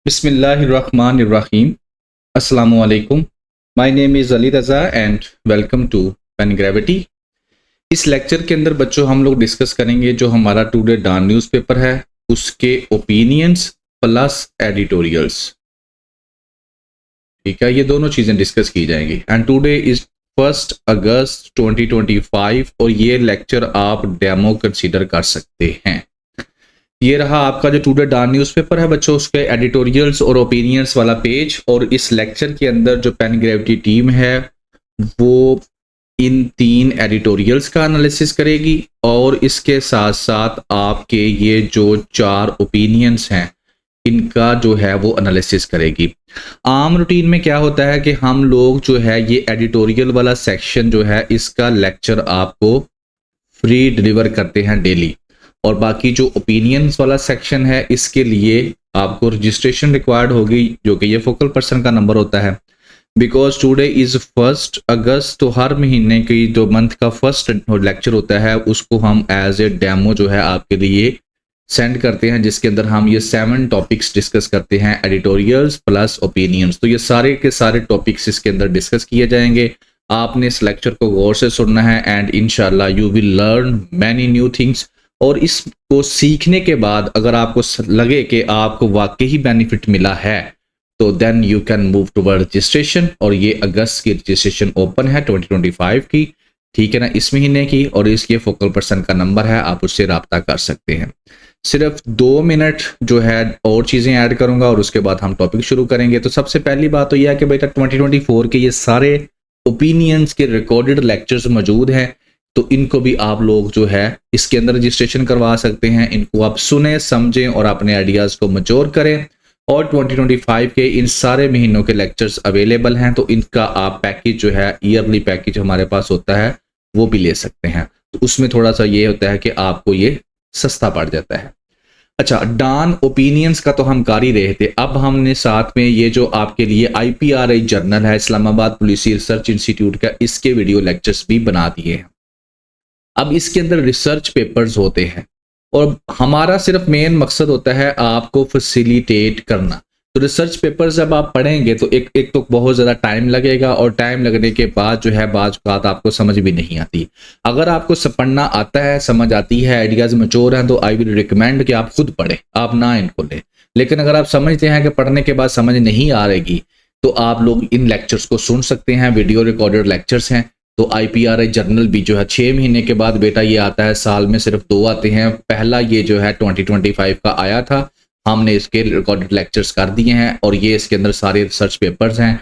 Bismillahirrahmanirrahim. Assalamu alaikum. My name is Ali Raza and welcome to Pen Gravity. इस lecture के अंदर बच्चों हम लोग डिस्कस करेंगे जो हमारा टुडे डॉन न्यूज़पेपर है उसके ओपिनियंस प्लस एडिटोरियल्स। ठीक है, ये दोनों चीज़ें डिस्कस की जाएंगी एंड टुडे इज 1 अगस्त 2025 और ये लेक्चर आप डेमो कंसीडर कर सकते हैं। ये रहा आपका जो टुडे डॉन न्यूज़पेपर है बच्चों, उसके एडिटोरियल्स और ओपिनियंस वाला पेज। और इस लेक्चर के अंदर जो पेन ग्रेविटी टीम है वो इन 3 एडिटोरियल्स का एनालिसिस करेगी और इसके साथ साथ आपके ये जो 4 ओपिनियंस हैं इनका जो है वो एनालिसिस करेगी। आम रूटीन में क्या होता है कि हम लोग जो है ये एडिटोरियल वाला सेक्शन जो है इसका लेक्चर आपको फ्री डिलीवर करते हैं डेली, और बाकी जो ओपिनियंस वाला सेक्शन है इसके लिए आपको रजिस्ट्रेशन रिक्वायर्ड होगी जो कि ये फोकल पर्सन का नंबर होता है। बिकॉज टुडे इज 1 अगस्त, तो हर महीने की जो मंथ का फर्स्ट लेक्चर होता है उसको हम एज ए डेमो जो है आपके लिए सेंड करते हैं, जिसके अंदर हम ये 7 टॉपिक्स डिस्कस करते हैं, एडिटोरियल्स प्लस ओपिनियंस। तो ये सारे के सारे टॉपिक्स इसके अंदर डिस्कस किए जाएंगे। आपने इस लेक्चर को गौर से सुनना है एंड इंशाल्लाह you will learn many new things. और इसको सीखने के बाद अगर आपको लगे कि आपको वाकई ही बेनिफिट मिला है तो then you can move toward registration. और ये अगस्त की रजिस्ट्रेशन ओपन है 2025 की, ठीक है ना, इस महीने की। और इसके फोकल पर्सन का नंबर है, आप उससे रब्ता कर सकते हैं। सिर्फ 2 मिनट जो है और चीज़ें ऐड करूंगा और उसके बाद हम टॉपिक शुरू करेंगे। तो सबसे पहली बात तो यह है कि बेटा 2024 के ये सारे ओपिनियंस के रिकॉर्डेड लेक्चर्स मौजूद हैं, तो इनको भी आप लोग जो है इसके अंदर रजिस्ट्रेशन करवा सकते हैं। इनको आप सुने समझें और अपने आइडियाज़ को मैच्योर करें। और 2025 के इन सारे महीनों के लेक्चर्स अवेलेबल हैं, तो इनका आप पैकेज जो है ईयरली पैकेज हमारे पास होता है वो भी ले सकते हैं। तो उसमें थोड़ा सा ये होता है कि आपको ये सस्ता पड़ जाता है। अच्छा, डॉन ओपिनियंस का तो हम कर ही रहे थे, अब हमने साथ में ये जो आपके लिए IPRI जर्नल है, इस्लामाबाद पुलिस रिसर्च इंस्टीट्यूट का, इसके वीडियो लेक्चर्स भी बना दिए हैं। अब इसके अंदर रिसर्च पेपर्स होते हैं और हमारा सिर्फ मेन मकसद होता है आपको फैसिलिटेट करना। तो रिसर्च पेपर्स जब आप पढ़ेंगे तो एक तो बहुत ज़्यादा टाइम लगेगा, और टाइम लगने के बाद जो है बात बात आपको समझ भी नहीं आती। अगर आपको पढ़ना आता है, समझ आती है, आइडियाज़ मैच्योर हैं, तो आई विल रिकमेंड कि आप खुद पढ़ें, आप ना इनको लें। लेकिन अगर आप समझते हैं कि पढ़ने के बाद समझ नहीं आ रहेगी तो आप लोग इन लेक्चर्स को सुन सकते हैं, वीडियो रिकॉर्डेड लेक्चर्स हैं। तो IPRI जर्नल भी जो है 6 महीने के बाद बेटा ये आता है, साल में सिर्फ 2 आते हैं। पहला ये जो है 2025 का आया था, हमने इसके रिकॉर्डेड लेक्चर्स कर दिए हैं और ये इसके अंदर सारे रिसर्च पेपर्स हैं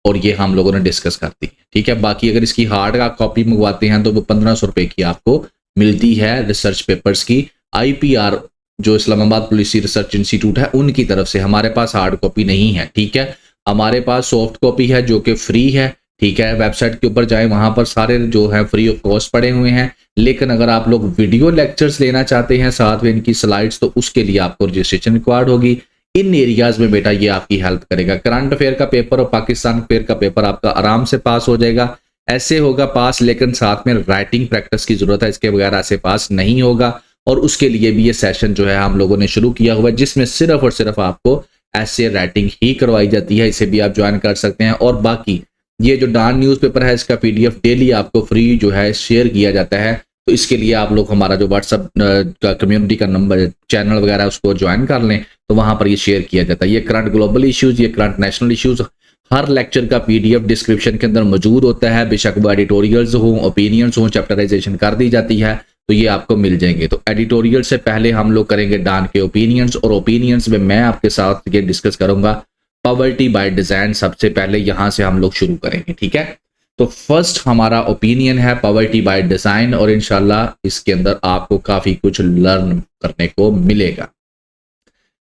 और ये हम लोगों ने डिस्कस कर दी है, ठीक है। बाकी अगर इसकी हार्ड का कॉपी मंगवाते हैं तो वो 1500 रुपये की आपको मिलती है रिसर्च पेपर्स की। IPR जो इस्लामाबाद पुलिस रिसर्च इंस्टीट्यूट है उनकी तरफ से, हमारे पास हार्ड कॉपी नहीं है, ठीक है। हमारे पास सॉफ्ट कॉपी है जो कि फ्री है, ठीक है। वेबसाइट के ऊपर जाएं, वहां पर सारे जो है फ्री ऑफ कॉस्ट पड़े हुए हैं। लेकिन अगर आप लोग वीडियो लेक्चर्स लेना चाहते हैं साथ में इनकी स्लाइड्स, तो उसके लिए आपको रजिस्ट्रेशन रिक्वायर्ड होगी। इन एरियाज में बेटा ये आपकी हेल्प करेगा। करंट अफेयर का पेपर और पाकिस्तान अफेयर का पेपर आपका आराम से पास हो जाएगा, ऐसे होगा पास, लेकिन साथ में राइटिंग प्रैक्टिस की जरूरत है, इसके बगैर ऐसे पास नहीं होगा। और उसके लिए भी ये सेशन जो है हम लोगों ने शुरू किया हुआ है, जिसमें सिर्फ और सिर्फ आपको ऐसे राइटिंग ही करवाई जाती है। इसे भी आप ज्वाइन कर सकते हैं। और बाकी ये जो डॉन न्यूज़पेपर है इसका PDF डेली आपको फ्री जो है शेयर किया जाता है। तो इसके लिए आप लोग हमारा जो व्हाट्सअप का कम्युनिटी का नंबर चैनल वगैरह उसको ज्वाइन कर लें, तो वहाँ पर ये शेयर किया जाता है। ये करंट ग्लोबल इश्यूज़, ये करंट नेशनल इश्यूज़, हर लेक्चर का PDF डिस्क्रिप्शन के अंदर मौजूद होता है। बेशक वो एडिटोरियल्स हों, ओपिनियंस हों, चैप्टराइजेशन कर दी जाती है, तो ये आपको मिल जाएंगे। तो एडिटोरियल से पहले हम लोग करेंगे डॉन के ओपिनियंस, और ओपिनियंस में मैं आपके साथ ये डिस्कस करूंगा पॉवर्टी बाय डिजाइन। सबसे पहले यहां से हम लोग शुरू करेंगे, ठीक है। तो फर्स्ट हमारा ओपिनियन है पॉवर्टी बाय डिजाइन, और इंशाल्लाह इसके अंदर आपको काफी कुछ लर्न करने को मिलेगा।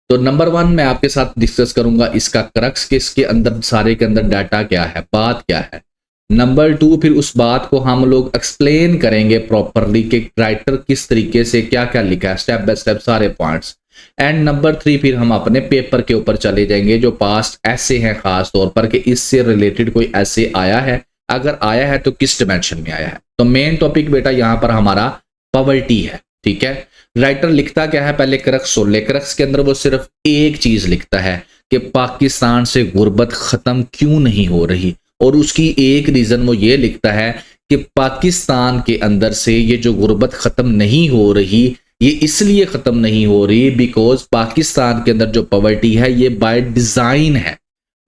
तो नंबर 1 मैं आपके साथ डिस्कस करूंगा इसका क्रक्स, के इसके अंदर सारे के अंदर डाटा क्या है, बात क्या है। नंबर 2 फिर उस बात को हम लोग एक्सप्लेन करेंगे प्रॉपरली कि राइटर किस तरीके से क्या क्या लिखा है, स्टेप बाय स्टेप सारे पॉइंट्स। एंड नंबर 3 फिर हम अपने पेपर के ऊपर चले जाएंगे जो पास्ट ऐसे हैं, खास तौर पर कि इससे रिलेटेड कोई ऐसे आया है, अगर आया है तो किस डिमेंशन में आया है। तो मेन टॉपिक बेटा यहाँ पर हमारा पॉवर्टी है, ठीक है। राइटर लिखता क्या है, पहले क्रक्स सुन ले। क्रक्स के अंदर वो सिर्फ एक चीज लिखता है कि पाकिस्तान से गुर्बत ख़त्म क्यों नहीं हो रही, और उसकी एक रीज़न वो ये लिखता है कि पाकिस्तान के अंदर से ये जो गुर्बत ख़त्म नहीं हो रही, ये इसलिए ख़त्म नहीं हो रही बिकॉज पाकिस्तान के अंदर जो पॉवर्टी है ये बाय डिज़ाइन है।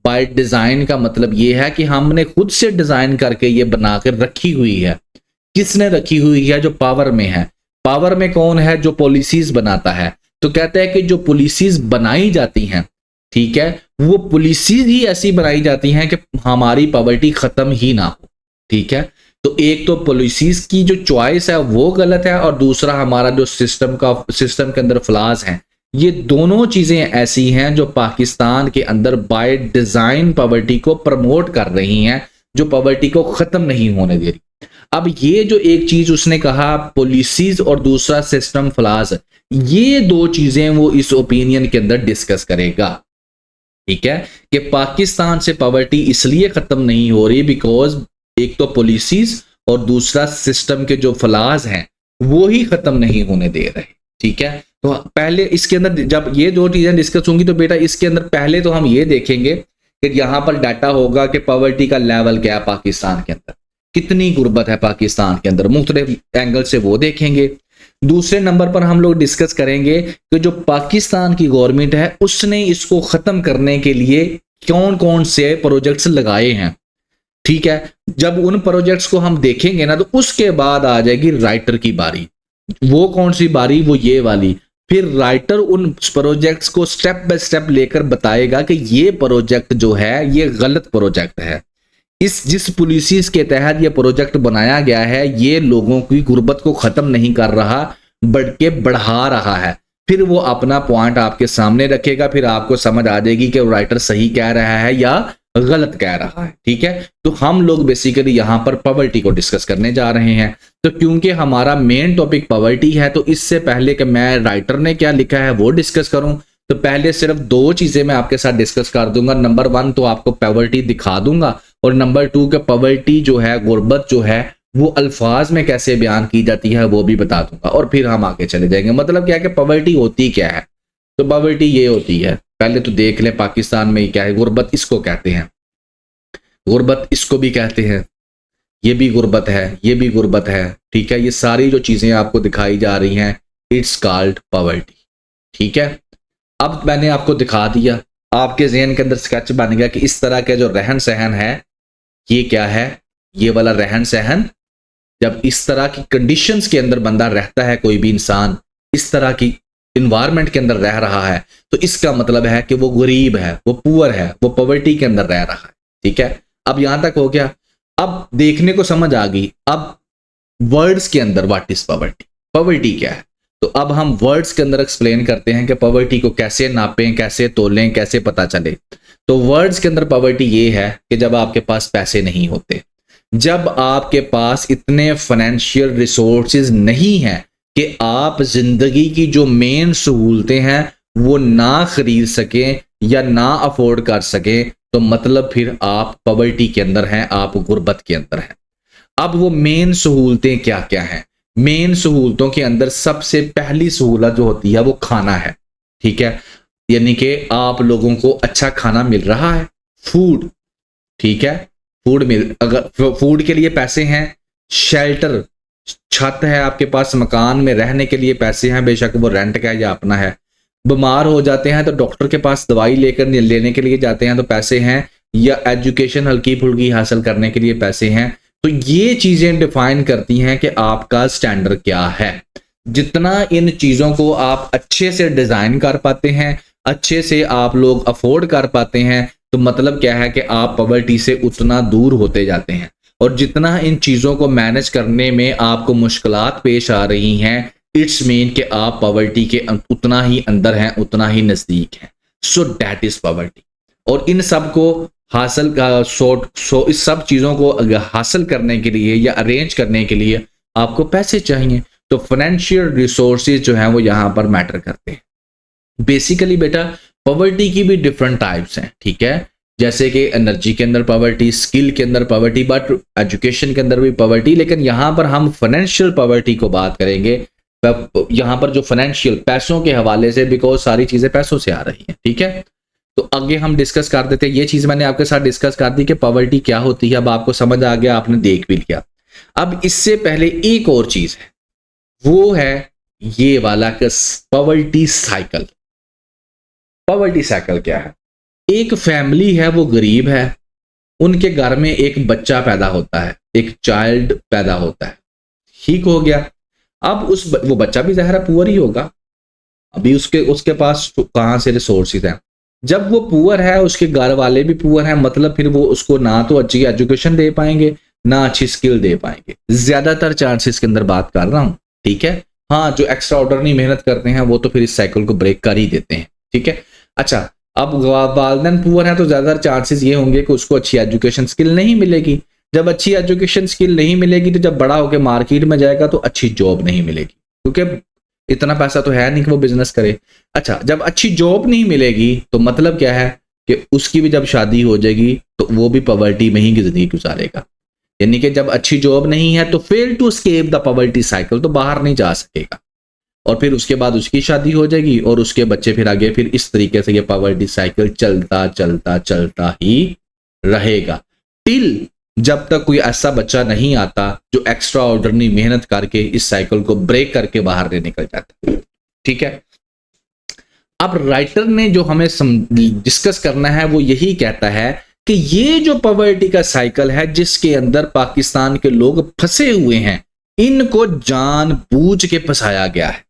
बाय डिज़ाइन का मतलब ये है कि हमने खुद से डिज़ाइन करके ये बना कर रखी हुई है। किसने रखी हुई है? जो पावर में है। पावर में कौन है? जो पॉलिसीज बनाता है। तो कहते हैं कि जो पॉलिसीज बनाई जाती हैं, ठीक है, वो पॉलिसीज ही ऐसी बनाई जाती हैं कि हमारी पॉवर्टी खत्म ही ना हो। ठीक है, तो एक तो पॉलिसीज की जो चॉइस है वो गलत है, और दूसरा हमारा जो सिस्टम के अंदर फ्लाज हैं। ये दोनों चीजें ऐसी हैं जो पाकिस्तान के अंदर बाय डिजाइन पॉवर्टी को प्रमोट कर रही हैं, जो पॉवर्टी को खत्म नहीं होने दे रही। अब ये जो एक चीज उसने कहा पॉलिसीज और दूसरा सिस्टम फ्लाज, ये दो चीजें वो इस ओपिनियन के अंदर डिस्कस करेगा। ठीक है, कि पाकिस्तान से पॉवर्टी इसलिए खत्म नहीं हो रही बिकॉज एक तो पॉलिसीज और दूसरा सिस्टम के जो फ्लाज हैं वो ही खत्म नहीं होने दे रहे। ठीक है, तो पहले इसके अंदर जब ये दो चीजें डिस्कस होंगी तो बेटा इसके अंदर पहले तो हम ये देखेंगे कि यहां पर डाटा होगा कि पॉवर्टी का लेवल क्या है पाकिस्तान के अंदर, कितनी गुर्बत है पाकिस्तान के अंदर, मुख्तलिफ एंगल से वो देखेंगे। दूसरे नंबर पर हम लोग डिस्कस करेंगे कि जो पाकिस्तान की गवर्नमेंट है उसने इसको खत्म करने के लिए कौन कौन से प्रोजेक्ट्स लगाए हैं। ठीक है, जब उन प्रोजेक्ट्स को हम देखेंगे ना तो उसके बाद आ जाएगी राइटर की बारी। वो कौन सी बारी? वो ये वाली। फिर राइटर उन प्रोजेक्ट्स को स्टेप बाय स्टेप लेकर बताएगा कि ये प्रोजेक्ट जो है ये गलत प्रोजेक्ट है, जिस पॉलिसीज के तहत ये प्रोजेक्ट बनाया गया है ये लोगों की गुर्बत को खत्म नहीं कर रहा बल्कि बढ़ा रहा है। फिर वो अपना पॉइंट आपके सामने रखेगा, फिर आपको समझ आ जाएगी कि राइटर सही कह रहा है या गलत कह रहा है। ठीक है, तो हम लोग बेसिकली यहां पर पॉवर्टी को डिस्कस करने जा रहे हैं। तो क्योंकि हमारा मेन टॉपिक पॉवर्टी है तो इससे पहले कि मैं राइटर ने क्या लिखा है वो डिस्कस करूं, तो पहले सिर्फ दो चीजें मैं आपके साथ डिस्कस कर दूंगा। नंबर 1 तो आपको पॉवर्टी दिखा दूंगा, और नंबर 2 के पॉवर्टी जो है, गुर्बत जो है वो अल्फाज में कैसे बयान की जाती है वो भी बता दूंगा, और फिर हम आगे चले जाएंगे। मतलब क्या है कि पॉवर्टी होती क्या है? तो पॉवर्टी ये होती है, पहले तो देख लें पाकिस्तान में क्या है। गुर्बत इसको कहते हैं, गुर्बत इसको भी कहते हैं, ये भी गुर्बत है, ये भी गुर्बत है। ठीक है, ये सारी जो चीजें आपको दिखाई जा रही हैं इट्स कॉल्ड पॉवर्टी। ठीक है, अब मैंने आपको दिखा दिया, आपके ज़हन के अंदर स्केच बन गया कि इस तरह का जो रहन सहन है ये क्या है। ये वाला रहन सहन, जब इस तरह की कंडीशंस के अंदर बंदा रहता है, कोई भी इंसान इस तरह की इन्वायरमेंट के अंदर रह रहा है, तो इसका मतलब है कि वो गरीब है, वो पुअर है, वो पॉवर्टी के अंदर रह रहा है। ठीक है, अब यहां तक हो गया। अब देखने को समझ आ गई। अब वर्ड्स के अंदर व्हाट इज पॉवर्टी, पॉवर्टी क्या है, तो अब हम वर्ड्स के अंदर एक्सप्लेन करते हैं कि पॉवर्टी को कैसे नापें, कैसे तोलें, कैसे पता चले। तो वर्ड्स के अंदर पॉवर्टी ये है कि जब आपके पास पैसे नहीं होते, जब आपके पास इतने फाइनेंशियल रिसोर्सेज नहीं हैं कि आप जिंदगी की जो मेन सहूलतें हैं वो ना खरीद सकें या ना अफोर्ड कर सकें, तो मतलब फिर आप पॉवर्टी के अंदर हैं, आप गुर्बत के अंदर हैं। अब वो मेन सहूलतें क्या क्या हैं? मेन सहूलतों के अंदर सबसे पहली सहूलत जो होती है वो खाना है। ठीक है, यानी कि आप लोगों को अच्छा खाना मिल रहा है, फूड। ठीक है, अगर फूड के लिए पैसे हैं, शेल्टर, छत है आपके पास, मकान में रहने के लिए पैसे हैं, बेशक वो रेंट का है या अपना है। बीमार हो जाते हैं तो डॉक्टर के पास दवाई लेने के लिए जाते हैं तो पैसे हैं, या एजुकेशन हल्की फुल्की हासिल करने के लिए पैसे हैं। तो ये चीजें डिफाइन करती हैं कि आपका स्टैंडर्ड क्या है। जितना इन चीजों को आप अच्छे से डिजाइन कर पाते हैं, अच्छे से आप लोग अफोर्ड कर पाते हैं, तो मतलब क्या है कि आप पॉवर्टी से उतना दूर होते जाते हैं। और जितना इन चीजों को मैनेज करने में आपको मुश्किलात पेश आ रही हैं, इट्स मीन कि आप पॉवर्टी के उतना ही अंदर हैं, उतना ही नजदीक हैं। So that is poverty. और इन सब को हासिल इस सब चीजों को हासिल करने के लिए या अरेंज करने के लिए आपको पैसे चाहिए। तो फाइनेंशियल रिसोर्सेज जो हैं वो यहां पर मैटर करते हैं। बेसिकली बेटा पॉवर्टी की भी डिफरेंट टाइप्स हैं। ठीक है, जैसे कि एनर्जी के अंदर पॉवर्टी, स्किल के अंदर पॉवर्टी, बट एजुकेशन के अंदर भी पॉवर्टी। लेकिन यहां पर हम फाइनेंशियल पॉवर्टी को बात करेंगे। यहां पर जो फाइनेंशियल पैसों के हवाले से, बिकॉज सारी चीजें पैसों से आ रही हैं। ठीक है, तो आगे हम डिस्कस कर देते हैं। ये चीज मैंने आपके साथ डिस्कस कर दी कि पॉवर्टी क्या होती है, अब आपको समझ आ गया, आपने देख भी लिया। अब इससे पहले एक और चीज है, वो है ये वाला पॉवर्टी साइकिल। पॉवर्टी साइकिल क्या है? एक फैमिली है, वो गरीब है, उनके घर में एक बच्चा पैदा होता है, एक चाइल्ड पैदा होता है, ठीक हो गया। अब वो बच्चा भी ज़ाहिर है पुअर ही होगा, अभी उसके पास कहां से रिसोर्सेज हैं। जब वो पुअर है, उसके घर वाले भी पुअर हैं, मतलब फिर वो उसको ना तो अच्छी एजुकेशन दे पाएंगे, ना अच्छी स्किल दे पाएंगे, ज्यादातर चांसेस के अंदर बात कर रहा हूं, ठीक है। हाँ, जो एक्स्ट्रा ऑर्डिनरी मेहनत करते हैं वो तो फिर इस साइकिल को ब्रेक कर ही देते हैं, ठीक है। अच्छा, अब वालिदैन पुअर है तो ज्यादातर चांसेस ये होंगे कि उसको अच्छी एजुकेशन स्किल नहीं मिलेगी। जब अच्छी एजुकेशन स्किल नहीं मिलेगी तो जब बड़ा होकर मार्केट में जाएगा तो अच्छी जॉब नहीं मिलेगी, क्योंकि इतना पैसा तो है नहीं कि वो बिजनेस करे। अच्छा, जब अच्छी जॉब नहीं मिलेगी तो मतलब क्या है कि उसकी भी जब शादी हो जाएगी तो वो भी पॉवर्टी में ही जिंदगी गुजारेगा। यानी कि जब अच्छी जॉब नहीं है तो fail to escape the poverty cycle, तो बाहर नहीं जा सकेगा। और फिर उसके बाद उसकी शादी हो जाएगी और उसके बच्चे, फिर आगे फिर इस तरीके से ये पॉवर्टी साइकिल चलता चलता चलता ही रहेगा, टिल जब तक कोई ऐसा बच्चा नहीं आता जो एक्स्ट्रा ऑर्डिनरी मेहनत करके इस साइकिल को ब्रेक करके बाहर नहीं निकल जाता, ठीक है। अब राइटर ने जो हमें डिस्कस करना है वो यही कहता है कि ये जो पॉवर्टी का साइकिल है जिसके अंदर पाकिस्तान के लोग फंसे हुए हैं, इनको जानबूझ के फंसाया गया है।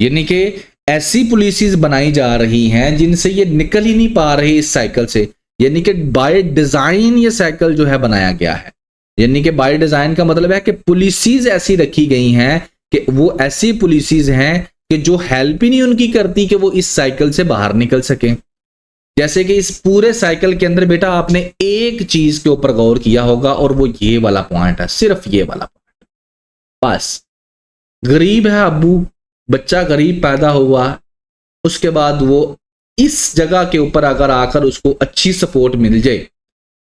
यानी कि ऐसी पॉलिसीज बनाई जा रही हैं जिनसे ये निकल ही नहीं पा रही इस साइकिल से। यानी कि बाय डिजाइन ये साइकिल जो है बनाया गया है। यानी कि बाय डिजाइन का मतलब है कि पॉलिसीज ऐसी रखी गई हैं कि वो ऐसी पॉलिसीज हैं कि जो हेल्प ही नहीं उनकी करती कि वो इस साइकिल से बाहर निकल सके। जैसे कि इस पूरे साइकिल के अंदर बेटा आपने एक चीज के ऊपर गौर किया होगा और वो ये वाला पॉइंट है, सिर्फ ये वाला पॉइंट। बस गरीब है अब्बू, बच्चा गरीब पैदा हुआ, उसके बाद वो इस जगह के ऊपर अगर आकर उसको अच्छी सपोर्ट मिल जाए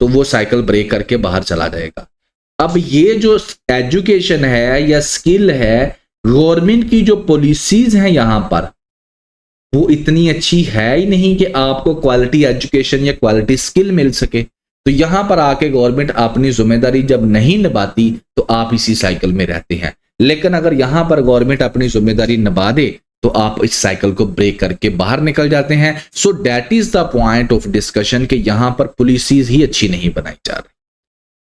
तो वो साइकिल ब्रेक करके बाहर चला जाएगा। अब ये जो एजुकेशन है या स्किल है, गवर्नमेंट की जो पॉलिसीज हैं यहां पर वो इतनी अच्छी है ही नहीं कि आपको क्वालिटी एजुकेशन या क्वालिटी स्किल मिल सके। तो यहां पर आके गवर्नमेंट अपनी जिम्मेदारी जब नहीं निभाती तो आप इसी साइकिल में रहते हैं। लेकिन अगर यहां पर गवर्नमेंट अपनी जिम्मेदारी निभा दे तो आप इस साइकिल को ब्रेक करके बाहर निकल जाते हैं। So that is the point of discussion कि यहां पर पॉलिसीज ही अच्छी नहीं बनाई जा रही।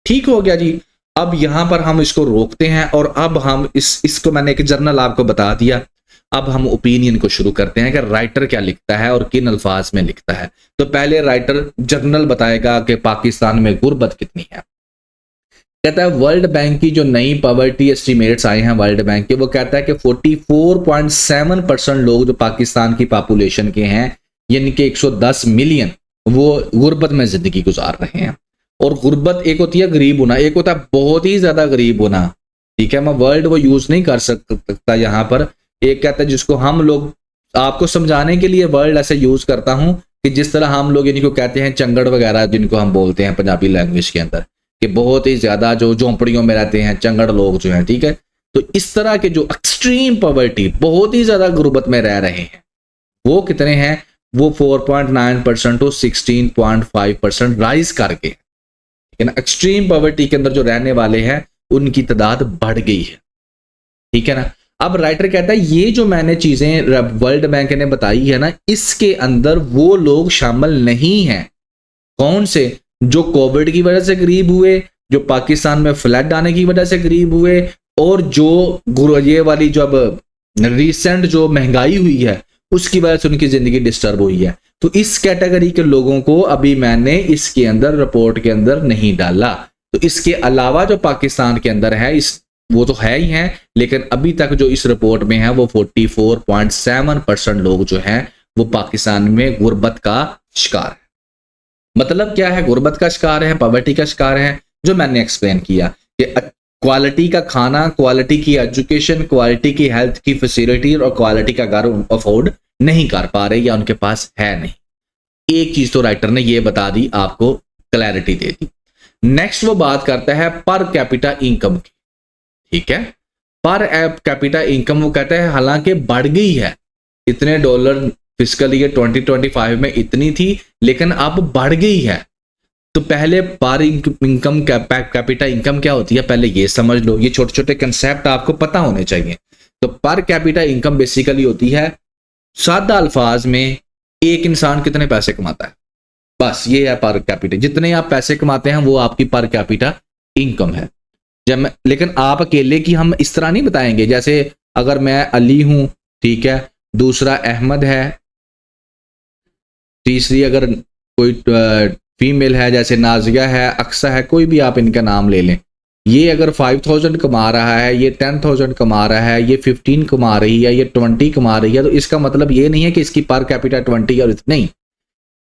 ठीक हो गया जी। अब यहां पर हम इसको रोकते हैं और अब हम इसको मैंने एक जर्नल आपको बता दिया। अब हम ओपिनियन को शुरू करते हैं कि राइटर क्या लिखता है और किन अल्फाज में लिखता है। तो पहले राइटर जर्नल बताएगा कि पाकिस्तान में गुर्बत कितनी है। कहता है वर्ल्ड बैंक की जो नई पॉवर्टी एस्टिमेट्स आए हैं वर्ल्ड बैंक के, वो कहता है कि 44.7% लोग जो पाकिस्तान की पॉपुलेशन के हैं, यानी कि 110 मिलियन, वो गुर्बत में जिंदगी गुजार रहे हैं। और गुर्बत एक होती है गरीब होना, एक होता है बहुत ही ज्यादा गरीब होना। ठीक है, मैं वर्ल्ड वो यूज नहीं कर सकता यहाँ पर। एक कहता है जिसको हम लोग, आपको समझाने के लिए वर्ल्ड ऐसे यूज करता हूं कि जिस तरह हम लोग इनको कहते हैं चंगड़ वगैरह, जिनको हम बोलते हैं पंजाबी लैंग्वेज के अंदर, कि बहुत ही ज्यादा जो झोंपड़ियों में रहते हैं चंगड़ लोग जो हैं, ठीक है। तो इस तरह के जो एक्सट्रीम पॉवर्टी, बहुत ही ज्यादा गुर्बत में रह रहे हैं, वो कितने हैं? वो 4.9% टू 16.5% राइज करके, लेकिन एक्सट्रीम पॉवर्टी के अंदर जो रहने वाले हैं उनकी तादाद बढ़ गई है। ठीक है ना। अब राइटर कहता है ये जो मैंने चीजें वर्ल्ड बैंक ने बताई है ना, इसके अंदर वो लोग शामिल नहीं हैं। कौन से? जो कोविड की वजह से गरीब हुए, जो पाकिस्तान में फ्लड आने की वजह से गरीब हुए, और जो ये वाली जो अब रिसेंट जो महंगाई हुई है उसकी वजह से उनकी जिंदगी डिस्टर्ब हुई है। तो इस कैटेगरी के लोगों को अभी मैंने इसके अंदर रिपोर्ट के अंदर नहीं डाला। तो इसके अलावा जो पाकिस्तान के अंदर है वो तो है ही हैं, लेकिन अभी तक जो इस रिपोर्ट में है वो 44.7% लोग जो हैं वो पाकिस्तान में गुर्बत का शिकार है। मतलब क्या है? गुर्बत का शिकार है, पॉवर्टी का शिकार है, जो मैंने एक्सप्लेन किया कि क्वालिटी का खाना, क्वालिटी की एजुकेशन, क्वालिटी की हेल्थ की फैसिलिटी और क्वालिटी का घर अफोर्ड नहीं कर पा रहे या उनके पास है नहीं। एक चीज तो राइटर ने ये बता दी, आपको क्लैरिटी दे दी। नेक्स्ट वो बात करता है पर कैपिटा इनकम की। ठीक है, पर कैपिटा इनकम वो कहता है हालांकि बढ़ गई है, इतने डॉलर फिस्कल ईयर 2025 में इतनी थी लेकिन अब बढ़ गई है। तो पहले पर इनकम कैपिटा इनकम क्या होती है पहले ये समझ लो, ये छोटे छोटे कंसेप्ट आपको पता होने चाहिए। तो पर कैपिटा इनकम बेसिकली होती है, सादा अल्फाज में एक इंसान कितने पैसे कमाता है, बस ये है पर कैपिटा। जितने आप पैसे कमाते हैं वो आपकी पर कैपिटा इनकम है। लेकिन आप अकेले की हम इस तरह नहीं बताएंगे, जैसे अगर मैं अली हूं, ठीक है, दूसरा अहमद है, तीसरी अगर कोई फीमेल है जैसे नाजिया है, अक्सा है, कोई भी आप इनका नाम ले लें, ये अगर 5000 कमा रहा है, ये 10,000 कमा रहा है, ये 15 कमा रही है, ये 20 कमा रही है, तो इसका मतलब ये नहीं है कि इसकी पर कैपिटा 20 और नहीं,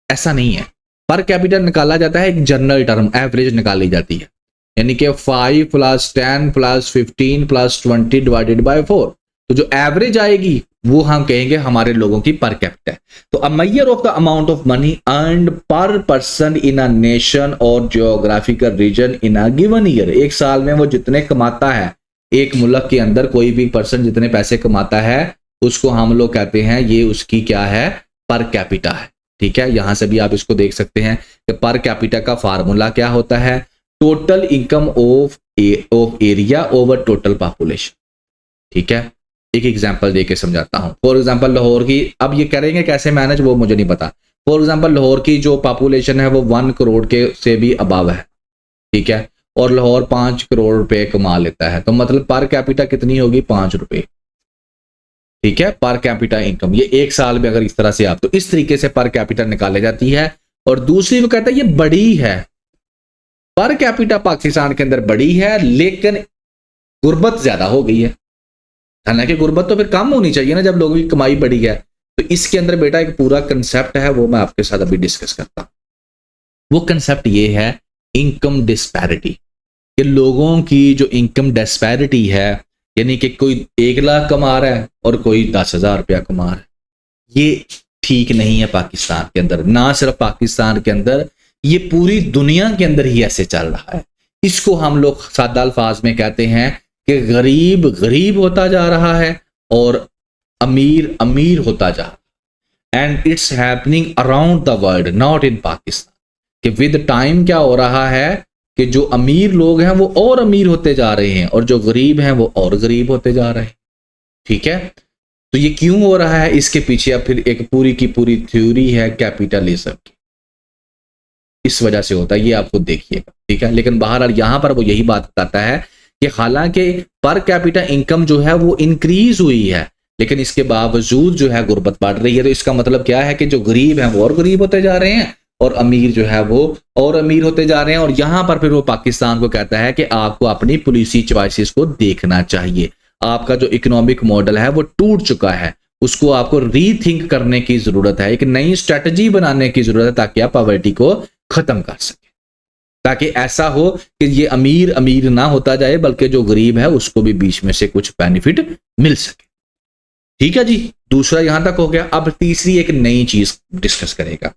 ऐसा नहीं है। पर कैपिटा निकाला जाता है एक जनरल टर्म, एवरेज निकाली जाती है, यानी कि 5 + 10 + 15 + 20 डिवाइडेड बाय 4, तो जो एवरेज आएगी वो हम कहेंगे हमारे लोगों की पर कैपिटा। तो a measure of the amount of money earned पर पर्सन इन अ नेशन और geographical region in a given year, एक साल में वो जितने कमाता है, एक मुल्क के अंदर कोई भी पर्सन जितने पैसे कमाता है उसको हम लोग कहते हैं ये उसकी क्या है, पर कैपिटा है। ठीक है, यहां से भी आप इसको देख सकते हैं कि पर कैपिटा का फार्मूला क्या होता है, total income of area over total population. ठीक है, एक एग्जांपल देके समझाता हूं। फॉर एग्जांपल लाहौर की, अब ये करेंगे कैसे मैनेज वो मुझे नहीं पता। फॉर एग्जांपल लाहौर की जो पॉपुलेशन है वो 1 करोड़ के से भी अबव है, ठीक है, और लाहौर 5 करोड़ रुपए कमा लेता है, तो मतलब पर कैपिटा कितनी होगी, 5 रुपए। ठीक है, पर कैपिटा इनकम, ये एक साल में अगर इस तरह से आप, तो इस तरीके से पर कैपिटा निकाली जाती है। और दूसरी वो कहता है ये बड़ी है, पर कैपिटा पाकिस्तान के अंदर बड़ी है लेकिन गुर्बत ज्यादा हो गई है। हालांकि गुर्बत तो फिर कम होनी चाहिए ना जब लोगों की कमाई बढ़ी है। तो इसके अंदर बेटा एक पूरा कंसेप्ट है, वो मैं आपके साथ अभी डिस्कस करता हूं। वो कंसेप्ट ये है इनकम डिस्पैरिटी, कि लोगों की जो इनकम डिस्पैरिटी है, यानी कि कोई 1 लाख कमा रहा है और कोई 10,000 रुपया कमा रहा है, ये ठीक नहीं है पाकिस्तान के अंदर। ना सिर्फ पाकिस्तान के अंदर, ये पूरी दुनिया के अंदर ही ऐसे चल रहा है। इसको हम लोग सादा अल्फाज में कहते हैं कि गरीब गरीब होता जा रहा है और अमीर अमीर होता जा रहा है। And it's happening around the world, not in Pakistan. कि विद टाइम क्या हो रहा है कि जो अमीर लोग हैं वो और अमीर होते जा रहे हैं और जो गरीब हैं वो और गरीब होते जा रहे हैं। ठीक है, तो ये क्यों हो रहा है, इसके पीछे अब फिर एक पूरी की पूरी थ्योरी है कैपिटलिज्म की, इस वजह से होता है, ये आप खुद देखिएगा। ठीक है, लेकिन बहरहाल यहां पर वो यही बात बताता है कि हालांकि पर कैपिटा इनकम जो है वो इंक्रीज हुई है, लेकिन इसके बावजूद जो है गुर्बत बढ़ रही है। तो इसका मतलब क्या है कि जो गरीब हैं वो और गरीब होते जा रहे हैं और अमीर जो है वो और अमीर होते जा रहे हैं। और यहां पर फिर वो पाकिस्तान को कहता है कि आपको अपनी पॉलिसी चॉइसेस को देखना चाहिए। आपका जो इकोनॉमिक मॉडल है वो टूट चुका है, उसको आपको रीथिंक करने की जरूरत है, एक नई स्ट्रेटजी बनाने की जरूरत है ताकि आप पॉवर्टी को खत्म कर सके, ताकि ऐसा हो कि ये अमीर अमीर ना होता जाए बल्कि जो गरीब है उसको भी बीच में से कुछ बेनिफिट मिल सके। ठीक है जी, दूसरा यहां तक हो गया। अब तीसरी एक नई चीज डिस्कस करेगा,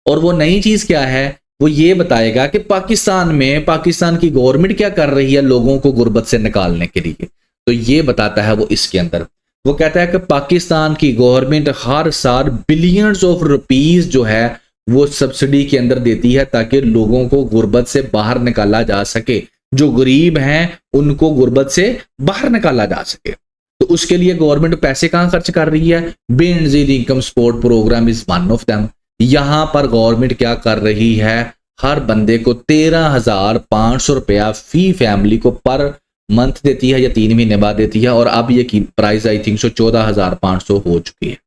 और वो नई चीज क्या है, वो ये बताएगा कि पाकिस्तान में पाकिस्तान की गवर्नमेंट क्या कर रही है लोगों को गुर्बत से निकालने के लिए। तो ये बताता है वो इसके अंदर। वो कहता है कि पाकिस्तान की गवर्नमेंट हर साल बिलियंस ऑफ रुपीज जो है वो सब्सिडी के अंदर देती है ताकि लोगों को गुर्बत से बाहर निकाला जा सके, जो गरीब हैं उनको गुर्बत से बाहर निकाला जा सके। तो उसके लिए गवर्नमेंट पैसे कहां खर्च कर रही है, Benazir income support program is one of them. यहां पर गवर्नमेंट क्या कर रही है, हर बंदे को 13,500 रुपया फी फैमिली को पर मंथ देती है या 3 महीने बाद देती है, और अब ये प्राइस आई थिंक 14,500 हो चुकी है।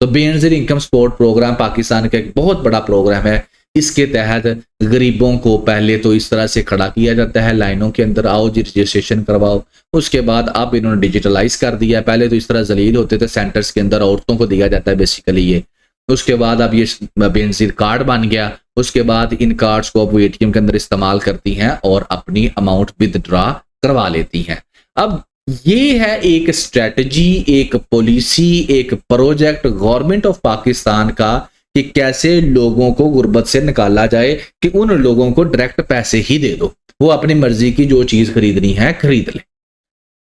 तो Benazir income support program Pakistan का एक बहुत बड़ा प्रोग्राम है। इसके तहत गरीबों को पहले तो इस तरह से खड़ा किया जाता है लाइनों के अंदर, आओ जी रजिस्ट्रेशन करवाओ। उसके बाद अब इन्होंने डिजिटलाइज कर दिया, पहले तो इस तरह जलील होते थे सेंटर्स के अंदर, औरतों को दिया जाता है बेसिकली ये। उसके बाद अब ये बेनजीर कार्ड बन गया। उसके बाद इन कार्ड्स को अब वो एटीएम के अंदर इस्तेमाल करती हैं और अपनी अमाउंट विदड्रॉ करवा लेती हैं। अब ये है एक स्ट्रेटजी, एक पॉलिसी, एक प्रोजेक्ट गवर्नमेंट ऑफ पाकिस्तान का कि कैसे लोगों को गुर्बत से निकाला जाए, कि उन लोगों को डायरेक्ट पैसे ही दे दो, वो अपनी मर्जी की जो चीज खरीदनी है खरीद ले।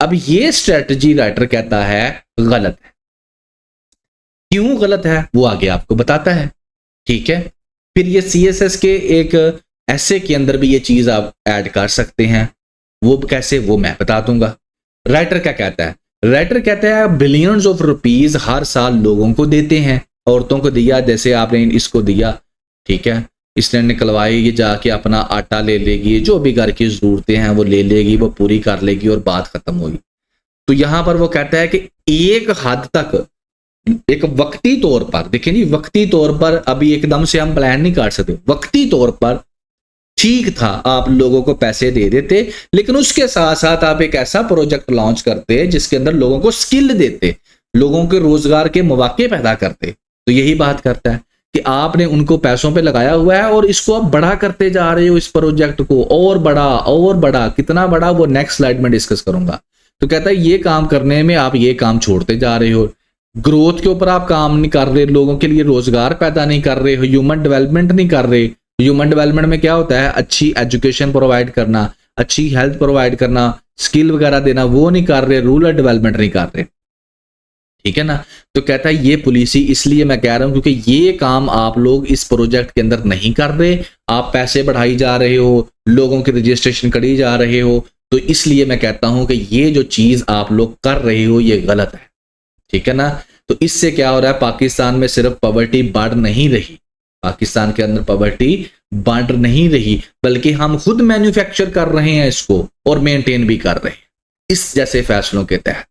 अब ये स्ट्रेटजी राइटर कहता है गलत है। क्यों गलत है वो आगे आपको बताता है, ठीक है। फिर ये CSS के एक ऐसे के अंदर भी ये चीज आप ऐड कर सकते हैं, वो कैसे वो मैं बता दूंगा। राइटर क्या कहता है, राइटर कहता है बिलियंस ऑफ रुपीज हर साल लोगों को देते हैं, औरतों को दिया, जैसे आपने इसको दिया, ठीक है, इसने निकलवाई, ये जाके अपना आटा ले लेगी, जो भी घर की जरूरतें हैं वो ले लेगी, वो पूरी कर लेगी और बात खत्म होगी। तो यहां पर वो कहता है कि एक हद तक एक वक्ती तौर पर, देखिए नहीं, वक्ती तौर पर अभी एकदम से हम प्लान नहीं कर सकते, वक्ती तौर पर ठीक था, आप लोगों को पैसे दे देते, लेकिन उसके साथ साथ आप एक ऐसा प्रोजेक्ट लॉन्च करते जिसके अंदर लोगों को स्किल देते, लोगों के रोजगार के मौके पैदा करते। तो यही बात करता है कि आपने उनको पैसों पे लगाया हुआ है और इसको आप बड़ा करते जा रहे हो, इस प्रोजेक्ट को और बड़ा, कितना बड़ा वो नेक्स्ट स्लाइड में डिस्कस करूंगा। तो कहता है ये काम करने में आप ये काम छोड़ते जा रहे हो, ग्रोथ के ऊपर आप काम नहीं कर रहे, लोगों के लिए रोजगार पैदा नहीं कर रहे हो, ह्यूमन डेवलपमेंट नहीं कर रहे। ह्यूमन डेवलपमेंट में क्या होता है, अच्छी एजुकेशन प्रोवाइड करना, अच्छी हेल्थ प्रोवाइड करना, स्किल वगैरह देना, वो नहीं कर रहे, रूरल डेवलपमेंट नहीं कर रहे, ठीक है ना। तो कहता है ये पॉलिसी इसलिए मैं कह रहा हूं क्योंकि ये काम आप लोग इस प्रोजेक्ट के अंदर नहीं कर रहे, आप पैसे बढ़ाई जा रहे हो, लोगों की रजिस्ट्रेशन करी जा रहे हो, तो इसलिए मैं कहता हूं कि ये जो चीज आप लोग कर रहे हो ये गलत है, ठीक है ना। तो इससे क्या हो रहा है, पाकिस्तान में सिर्फ पॉवर्टी बढ़ नहीं रही, पाकिस्तान के अंदर पॉवर्टी बढ़ नहीं रही, बल्कि हम खुद मैन्युफैक्चर कर रहे हैं इसको और मेंटेन भी कर रहे हैं इस जैसे फैसलों के तहत,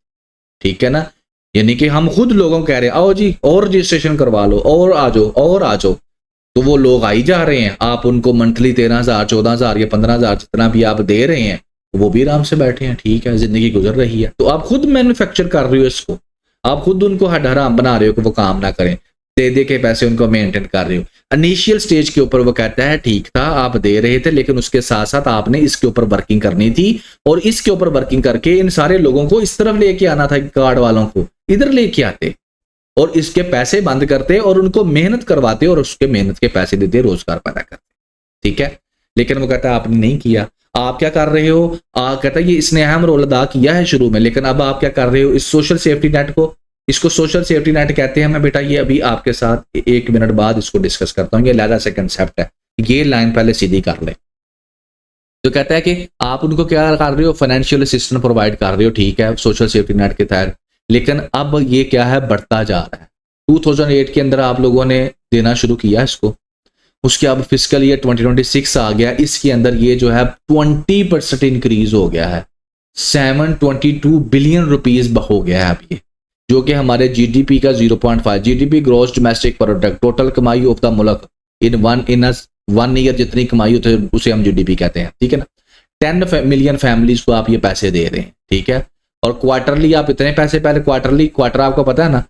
ठीक है ना। यानी कि हम खुद लोगों को कह रहे हैं आओ जी और रजिस्ट्रेशन करवा लो और आ जाओ और आ जाओ, तो वो लोग आई जा रहे हैं, आप उनको मंथली 13,000 14,000 या 15,000 जितना भी आप दे रहे हैं, वो भी आराम से बैठे हैं, ठीक है, जिंदगी गुजर रही है। तो आप खुद मैन्युफैक्चर कर रहे हो इसको, आप खुद उनको हड हराम बना रहे हो कि वो काम ना करें, दे दे के पैसे उनको मेंटेन कर रहे हो। इनिशियल स्टेज के ऊपर वो कहता है ठीक था, आप दे रहे थे, लेकिन उसके साथ साथ आपने इसके ऊपर वर्किंग करनी थी और इसके ऊपर वर्किंग करके इन सारे लोगों को इस तरफ लेके आना था, कार्ड वालों को इधर लेके आते और इसके पैसे बंद करते और उनको मेहनत करवाते और उसके मेहनत के पैसे देते, रोजगार पैदा करते, ठीक है। लेकिन वो कहता है आपने नहीं किया, आप क्या कर रहे हो, कहता है ये इसने अहम रोल अदा किया है शुरू में, लेकिन अब आप क्या कर रहे हो, इस सोशल सेफ्टी नेट को, इसको सोशल सेफ्टी नेट कहते हैं। मैं बेटा ये अभी आपके साथ 1 मिनट बाद इसको डिस्कस करता हूँ, ये अलग से कंसेप्ट है, ये लाइन पहले सीधी कर ले। तो कहता है कि आप उनको क्या कर रहे हो, फाइनेंशियल असिस्टेंस प्रोवाइड कर रहे हो, ठीक है, सोशल सेफ्टी नेट के तहत, लेकिन अब ये क्या है, बढ़ता जा रहा है। 2008 के अंदर आप लोगों ने देना शुरू किया इसको, उसके अब फिस्कल ईयर 2026 आ गया, इसके अंदर ये जो है 20% इंक्रीज हो गया है, 722 बिलियन रुपीज हो गया है अब ये, जो कि हमारे जीडीपी का 0.5, GDP gross domestic product, total कमाई ऑफ द मुल्क इन वन ईयर जितनी कमाई होती है उसे हम जीडीपी कहते हैं, ठीक है ना। 10 मिलियन फैमिलीज को आप ये पैसे दे रहे हैं, ठीक है, और क्वार्टरली आप इतने पैसे, पहले क्वार्टर आपको पता है ना,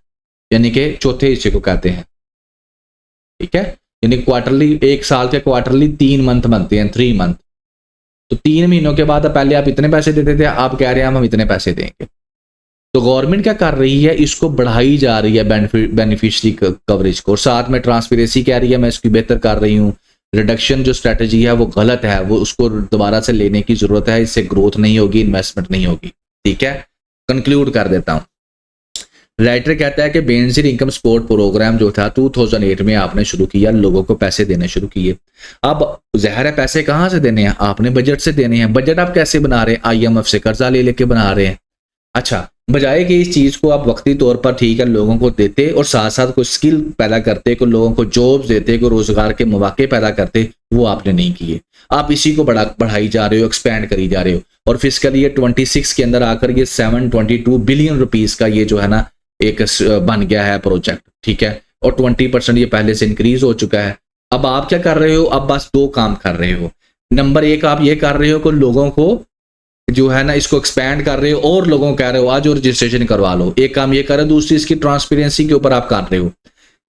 यानी कि चौथे हिस्से को कहते हैं, ठीक है, यानी क्वार्टरली, एक साल के क्वार्टरली 3 मंथ बनते हैं, 3 मंथ, तो 3 महीनों के बाद पहले आप इतने पैसे देते थे, आप कह रहे हैं हम इतने पैसे देंगे। तो गवर्नमेंट क्या कर रही है, इसको बढ़ाई जा रही है बेनिफिशियरी कवरेज को, और साथ में ट्रांसपेरेंसी कह रही है मैं इसकी बेहतर कर रही हूँ। रिडक्शन जो स्ट्रेटजी है वो गलत है, वो उसको दोबारा से लेने की जरूरत है, इससे ग्रोथ नहीं होगी, इन्वेस्टमेंट नहीं होगी, ठीक है। कंक्लूड कर देता हूं। राइटर कहता है कि बेनजीर इनकम सपोर्ट प्रोग्राम जो था 2008 में आपने शुरू किया, लोगों को पैसे देने शुरू किए। अब ज़ाहिर है पैसे कहाँ से देने हैं, आपने बजट से देने हैं। बजट आप कैसे बना रहे हैं, IMF से कर्जा ले लेके बना रहे हैं। अच्छा, बजाय कि इस चीज़ को आप वक्ती तौर पर ठीक है लोगों को देते और साथ साथ कोई स्किल पैदा करते, को लोगों को जॉब्स देते, को रोजगार के मौके पैदा करते, वो आपने नहीं किए। आप इसी को बढ़ाई जा रहे हो, एक्सपैंड करी जा रहे हो, और फिस्कल ईयर 26 के अंदर आकर ये 722 बिलियन रुपीस का ये जो है ना एक बन गया है प्रोजेक्ट, ठीक है, और 20% ये पहले से इंक्रीज हो चुका है। अब आप क्या कर रहे हो, अब बस 2 काम कर रहे हो। नंबर 1 आप ये कर रहे हो कि लोगों को जो है ना इसको एक्सपैंड कर रहे हो और लोगों को कह रहे हो आज और रजिस्ट्रेशन करवा लो। एक काम ये कर रहे हो, दूसरी इसकी ट्रांसपेरेंसी के ऊपर आप कर रहे हो।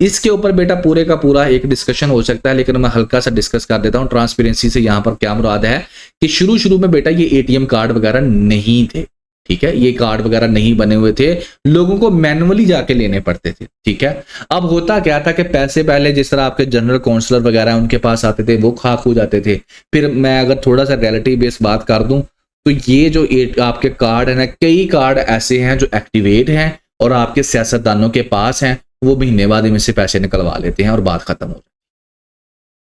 इसके ऊपर बेटा पूरे का पूरा एक डिस्कशन हो सकता है, लेकिन मैं हल्का सा डिस्कस कर देता हूं। ट्रांसपेरेंसी से यहाँ पर क्या मुराद है कि शुरू में बेटा ये ATM कार्ड वगैरह नहीं थे, ठीक है, ये कार्ड वगैरह नहीं बने हुए थे, लोगों को मैनुअली जाके लेने पड़ते थे, ठीक है। अब होता क्या था कि पैसे पहले जिस तरह आपके जनरल काउंसलर वगैरह उनके पास आते थे, वो खाक हो जाते थे। फिर मैं अगर थोड़ा सा रियलिटी बेस्ड बात कर दूं तो ये जो आपके कार्ड है ना, कई कार्ड ऐसे हैं जो एक्टिवेट हैं और आपके सियासतदानों के पास हैं, वो महीने बाद इनमें से पैसे निकलवा लेते हैं और बात खत्म हो जाती है।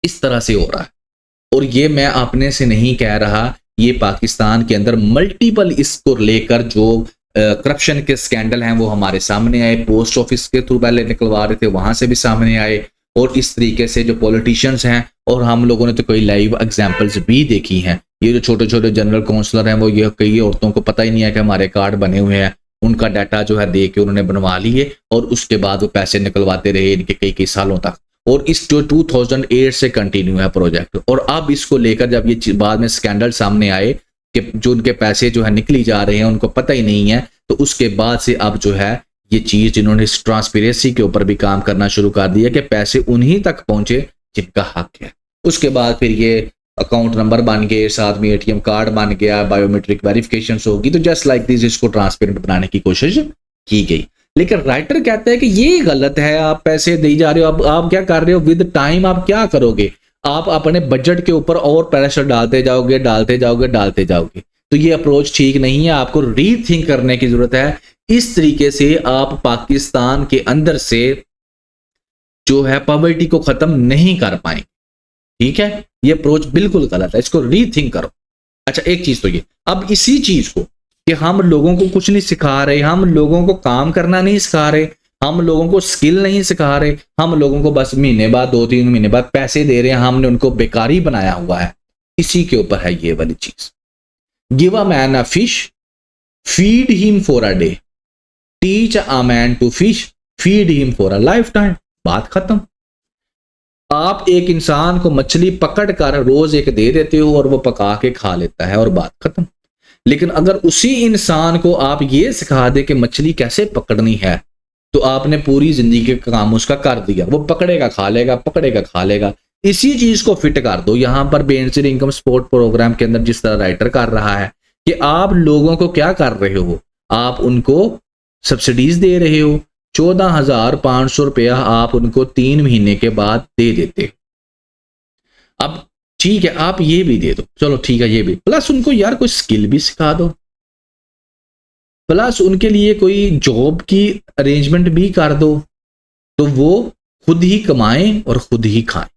इस तरह से हो रहा है। और ये मैं अपने से नहीं कह रहा, ये पाकिस्तान के अंदर मल्टीपल इसको लेकर जो करप्शन के स्कैंडल हैं वो हमारे सामने आए। पोस्ट ऑफिस के थ्रू पहले निकलवा रहे थे, वहां से भी सामने आए, और इस तरीके से जो पॉलिटिशियंस हैं, और हम लोगों ने तो कई लाइव एग्जांपल्स भी देखी हैं। ये जो छोटे छोटे जनरल काउंसलर हैं, वो ये कई औरतों को पता ही नहीं है कि हमारे कार्ड बने हुए हैं, उनका डाटा जो है दे के उन्होंने बनवा लिए और उसके बाद वो पैसे निकलवाते रहे इनके कई कई सालों तक। और इस जो 2008 से कंटिन्यू है प्रोजेक्ट, और अब इसको लेकर जब ये बाद में स्कैंडल सामने आए कि जो उनके पैसे जो है निकली जा रहे हैं, उनको पता ही नहीं है, तो उसके बाद से अब जो है ये चीज जिन्होंने इस ट्रांसपेरेंसी के ऊपर भी काम करना शुरू कर दिया कि पैसे उन्हीं तक पहुंचे जिनका हक है। उसके बाद फिर ये अकाउंट नंबर बन गए, साथ में एटीएम कार्ड बन गया, बायोमेट्रिक वेरिफिकेशन होगी, तो जस्ट लाइक दिस इसको ट्रांसपेरेंट बनाने की कोशिश की गई। लेकिन राइटर कहता है कि ये गलत है, आप पैसे दे जा रहे हो, अब आप क्या कर रहे हो विद टाइम, आप क्या करोगे, आप अपने बजट के ऊपर और प्रेशर डालते जाओगे डालते जाओगे डालते जाओगे। तो ये अप्रोच ठीक नहीं है, आपको रीथिंक करने की जरूरत है। इस तरीके से आप पाकिस्तान के अंदर से जो है पॉवर्टी को खत्म नहीं कर पाएंगे। ठीक है, ये अप्रोच बिल्कुल गलत है, इसको रीथिंक करो। अच्छा, एक चीज तो ये, अब इसी चीज को कि हम लोगों को कुछ नहीं सिखा रहे, हम लोगों को काम करना नहीं सिखा रहे, हम लोगों को स्किल नहीं सिखा रहे, हम लोगों को बस महीने बाद 2-3 महीने बाद पैसे दे रहे हैं, हमने उनको बेकारी बनाया हुआ है। इसी के ऊपर है ये वाली चीज। Give a man a fish, feed him for a day, teach a man to fish, feed him for a life time. बात खत्म। आप एक इंसान को मछली पकड़ कर रोज एक दे देते हो और वो पका के खा लेता है और बात खत्म। लेकिन अगर उसी इंसान को आप ये सिखा दे कि मछली कैसे पकड़नी है, तो आपने पूरी जिंदगी का काम उसका कर दिया। वो पकड़ेगा खा लेगा, पकड़ेगा खा लेगा। इसी चीज को फिट कर दो यहां पर बेसिक इनकम सपोर्ट प्रोग्राम के अंदर, जिस तरह राइटर कर रहा है कि आप लोगों को क्या कर रहे हो, आप उनको सब्सिडीज दे रहे हो। 14,500 रुपया आप उनको 3 महीने के बाद दे देते हो। अब ठीक है, आप ये भी दे दो, चलो ठीक है, ये भी, प्लस उनको यार कोई स्किल भी सिखा दो, प्लस उनके लिए कोई जॉब की अरेंजमेंट भी कर दो, तो वो खुद ही कमाएं और खुद ही खाएं।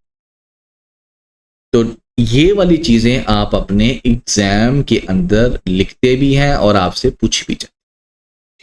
तो ये वाली चीजें आप अपने एग्जाम के अंदर लिखते भी हैं और आपसे पूछ भी जाते।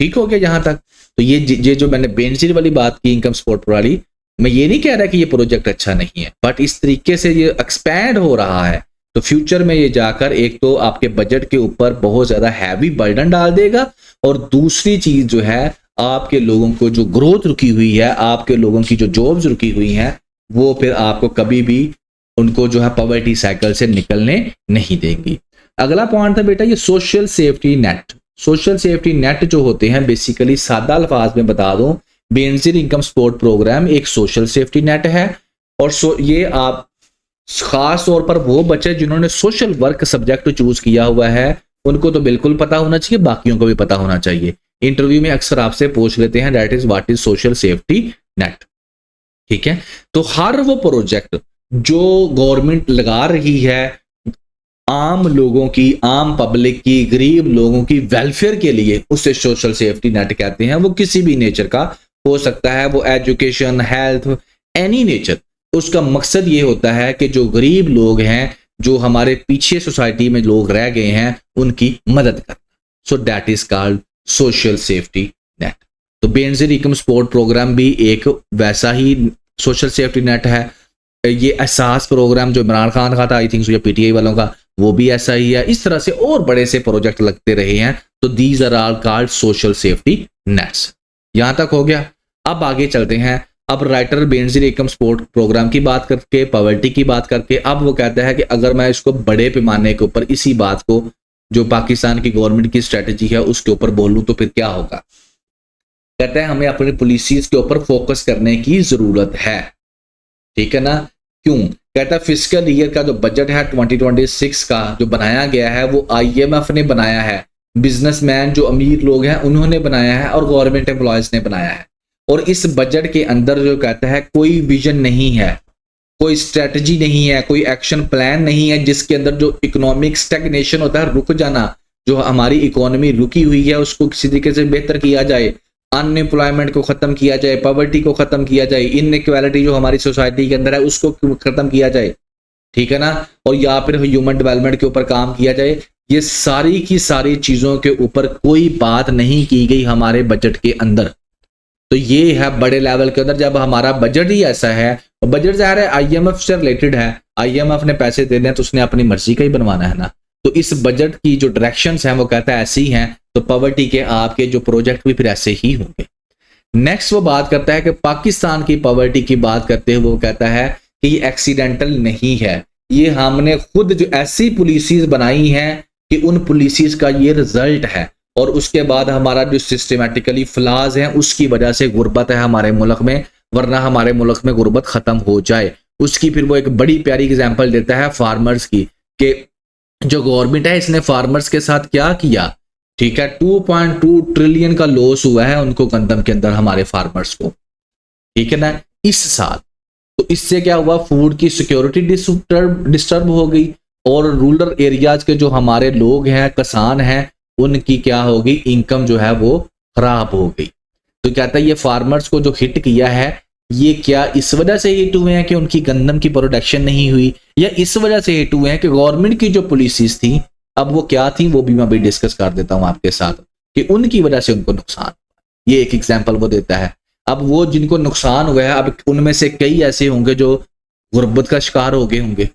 ठीक हो गया यहां तक? तो ये जो मैंने बेंजीर वाली बात की इनकम सपोर्ट वाली, मैं ये नहीं कह रहा कि ये प्रोजेक्ट अच्छा नहीं है, बट इस तरीके से ये एक्सपैंड हो रहा है तो फ्यूचर में ये जाकर एक तो आपके बजट के ऊपर बहुत ज्यादा हैवी बर्डन डाल देगा, और दूसरी चीज जो है आपके लोगों को जो ग्रोथ रुकी हुई है, आपके लोगों की जो जॉब्स रुकी हुई हैं, वो फिर आपको कभी भी उनको जो है पॉवर्टी साइकिल से निकलने नहीं देंगी। अगला पॉइंट था बेटा ये social safety net. Social safety net जो होते हैं, बेसिकली सादा अल्फाज में बता दूं, बेनजीर इनकम सपोर्ट प्रोग्राम एक सोशल सेफ्टी नेट है। और ये आप खास तौर पर वो बच्चे जिन्होंने सोशल वर्क सब्जेक्ट चूज किया हुआ है, उनको तो बिल्कुल पता होना चाहिए, बाकियों को भी पता होना चाहिए। इंटरव्यू में अक्सर आपसे पूछ लेते हैं that is what is social safety net. ठीक है, तो हर वो प्रोजेक्ट जो गवर्नमेंट लगा रही है आम लोगों की, आम पब्लिक की, गरीब लोगों की वेलफेयर के लिए, उसे सोशल सेफ्टी नेट कहते हैं। वो किसी भी नेचर का हो सकता है, वो एजुकेशन, हेल्थ, एनी नेचर। उसका मकसद ये होता है कि जो गरीब लोग हैं, जो हमारे पीछे सोसाइटी में लोग रह गए हैं, उनकी मदद करना। So that is called social safety net. तो बेनजीर इनकम सपोर्ट प्रोग्राम भी एक वैसा ही सोशल सेफ्टी नेट है। ये एहसास प्रोग्राम जो इमरान खान का था, आई थिंक या पीटीआई वालों का, वो भी ऐसा ही है। इस तरह से और बड़े से प्रोजेक्ट लगते रहे हैं। तो these are all called social safety nets. यहां तक हो गया। अब आगे चलते हैं। अब writer Benazir income support program की बात करके, पॉवर्टी की बात करके, अब वो कहता है कि अगर मैं इसको बड़े पैमाने के ऊपर इसी बात को जो पाकिस्तान की गवर्नमेंट की स्ट्रेटजी है उसके ऊपर बोलूं तो फिर क्या होगा। कहता है हमें अपनी पॉलिसीज के ऊपर फोकस करने की जरूरत है। ठीक है ना? क्यों? कहता है फिस्कल ईयर का जो बजट है 2026 का जो बनाया गया है, वो IMF ने बनाया है, बिजनेसमैन जो अमीर लोग हैं उन्होंने बनाया है, और गवर्नमेंट एम्प्लॉयज ने बनाया है। और इस बजट के अंदर जो कहता है कोई विजन नहीं है, कोई स्ट्रेटजी नहीं है, कोई एक्शन प्लान नहीं है, जिसके अंदर जो इकोनॉमिक स्टैग्नेशन होता है, रुक जाना, जो हमारी इकोनॉमी रुकी हुई है उसको किसी तरीके से बेहतर किया जाए, अनएम्प्लॉयमेंट को खत्म किया जाए, पॉवर्टी को खत्म किया जाए, इनइक्वालिटी जो हमारी सोसाइटी के अंदर है उसको खत्म किया जाए, ठीक है ना, और या फिर ह्यूमन डेवलपमेंट के ऊपर काम किया जाए। ये सारी की सारी चीजों के ऊपर कोई बात नहीं की गई हमारे बजट के अंदर। तो ये है बड़े लेवल के अंदर जब हमारा बजट ही ऐसा है, और बजट ज़ाहिर है आईएमएफ से रिलेटेड है, आईएमएफ ने पैसे देने हैं तो उसने अपनी मर्जी का ही बनवाना है ना। तो इस बजट की जो डायरेक्शंस हैं वो कहता है ऐसी हैं, तो पॉवर्टी के आपके जो प्रोजेक्ट भी फिर ऐसे ही होंगे। नेक्स्ट वो बात करता है कि पाकिस्तान की पॉवर्टी की बात करते हुए वो कहता है कि ये एक्सीडेंटल नहीं है, ये हमने खुद जो ऐसी पॉलिसीज बनाई हैं कि उन पॉलिसीज का ये रिजल्ट है, और उसके बाद हमारा जो सिस्टमेटिकली फ्लाज है उसकी वजह से गुर्बत है हमारे मुल्क में, वरना हमारे मुल्क में गुर्बत खत्म हो जाए। उसकी फिर वो एक बड़ी प्यारी एग्जांपल देता है फार्मर्स की, कि जो गवर्नमेंट है इसने फार्मर्स के साथ क्या किया, ठीक है, 2.2 ट्रिलियन का लॉस हुआ है उनको गंदम के अंदर हमारे फार्मर्स को, ठीक है ना, इस साल। तो इससे क्या हुआ, फूड की सिक्योरिटी डिस्टर्ब हो गई, और रूरल एरियाज के जो हमारे लोग हैं, किसान हैं, उनकी क्या होगी, इनकम जो है वो खराब हो गई। तो कहता है ये फार्मर्स को जो हिट किया है, ये क्या इस वजह से हिट हुए हैं कि उनकी गंदम की प्रोडक्शन नहीं हुई, या इस वजह से हिट हुए हैं कि गवर्नमेंट की जो पॉलिसीज थी, अब वो क्या थी वो भी मैं अभी डिस्कस कर देता हूं आपके साथ, कि उनकी वजह से उनको नुकसान। ये एक एग्जाम्पल वो देता है। अब वो जिनको नुकसान हुआ है, अब उनमें से कई ऐसे होंगे जो गुर्बत का शिकार हो गए होंगे।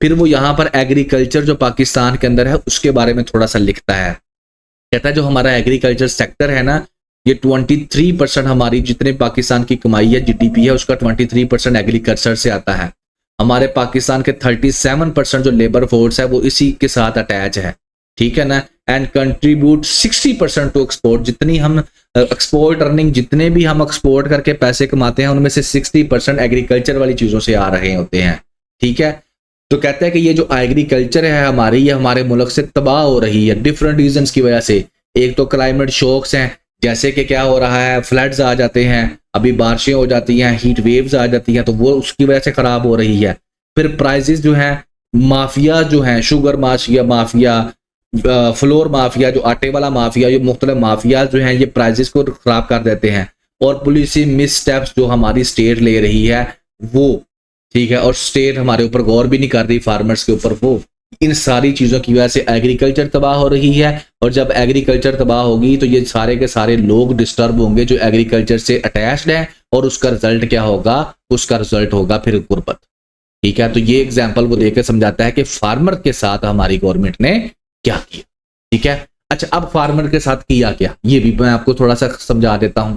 फिर वो यहाँ पर एग्रीकल्चर जो पाकिस्तान के अंदर है उसके बारे में थोड़ा सा लिखता है। कहता है जो हमारा एग्रीकल्चर सेक्टर है ना, ये 23% हमारी जितने पाकिस्तान की कमाई है, जीडीपी है, उसका 23% एग्रीकल्चर से आता है। हमारे पाकिस्तान के 37% जो लेबर फोर्स है वो इसी के साथ अटैच है, ठीक है ना, एंड कंट्रीब्यूट 60% टू एक्सपोर्ट। जितनी हम एक्सपोर्ट अर्निंग, जितने भी हम एक्सपोर्ट करके पैसे कमाते हैं, उनमें से 60% एग्रीकल्चर वाली चीज़ों से आ रहे होते हैं, ठीक है। तो कहते हैं कि ये जो एग्रीकल्चर है हमारी, ये हमारे मुल्क से तबाह हो रही है डिफरेंट रीजंस की वजह से। एक तो क्लाइमेट शॉक्स हैं, जैसे कि क्या हो रहा है, फ्लड्स आ जाते हैं, अभी बारिशें हो जाती हैं, हीट वेव्स आ जाती हैं, तो वो उसकी वजह से ख़राब हो रही है। फिर प्राइजेस जो हैं, माफिया जो हैं, शुगर माफिया, फ्लोर माफिया, जो आटे वाला माफिया, ये मुख्तलिफ माफिया जो हैं, ये प्राइजेस को ख़राब कर देते हैं। और पॉलिसी मिस स्टेप्स जो हमारी स्टेट ले रही है वो, ठीक है, और स्टेट हमारे ऊपर गौर भी नहीं कर रही फार्मर्स के ऊपर, वो इन सारी चीज़ों की वजह से एग्रीकल्चर तबाह हो रही है। और जब एग्रीकल्चर तबाह होगी तो ये सारे के सारे लोग डिस्टर्ब होंगे जो एग्रीकल्चर से अटैच्ड हैं, और उसका रिजल्ट क्या होगा, उसका रिजल्ट होगा फिर गुर्बत, ठीक है। तो ये एग्जाम्पल वो देकर समझाता है कि फार्मर के साथ हमारी गवर्नमेंट ने क्या किया, ठीक है। अच्छा, अब फार्मर के साथ किया क्या, ये भी मैं आपको थोड़ा सा समझा देता हूं।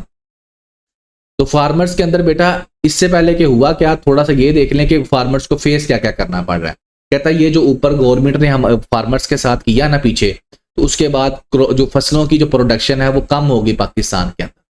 तो फार्मर्स के अंदर बेटा इससे पहले कि हुआ क्या, थोड़ा सा ये देख लें कि फार्मर्स को फेस क्या क्या करना पड़ रहा है। कहता है ये जो ऊपर गवर्नमेंट ने हम फार्मर्स के साथ किया ना पीछे, तो उसके बाद जो फसलों की जो प्रोडक्शन है वो कम होगी पाकिस्तान के अंदर,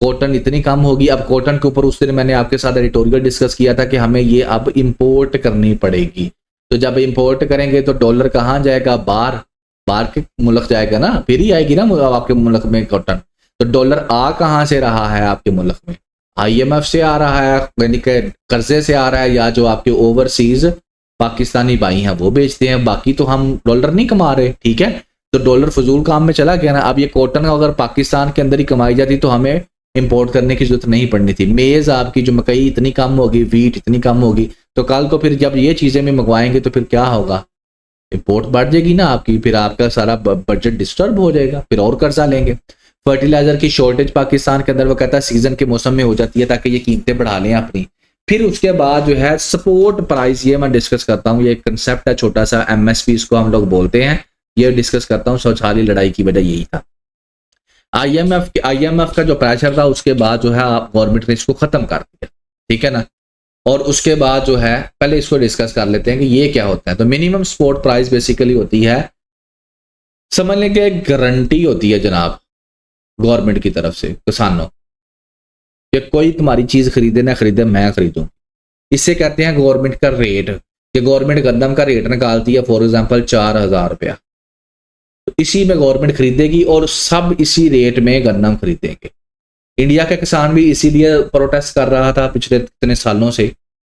कॉटन इतनी कम होगी। अब कॉटन के ऊपर उस दिन मैंने आपके साथ एडिटोरियल डिस्कस किया था कि हमें ये अब इंपोर्ट करनी पड़ेगी। तो जब इंपोर्ट करेंगे तो डॉलर कहाँ जाएगा, बाहर के मुल्क जाएगा ना, फिर ही आएगी ना आपके मुल्क में कॉटन। तो डॉलर आ कहाँ से रहा है आपके मुल्क में, आईएमएफ से आ रहा है, यानी कि कर्जे से आ रहा है, या जो आपके ओवरसीज पाकिस्तानी भाई हैं वो बेचते हैं। बाकी तो हम डॉलर नहीं कमा रहे, ठीक है। तो डॉलर फजूल काम में चला गया ना। अब ये कॉटन अगर पाकिस्तान के अंदर ही कमाई जाती तो हमें इंपोर्ट करने की जरूरत नहीं पड़नी थी। मेज़ आपकी जो मकई इतनी कम होगी, वीट इतनी कम होगी, तो कल को फिर जब ये चीज़ें में मंगवाएंगे तो फिर क्या होगा, इंपोर्ट बढ़ जाएगी ना आपकी, फिर आपका सारा बजट डिस्टर्ब हो जाएगा, फिर और कर्जा लेंगे। फर्टिलाइजर की शॉर्टेज पाकिस्तान के अंदर वो कहता है सीजन के मौसम में हो जाती है ताकि ये कीमतें बढ़ा लें अपनी। फिर उसके बाद जो है सपोर्ट प्राइस, ये मैं डिस्कस करता हूँ, ये एक कंसेप्ट है छोटा सा, एमएसपी इसको हम लोग बोलते हैं, ये डिस्कस करता हूँ। शौचालय लड़ाई की वजह यही था, आईएमएफ का जो प्रेशर था, उसके बाद जो है गवर्नमेंट ने इसको खत्म कर दिया, ठीक है ना। और उसके बाद जो है पहले इसको डिस्कस कर लेते हैं कि ये क्या होता है। तो मिनिमम सपोर्ट प्राइस बेसिकली होती है, समझ लें कि एक गारंटी होती है जनाब गवर्नमेंट की तरफ से किसानों कि कोई तुम्हारी चीज खरीदे ना खरीदे, मैं खरीदूं। इससे कहते हैं गवर्नमेंट का रेट, कि गवर्नमेंट गंदम का रेट निकालती है फॉर एग्जांपल 4,000 रुपया, तो इसी में गवर्नमेंट खरीदेगी और सब इसी रेट में गंदम खरीदेंगे। इंडिया का किसान भी इसीलिए प्रोटेस्ट कर रहा था पिछले कितने सालों से,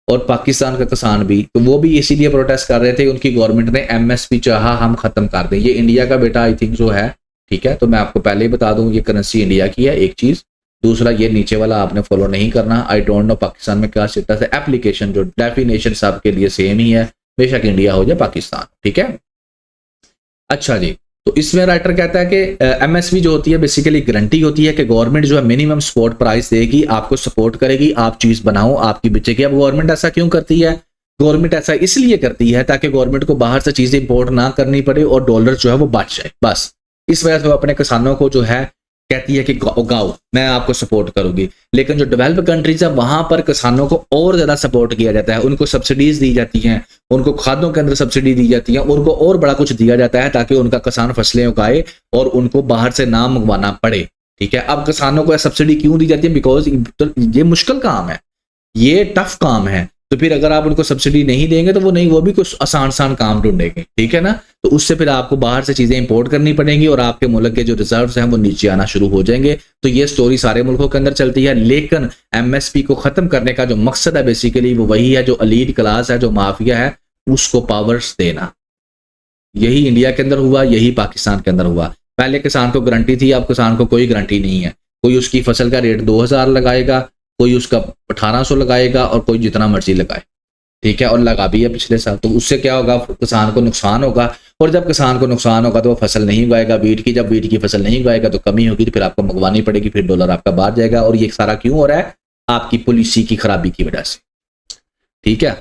और पाकिस्तान का किसान भी, तो वो भी इसीलिए प्रोटेस्ट कर रहे थे। उनकी गवर्नमेंट ने एमएसपी चाहा हम खत्म कर दें। ये इंडिया का बेटा आई थिंक जो है, ठीक है। तो मैं आपको पहले ही बता दूं ये करेंसी इंडिया की है एक चीज, दूसरा ये नीचे वाला आपने फॉलो नहीं करना। आई डोंट नो पाकिस्तान में क्या स्टेटस है। एप्लीकेशन जो डेफिनेशन सबके लिए सेम ही है, बेशक इंडिया हो या पाकिस्तान, ठीक है। अच्छा जी, तो इसमें राइटर कहता है कि एमएसपी जो होती है बेसिकली गारंटी होती है कि गवर्नमेंट जो है मिनिमम सपोर्ट प्राइस देगी, आपको सपोर्ट करेगी, आप चीज बनाओ, आपकी बिचेगी। अब गवर्नमेंट ऐसा क्यों करती है? गवर्नमेंट ऐसा इसलिए करती है ताकि गवर्नमेंट को बाहर से चीजें इंपोर्ट ना करनी पड़े और डॉलर जो है वो बच जाए, बस इस वजह से वो अपने किसानों को जो है कहती है कि उगाओ, मैं आपको सपोर्ट करूंगी। लेकिन जो डेवलप कंट्रीज है वहां पर किसानों को और ज्यादा सपोर्ट किया जाता है, उनको सब्सिडीज दी जाती हैं, उनको खादों के अंदर सब्सिडी दी जाती है, उनको और बड़ा कुछ दिया जाता है ताकि उनका किसान फसलें उगाए और उनको बाहर से ना मंगवाना पड़े, ठीक है। अब किसानों को सब्सिडी क्यों दी जाती है? बिकॉज ये मुश्किल काम है, ये टफ काम है, तो फिर अगर आप उनको सब्सिडी नहीं देंगे तो वो भी कुछ आसान काम ढूंढेंगे, ठीक है ना। तो उससे फिर आपको बाहर से चीजें इंपोर्ट करनी पड़ेंगी और आपके मुल्क के जो रिजर्व्स हैं वो नीचे आना शुरू हो जाएंगे। तो ये स्टोरी सारे मुल्कों के अंदर चलती है, लेकिन एमएसपी को खत्म करने का जो मकसद है बेसिकली वो वही है, जो एलीट क्लास है, जो माफिया है, उसको पावर्स देना। यही इंडिया के अंदर हुआ, यही पाकिस्तान के अंदर हुआ। पहले किसान को गारंटी थी, अब किसान को कोई गारंटी नहीं है। कोई उसकी फसल का रेट 2000 लगाएगा, कोई उसका 1800 लगाएगा और कोई जितना मर्जी लगाए, ठीक है, और लगा भी है पिछले साल। तो उससे क्या होगा? किसान को नुकसान होगा, और जब किसान को नुकसान होगा तो वो फसल नहीं उगाएगा वीट की। जब वीट की फसल नहीं उगाएगा तो कमी होगी, तो फिर आपको मंगवानी पड़ेगी, फिर डॉलर आपका बाहर जाएगा। और ये सारा क्यों हो रहा है? आपकी पॉलिसी की खराबी की वजह से, ठीक है।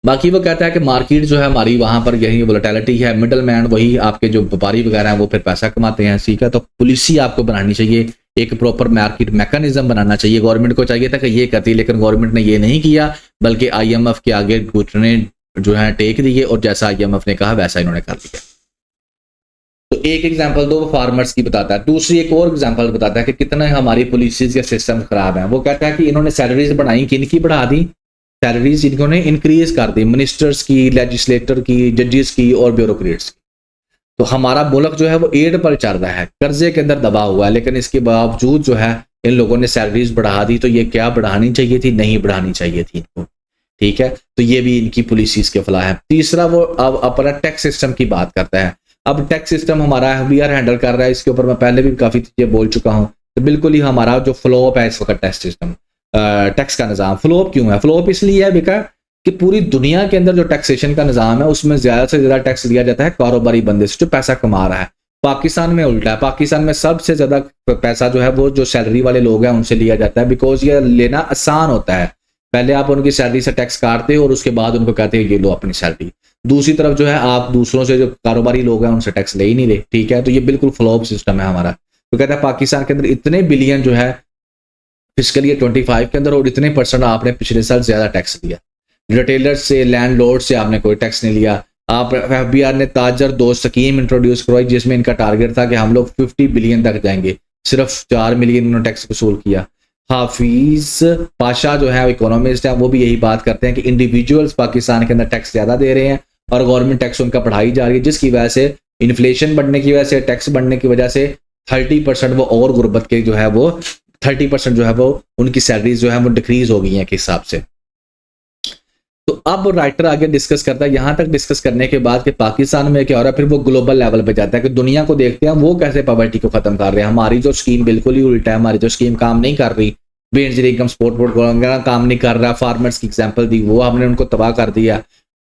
बाकी वो कहता है कि मार्केट जो है हमारी वहां पर यही वोलेटिलिटी है, मिडल मैन वही आपके जो व्यापारी वगैरह हैं वो फिर पैसा कमाते हैं, ठीक है। तो पॉलिसी आपको बनानी चाहिए, एक प्रॉपर मार्केट मैकेनिज्म बनाना चाहिए। गवर्नमेंट को चाहिए था कि ये करती, लेकिन गवर्नमेंट ने ये नहीं किया, बल्कि आईएमएफ के आगे घुटने जो है टेक दिए और जैसा आईएमएफ ने कहा वैसा इन्होंने कर दिया। तो एक एग्जांपल दो फार्मर्स की बताता है, दूसरी एक और एग्जांपल बताता है कि कितना हमारी पॉलिसीज या सिस्टम खराब है। वो कहता है कि इन्होंने सैलरीज बढ़ाई, किनकी बढ़ा दी? सैलरीज इन्होंने इंक्रीज कर दी, मिनिस्टर्स की, लेजिस्लेटर की, जजेस की और ब्यूरोक्रेट्स की। तो हमारा मुल्क जो है वो एड पर चल रहा है, कर्जे के अंदर दबा हुआ है, लेकिन इसके बावजूद जो है इन लोगों ने सैलरीज बढ़ा दी। तो ये क्या बढ़ानी चाहिए थी? नहीं बढ़ानी चाहिए थी इनको, ठीक है। तो ये भी इनकी पॉलिसीज के खिलाफ है। तीसरा वो अब अपना टैक्स सिस्टम की बात करता है। अब टैक्स सिस्टम हमारा बीआर हैंडल कर रहा है, इसके ऊपर मैं पहले भी काफी चीजें बोल चुका हूँ। तो बिल्कुल ही हमारा जो फ्लॉप है इस वक्त टैक्स सिस्टम, टैक्स का निज़ाम फ्लॉप क्यों है? फ्लॉप इसलिए है बिका कि पूरी दुनिया के अंदर जो टैक्सेशन का निज़ाम है उसमें ज़्यादा से ज़्यादा टैक्स दिया जाता है कारोबारी बंदे से जो पैसा कमा रहा है। पाकिस्तान में उल्टा है, पाकिस्तान में सबसे ज़्यादा पैसा जो है वो जो सैलरी वाले लोग हैं उनसे लिया जाता है, बिकॉज ये लेना आसान होता है। पहले आप उनकी सैलरी से टैक्स काटते हो और उसके बाद उनको कहते हैं ये लो अपनी सैलरी। दूसरी तरफ जो है आप दूसरों से जो कारोबारी लोग हैं उनसे टैक्स ले ही नहीं रहे, ठीक है। तो ये बिल्कुल फ्लॉप सिस्टम है हमारा। तो कहता है पाकिस्तान के अंदर इतने बिलियन जो है फिस्कल ईयर 25 के अंदर और इतने परसेंट आपने पिछले साल ज्यादा टैक्स दिया। रिटेलर से, लैंडलॉर्ड से आपने कोई टैक्स नहीं लिया। आप एफबीआर ने ताजर 2 स्कीम इंट्रोड्यूस करवाई जिसमें इनका टारगेट था कि हम लोग 50 बिलियन तक जाएंगे, सिर्फ 4 मिलियन इन्होंने टैक्स वसूल किया। हाफिज पाशा जो है इकोनॉमिस्ट है वो भी यही बात करते हैं कि इंडिविजुअल्स पाकिस्तान के अंदर टैक्स ज्यादा दे रहे हैं और गवर्नमेंट टैक्स उनका बढ़ाई जा रही है, जिसकी वजह से इन्फ्लेशन बढ़ने की वजह से, टैक्स बढ़ने की वजह से 30% वो और गुर्बत के जो है वो 30% जो है वो उनकी सैलरीज जो है वो डिक्रीज हो गई हैं के हिसाब से। तो अब राइटर आगे डिस्कस करता है, यहां तक डिस्कस करने के बाद कि पाकिस्तान में क्या हो रहा है, फिर वो ग्लोबल लेवल पे जाता है कि दुनिया को देखते हैं वो कैसे पॉवर्टी को खत्म कर रहे हैं। हमारी जो स्कीम बिल्कुल ही उल्टा है, हमारी जो स्कीम काम नहीं कर रही, बेंजरी इनकम सपोर्ट बोर्ड काम नहीं कर रहा, फार्मर्स की एग्जाम्पल दी वो हमने उनको तबाह कर दिया।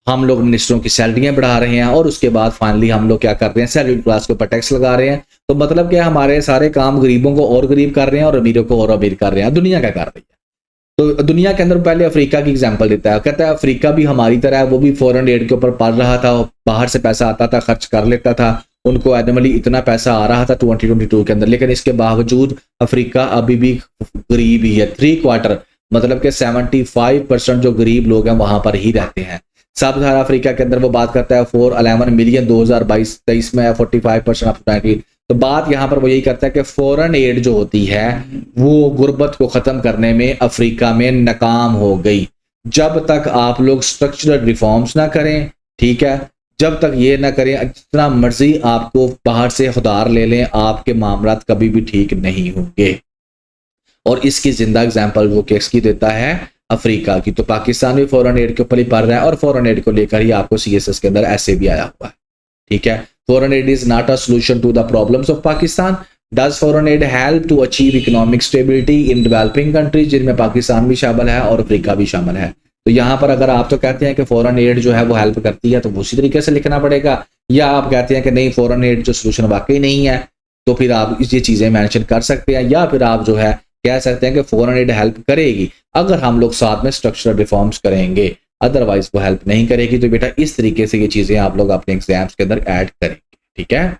हम लोग मिनिस्टरों की सैलरियां बढ़ा रहे हैं और उसके बाद फाइनली हम लोग क्या कर रहे हैं, सैलरी क्लास के ऊपर टैक्स लगा रहे हैं। तो मतलब क्या, हमारे सारे काम गरीबों को और गरीब कर रहे हैं और अमीरों को और अमीर कर रहे हैं। दुनिया क्या कर रही है? तो दुनिया के अंदर पहले अफ्रीका की एग्जांपल देता है, कहता है अफ्रीका भी हमारी तरह है, वो भी फॉरेन एड के ऊपर पड़ रहा था, बाहर से पैसा आता था, खर्च कर लेता था, उनको एनुअली इतना पैसा आ रहा था 2022 के अंदर, लेकिन इसके बावजूद अफ्रीका अभी भी गरीब ही है। 3/4 मतलब कि 75% जो गरीब लोग हैं वहां पर ही रहते हैं। सब सारा अफ्रीका के अंदर वो बात करता है 411 मिलियन 2022-23 में 45% ऑफ 19। तो बात यहाँ पर वो यही करता है कि फॉरेन एड जो होती है वो गुर्बत को खत्म करने में अफ्रीका में नाकाम हो गई। जब तक आप लोग स्ट्रक्चरल रिफॉर्म्स ना करें, ठीक है, जब तक ये ना करें, जितना मर्जी आपको बाहर से उधार ले लें, आपके मामला कभी भी ठीक नहीं होंगे। और इसकी जिंदा एग्जाम्पल वो केस की देता है अफ्रीका की। तो पाकिस्तान भी फॉरेन एड के ऊपर ही पड़ रहा है और फॉरेन एड को लेकर ही आपको सीएसएस के अंदर ऐसे भी आया हुआ है, ठीक है। Foreign aid is not a solution to the problems of Pakistan, does foreign aid help to achieve economic stability in developing countries, जिनमें पाकिस्तान भी शामिल है और अफ्रीका भी शामिल है। तो यहाँ पर अगर आप तो कहते हैं कि फॉरेन एड जो है वो हेल्प करती है तो उसी तरीके से लिखना पड़ेगा, या आप कहते हैं कि नहीं फॉरेन एड जो सोल्यूशन वाकई नहीं है तो फिर आप ये चीज़ें मेंशन कर सकते हैं, या फिर आप जो है कह सकते हैं कि फॉरेन एड हेल्प करेगी अगर हम लोग साथ में स्ट्रक्चरल रिफॉर्म्स करेंगे, अदरवाइज वो हेल्प नहीं करेगी। तो बेटा इस तरीके से ये चीज़ें आप लोग अपने एग्जाम्स के अंदर ऐड करेंगे, ठीक है।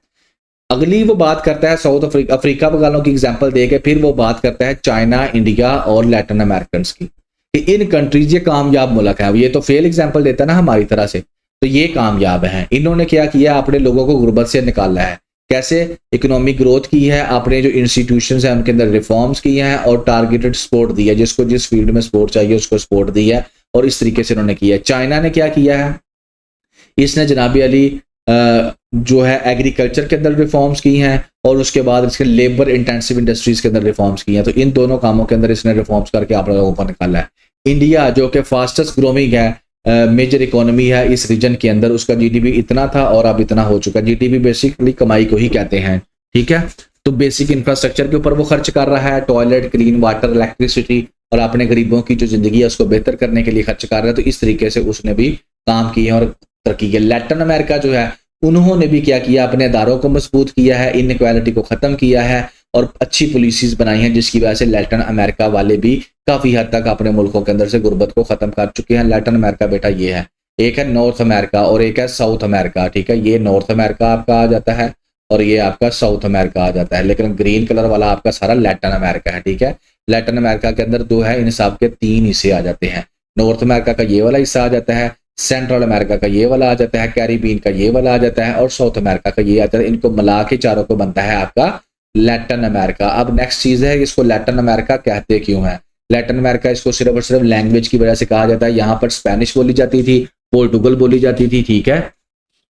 अगली वो बात करता है साउथ अफ्रीका वालों की एग्जांपल देके, फिर वो बात करता है चाइना, इंडिया और लैटिन अमेरिकन की, कि इन कंट्रीज ये कामयाब मुल्क है। ये तो फेल एग्जांपल देता है ना हमारी तरह से, तो ये कामयाब हैं। इन्होंने क्या किया, अपने लोगों को गुर्बत से निकाला है। कैसे? इकोनॉमिक ग्रोथ की है, अपने जो इंस्टीट्यूशंस हैं उनके अंदर रिफॉर्म्स की हैं और टारगेटेड सपोर्ट दी है, जिसको जिस फील्ड में सपोर्ट चाहिए उसको सपोर्ट दी है, और इस तरीके से उन्होंने किया है। चाइना ने क्या किया है, इसने जनाबी अली जो है एग्रीकल्चर के अंदर रिफॉर्म्स की हैं और उसके बाद इसके लेबर इंटेंसिव इंडस्ट्रीज के अंदर रिफॉर्म्स की हैं। तो इन दोनों कामों के अंदर इसने रिफॉर्म्स करके आप लोगों को निकाला है। इंडिया जो कि फास्टेस्ट ग्रोइंग है मेजर इकोनॉमी है इस रीजन के अंदर, उसका जीडीपी इतना था और अब इतना हो चुका है। जीडीपी बेसिकली कमाई को ही कहते हैं, ठीक है। तो बेसिक इंफ्रास्ट्रक्चर के ऊपर वो खर्च कर रहा है, टॉयलेट, क्लीन वाटर, इलेक्ट्रिसिटी, और अपने गरीबों की जो जिंदगी है उसको बेहतर करने के लिए खर्च कर रहा है। तो इस तरीके से उसने भी काम किए और तरक्की की। लैटिन अमेरिका जो है उन्होंने भी क्या किया, अपने अदारों को मजबूत किया है, इनइक्वालिटी को ख़त्म किया है और अच्छी पॉलिसीज बनाई हैं, जिसकी वजह से लैटिन अमेरिका वाले भी काफ़ी हद तक अपने मुल्कों के अंदर से गुर्बत को ख़त्म कर चुके हैं। लैटिन अमेरिका बेटा ये है, एक है नॉर्थ अमेरिका और एक है साउथ अमेरिका, ठीक है। ये नॉर्थ अमेरिका आपका आ जाता है और ये आपका साउथ अमेरिका आ जाता है, लेकिन ग्रीन कलर वाला आपका सारा लैटिन अमेरिका है, ठीक है। लैटिन अमेरिका के अंदर दो है, इन सब के तीन हिस्से आ जाते हैं। नॉर्थ अमेरिका का ये वाला हिस्सा आ जाता है, सेंट्रल अमेरिका का ये वाला आ जाता है, कैरिबियन का ये वाला आ जाता है और साउथ अमेरिका का ये आता है। इनको मिला के चारों को बनता है आपका लैटिन अमेरिका। अब नेक्स्ट चीज़ है, इसको लैटिन अमेरिका कहते क्यों है? लैटिन अमेरिका इसको सिर्फ और सिर्फ लैंग्वेज की वजह से कहा जाता है। यहाँ पर स्पेनिश बोली जाती थी, पोर्टुगल बोली जाती थी, ठीक है,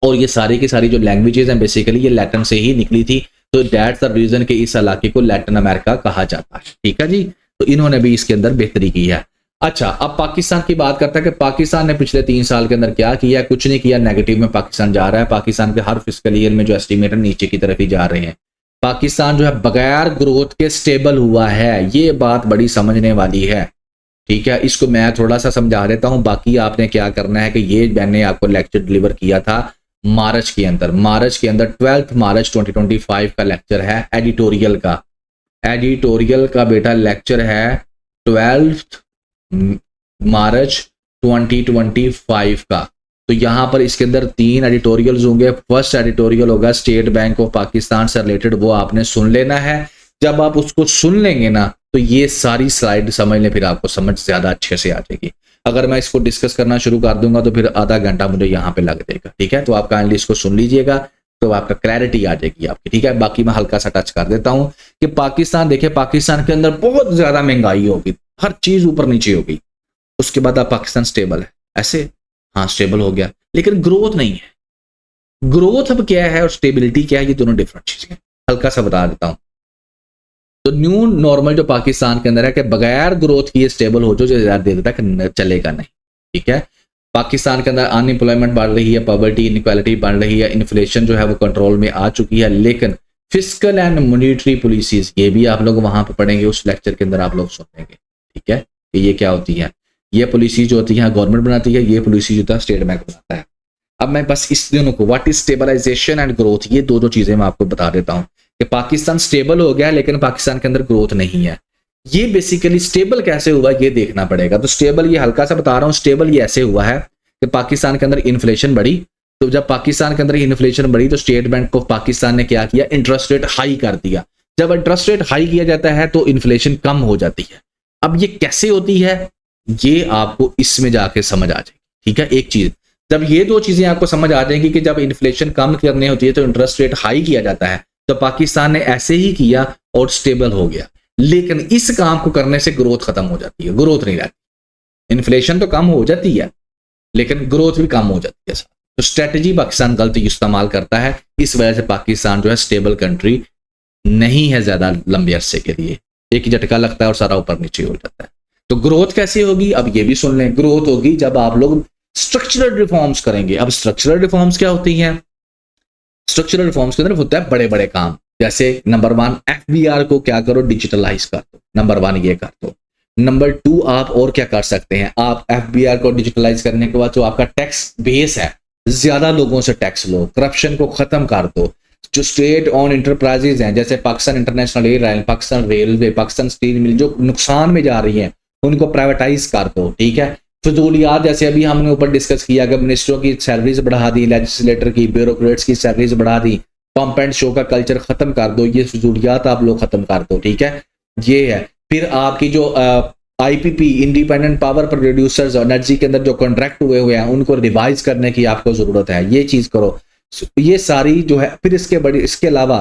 और ये सारी की सारी जो लैंग्वेजेस हैं बेसिकली ये लैटिन से ही निकली थी। तो दैट्स द रीजन कि इस इलाके को लैटिन अमेरिका कहा जाता है, ठीक है जी। तो इन्होंने भी इसके अंदर बेहतरी की है। अच्छा, अब पाकिस्तान की बात करता है कि पाकिस्तान ने पिछले 3 साल के अंदर क्या किया। कुछ नहीं किया, नेगेटिव में पाकिस्तान जा रहा है। पाकिस्तान के हर फिस्कल ईयर में जो एस्टिमेट है नीचे की तरफ ही जा रहे हैं। पाकिस्तान जो है बगैर ग्रोथ के स्टेबल हुआ है, ये बात बड़ी समझने वाली है, ठीक है। इसको मैं थोड़ा सा समझा देता हूं, बाकी आपने क्या करना है कि ये मैंने आपको लेक्चर डिलीवर किया था मार्च के अंदर 12 मार्च 2025 का लेक्चर है एडिटोरियल का बेटा लेक्चर है 12 मार्च 2025 का। तो यहाँ पर इसके अंदर 3 एडिटोरियल्स होंगे। फर्स्ट एडिटोरियल होगा स्टेट बैंक ऑफ पाकिस्तान से रिलेटेड, वो आपने सुन लेना है। जब आप उसको सुन लेंगे ना तो ये सारी स्लाइड समझ लें, फिर आपको समझ ज्यादा अच्छे से आ जाएगी। अगर मैं इसको डिस्कस करना शुरू कर दूंगा तो फिर आधा घंटा मुझे यहाँ पे लग जाएगा, ठीक है। तो आप काइंडली इसको सुन लीजिएगा तो आपका क्लैरिटी आ जाएगी आपकी, ठीक है। बाकी मैं हल्का सा टच कर देता हूँ कि पाकिस्तान, देखिए पाकिस्तान के अंदर बहुत ज्यादा महंगाई होगी, हर चीज ऊपर नीचे होगी। उसके बाद आप पाकिस्तान स्टेबल है, ऐसे हाँ स्टेबल हो गया, लेकिन ग्रोथ नहीं है। ग्रोथ अब क्या है और स्टेबिलिटी क्या है, ये दोनों डिफरेंट चीजें हैं। हल्का सा बता देता हूं। तो न्यू नॉर्मल जो पाकिस्तान के अंदर है कि बगैर ग्रोथ किए स्टेबल हो जो ज्यादा देर तक चलेगा नहीं, ठीक है। पाकिस्तान के अंदर अनएम्प्लॉयमेंट बढ़ रही है, पॉवर्टी इनइक्वालिटी बढ़ रही है, इन्फ्लेशन जो है वो कंट्रोल में आ चुकी है, लेकिन फिस्कल एंड मॉनेटरी पॉलिसीज ये भी आप लोग वहां पर पढ़ेंगे, उस लेक्चर के अंदर आप लोग सुनेंगे, ठीक है, कि ये क्या होती है। ये पॉलिसी जो होती है गवर्नमेंट बनाती है, ये पॉलिसी जो होता है स्टेट बैंक बनाता है। अब मैं बस इस दोनों को, what is stabilization and growth, ये दो चीजें मैं आपको बता देता हूं कि पाकिस्तान स्टेबल हो गया लेकिन पाकिस्तान के अंदर ग्रोथ नहीं है। ये बेसिकली स्टेबल कैसे हुआ ये देखना पड़ेगा। तो स्टेबल ये हल्का सा बता रहा हूं, स्टेबल ये ऐसे हुआ है कि पाकिस्तान के अंदर इन्फ्लेशन बढ़ी। तो जब पाकिस्तान के अंदर इन्फ्लेशन बढ़ी तो स्टेट बैंक ऑफ पाकिस्तान ने क्या किया, इंटरेस्ट रेट हाई कर दिया। जब इंटरेस्ट रेट हाई किया जाता है तो इन्फ्लेशन कम हो जाती है। अब ये कैसे होती है ये आपको इसमें जाके समझ आ जाएगी, ठीक है। एक चीज, जब ये दो चीजें आपको समझ आ जाएंगी कि जब इन्फ्लेशन कम करनी होती है तो इंटरेस्ट रेट हाई किया जाता है, तो पाकिस्तान ने ऐसे ही किया और स्टेबल हो गया। लेकिन इस काम को करने से ग्रोथ खत्म हो जाती है, ग्रोथ नहीं रहती। इन्फ्लेशन तो कम हो जाती है लेकिन ग्रोथ भी कम हो जाती है। तो स्ट्रेटजी पाकिस्तान गलत इस्तेमाल करता है, इस वजह से पाकिस्तान जो है स्टेबल कंट्री नहीं है ज्यादा लंबे अरसे के लिए। एक झटका लगता है और सारा ऊपर नीचे हो जाता है। तो ग्रोथ कैसे होगी, अब ये भी सुन लें। ग्रोथ होगी जब आप लोग स्ट्रक्चरल रिफॉर्म्स करेंगे। अब स्ट्रक्चरल रिफॉर्म्स क्या होती हैं? स्ट्रक्चरल रिफॉर्म्स के अंदर होता है बड़े बड़े काम, जैसे नंबर 1 एफबीआर को क्या करो, डिजिटलाइज कर दो, नंबर 1 ये कर दो। नंबर 2 आप और क्या कर सकते हैं, आप एफबीआर को डिजिटलाइज करने के बाद जो आपका टैक्स बेस है, ज्यादा लोगों से टैक्स लो, करप्शन को खत्म कर दो। जो स्टेट ऑन इंटरप्राइजेज हैं जैसे Pakistan international airline, Pakistan railway, Pakistan steel mill, जो नुकसान में जा रही हैं उनको प्राइवेटाइज कर दो, ठीक है। फजूलियात जैसे अभी हमने ऊपर डिस्कस किया कि मिनिस्टरों की सैलरीज बढ़ा दी, लेजिस्लेटर की, ब्यूरोक्रेट्स की सैलरीज बढ़ा दी, पंप एंड शो का कल्चर खत्म कर दो, ये फजूलियात आप लोग खत्म कर दो, ठीक है। ये है। फिर आपकी जो IPP, independent power producers energy के अंदर जो कॉन्ट्रैक्ट हुए हैं उनको रिवाइज करने की आपको जरूरत है, ये चीज करो। ये सारी जो है, फिर इसके अलावा